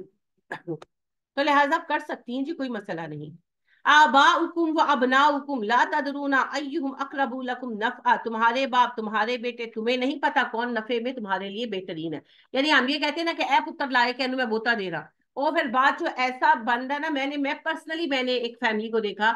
تو لہٰذا کر سکتی ہیں جی، کوئی مسئلہ نہیں. آباؤکم و ابناؤکم لا تدرون ایہم اقرب لکم نفعا، تمہارے باپ تمہارے بیٹے تمہیں نہیں پتا کون نفع میں تمہارے لیے بہترین ہے. یعنی ہم یہ کہتے ہیں نا کہ اے پتر لائے کہ میں بوتا دے رہا، اور پھر بات جو ایسا بن رہا ہے نا، میں پرسنلی میں نے ایک فیملی کو دیکھا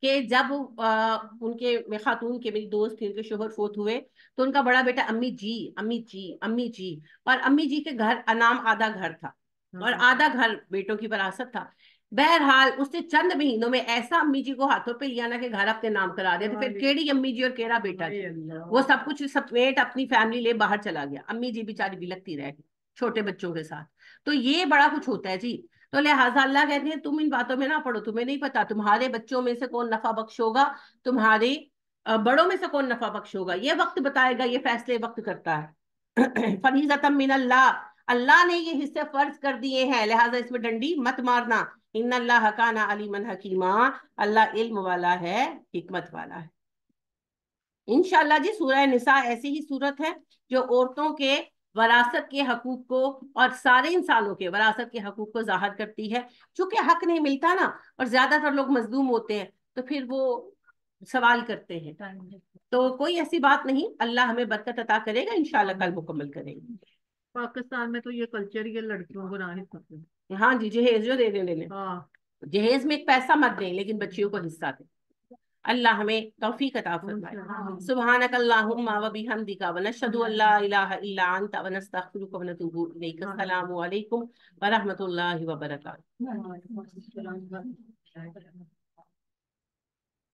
کہ جب ان کے خاتون کے، میری دوست تھی، ان کے شوہر فوت ہوئے تو ان کا بڑا بیٹا امی جی امی جی امی جی، اور امی جی کے گھر انعام آدھا گھر تھا اور آدھا گھر بیٹوں کی وراثت تھا. بہرحال اس نے چند مہینوں میں ایسا امی جی کو ہاتھوں پہ لیا نا کہ گھر اپنے نام کرا دیا. تو پھر کیڑی امی جی اور کیڑا بیٹا جی، وہ سب کچھ سمیٹ اپنی فیملی لے باہر چلا گیا. امی جی بیچاری بلکتی رہ گئی چھوٹے بچوں کے ساتھ. تو یہ بڑا کچھ ہوتا ہے جی. تو لہٰذا اللہ کہتے ہیں تم ان باتوں میں نہ پڑو، تمہیں نہیں پتا تمہارے بچوں میں سے کون نفع بخش ہوگا، تمہارے بڑوں میں سے کون نفع بخش ہوگا. یہ وقت بتائے گا، یہ فیصلے وقت کرتا ہے. فریضۃ من اللہ، اللہ نے یہ حصے فرض کر دیے ہیں، لہٰذا اس میں ڈنڈی مت مارنا. ان اللہ کان علیما حکیما، اللہ علم والا ہے، حکمت والا ہے. انشاءاللہ جی سورہ نساء ایسی ہی صورت ہے جو عورتوں کے وراثت کے حقوق کو اور سارے انسانوں کے وراثت کے حقوق کو ظاہر کرتی ہے. چونکہ حق نہیں ملتا نا، اور زیادہ تر لوگ مظلوم ہوتے ہیں، تو پھر وہ سوال کرتے ہیں. تو کوئی ایسی بات نہیں، اللہ ہمیں برکت عطا کرے گا، انشاءاللہ کل مکمل کریں گے. پاکستان میں تو یہ کلچر ہی ہے لڑکیوں کو نہ حصہ دیں. ہاں جی، جہیز جو دے دیں، ہاں جہیز میں ایک پیسہ مت دیں لیکن بچیوں کو حصہ دیں. اللہ ہمیں توفیق عطا فرمائے. سبحانک اللہم و بحمدک ونشہد ان لا الہ الا انت ونستغفرک ونتوب الیک. السلام علیکم ورحمۃ اللہ وبرکاتہ.